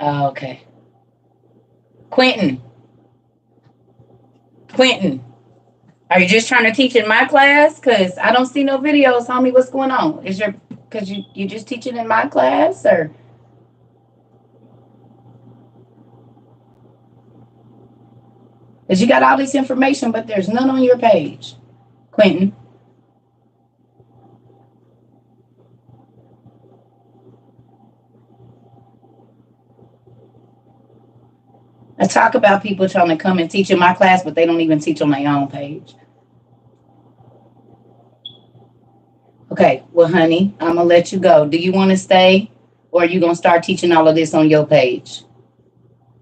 Okay. Quentin. Quentin. Are you just trying to teach in my class? Because I don't see no videos. Tell me what's going on. Is your because you just teaching in my class or because you got all this information, but there's none on your page, Quentin. I talk about people trying to come and teach in my class, but they don't even teach on their own page. Okay, well, honey, I'm gonna let you go. Do you want to stay, or are you gonna start teaching all of this on your page?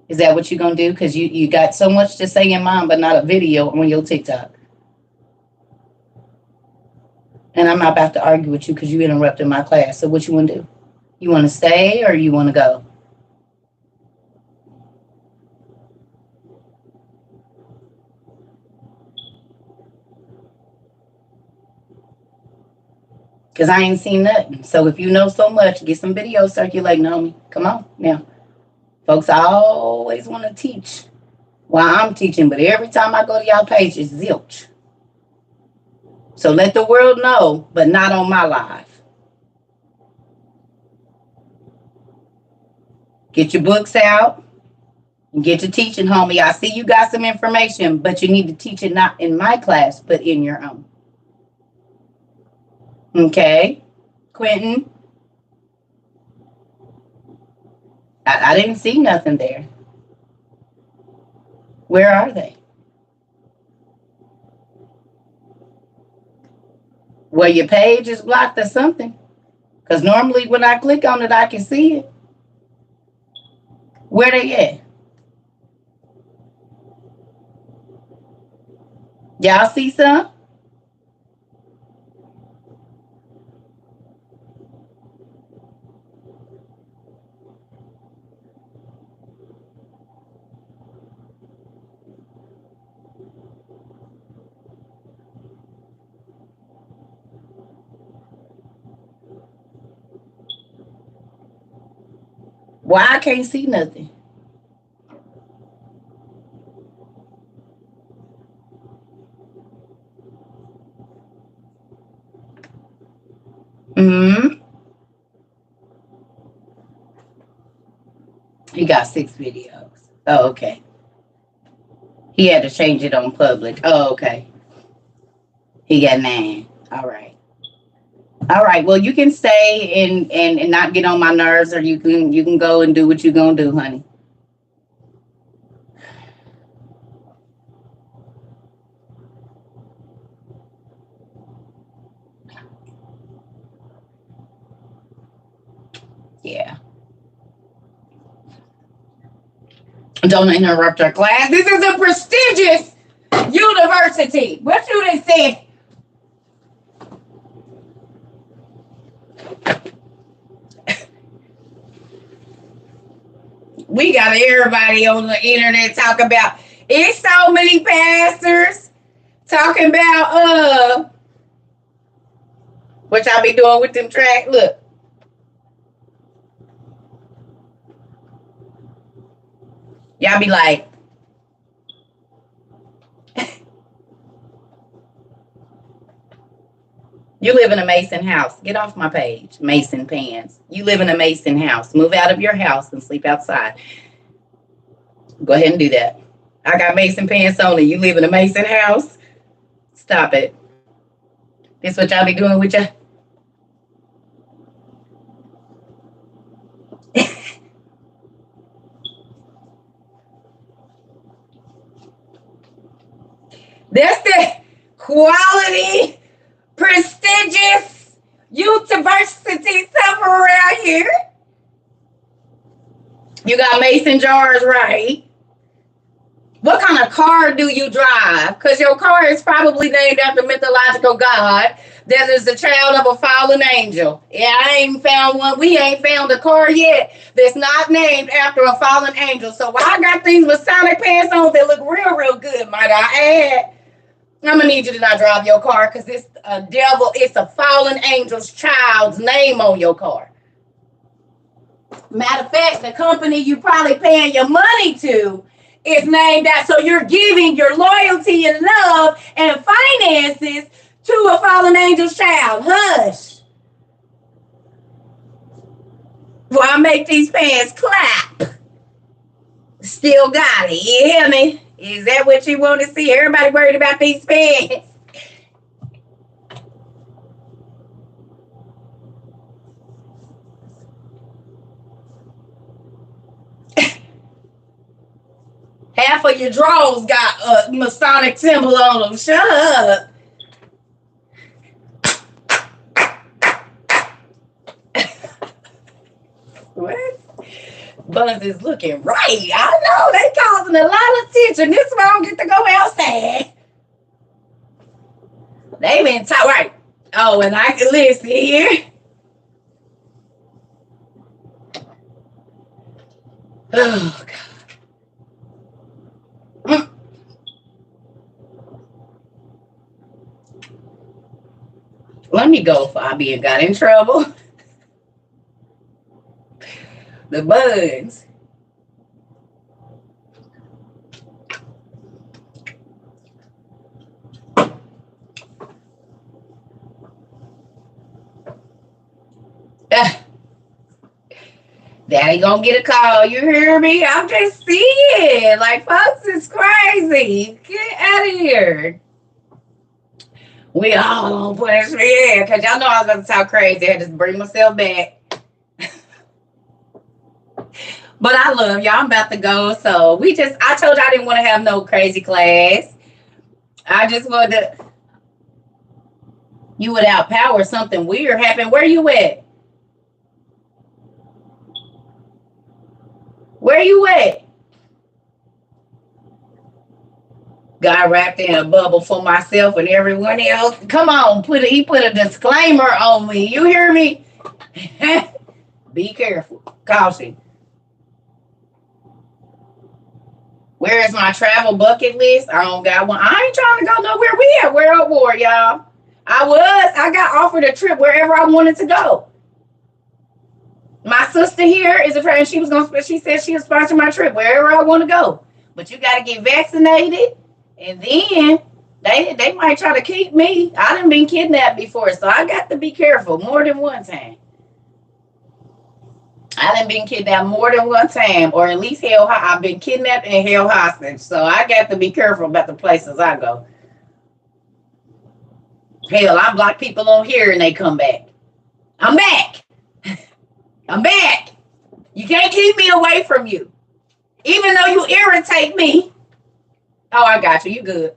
Is that what you're gonna do? Because you got so much to say in mine, but not a video on your TikTok. And I'm not about to argue with you because you interrupted my class. So what you want to do? You want to stay or you want to go? Because I ain't seen nothing. So if you know so much, get some videos circulating on me. Come on now. Folks, I always want to teach while I'm teaching, but every time I go to y'all page, it's zilch. So let the world know, but not on my live. Get your books out and get your teaching, homie. I see you got some information, but you need to teach it not in my class, but in your own. Okay, Quentin. I didn't see nothing there. Where are they? Well, your page is blocked or something. Because normally when I click on it, I can see it. Where they at? Y'all see some? Why I can't see nothing? Mm-hmm. He got 6 videos. Oh, okay. He had to change it on public. Oh, okay. He got 9. All right. All right. Well, you can stay and not get on my nerves, or you can go and do what you're gonna do, honey. Yeah. Don't interrupt our class. This is a prestigious university. What do they say? We got everybody on the internet talking about it's so many pastors talking about what y'all be doing with them track. Look. Y'all be like, you live in a Mason house. Get off my page, Mason pants. You live in a Mason house. Move out of your house and sleep outside. Go ahead and do that. I got Mason pants on and you live in a Mason house. Stop it. This what y'all be doing with your... That's the quality, prestigious university stuff around here. You got mason jars, right? What kind of car do you drive? Because your car is probably named after mythological god that is the child of a fallen angel. Yeah, I ain't found one. We ain't found a car yet that's not named after a fallen angel. So I got these Masonic pants on that look real, real good, might I add. I'm gonna need you to not drive your car because it's a devil, it's a fallen angel's child's name on your car. Matter of fact, the company you probably paying your money to is named that, so you're giving your loyalty and love and finances to a fallen angel's child. Hush. Well, I make these pants clap. Still got it. You hear me? Is that what you want to see? Everybody worried about these pants. Half of your drawers got a Masonic symbol on them. Shut up. What? Buzz is looking right. I know they causing a lot of attention. This one don't get to go outside. They been talking right. Oh, and I can listen here. Oh God. Let me go if I be got in trouble. The bugs. Daddy gonna get a call. You hear me? I'm just seeing. Like, folks is crazy. Get out of here. We all gonna punish me. Yeah, because y'all know I was gonna talk crazy. I just bring myself back. But I love y'all. I'm about to go. So I told you I didn't want to have no crazy class. I just wanted to, you would outpower something weird happen. Where you at? Where you at? Got wrapped in a bubble for myself and everyone else. Come on, he put a disclaimer on me. You hear me? Be careful. Caution. Where is my travel bucket list? I don't got one. I ain't trying to go nowhere. We at World War, y'all. I got offered a trip wherever I wanted to go. My sister here is a friend. She said she would sponsor my trip wherever I want to go. But you got to get vaccinated. And then They might try to keep me. I done been kidnapped before, so I got to be careful more than one time. I done been kidnapped more than one time, or at least I've been kidnapped and held hostage. So I got to be careful about the places I go. Hell, I block people on here and they come back. I'm back. I'm back. You can't keep me away from you. Even though you irritate me. Oh, I got you. You good.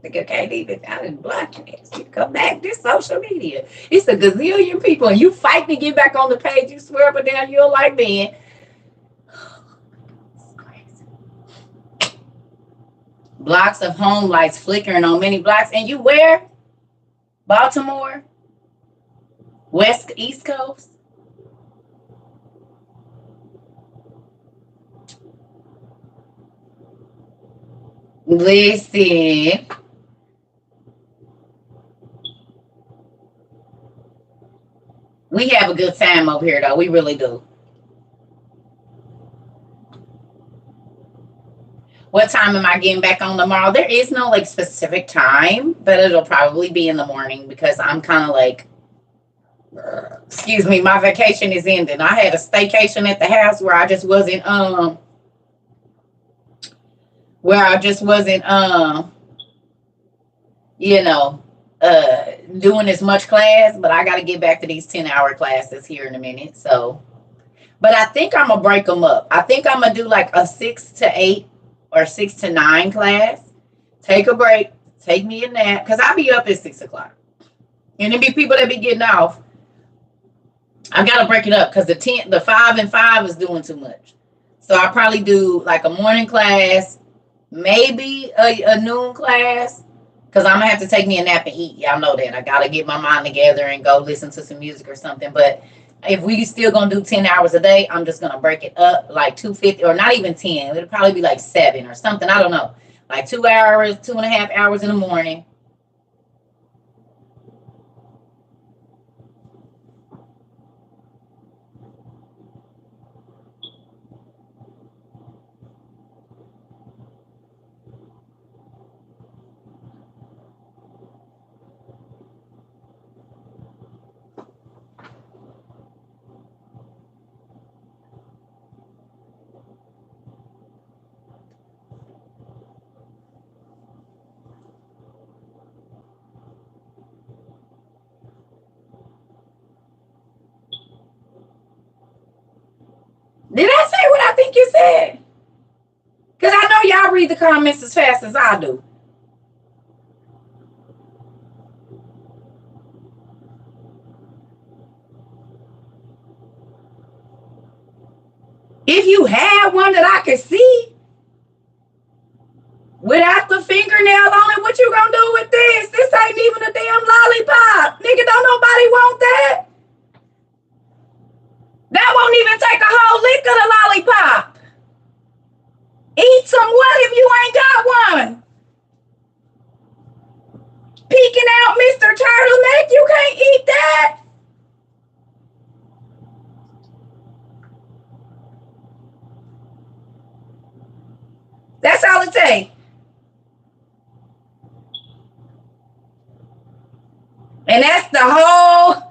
Nigga can't even. I didn't block you. You come back. This social media. It's a gazillion people, and you fight to get back on the page. You swear up and down you don't like being. Blocks of home lights flickering on many blocks. And you where? Baltimore? East Coast? Listen. We have a good time over here, though. We really do. What time am I getting back on tomorrow? There is no like specific time, but it'll probably be in the morning because I'm kind of like, excuse me, my vacation is ending. I had a staycation at the house where I just wasn't you know, doing as much class, but I got to get back to these 10-hour classes here in a minute. So, but I think I'm gonna break them up. I think I'm gonna do like a 6 to 8 or 6 to 9 class. Take a break, take me a nap, because I'll be up at 6 o'clock. And there be people that be getting off. I gotta break it up because the 5 and 5 is doing too much. So I'll probably do like a morning class, maybe a noon class, because I'm gonna have to take me a nap and eat. Y'all know that. I gotta get my mind together and go listen to some music or something. But if we still gonna do 10 hours a day, I'm just gonna break it up like 250 or not even 10. It'll probably be like 7 or something. I don't know. Like 2 hours, 2.5 hours in the morning. Did I say what I think you said? Because I know y'all read the comments as fast as I do. If you had one that I could see without the fingernail on it, what you gonna do with this? This ain't even a damn lollipop. Nigga, don't nobody want that. That won't even take a whole lick of the lollipop. Eat some what if you ain't got one? Peeking out Mr. Turtleneck, you can't eat that. That's all it takes. And that's the whole.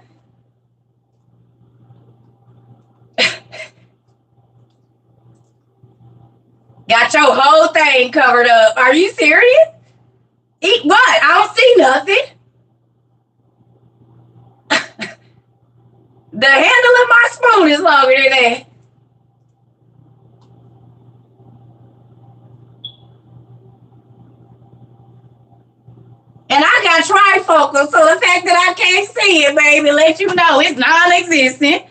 Got your whole thing covered up. Are you serious? Eat what? I don't see nothing. The handle of my spoon is longer than that. And I got trifocal, so the fact that I can't see it, baby, let you know it's non-existent.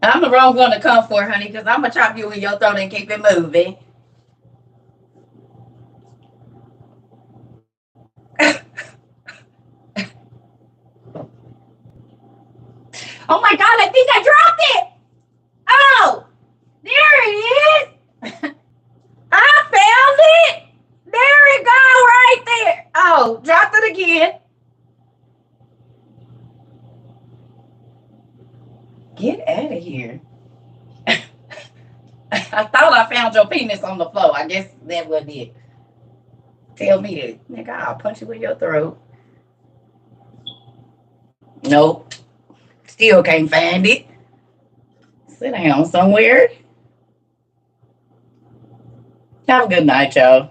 I'm the wrong one to come for, honey, because I'm going to chop you in your throat and keep it moving. Oh my God, I think I dropped it. Oh, there it is. I found it. There it go right there. Oh, dropped it again. Get out of here. I thought I found your penis on the floor. I guess that wasn't it. Tell me that. Nigga, I'll punch you in your throat. Nope. Still can't find it. Sit down somewhere. Have a good night, y'all.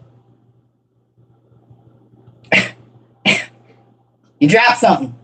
You dropped something.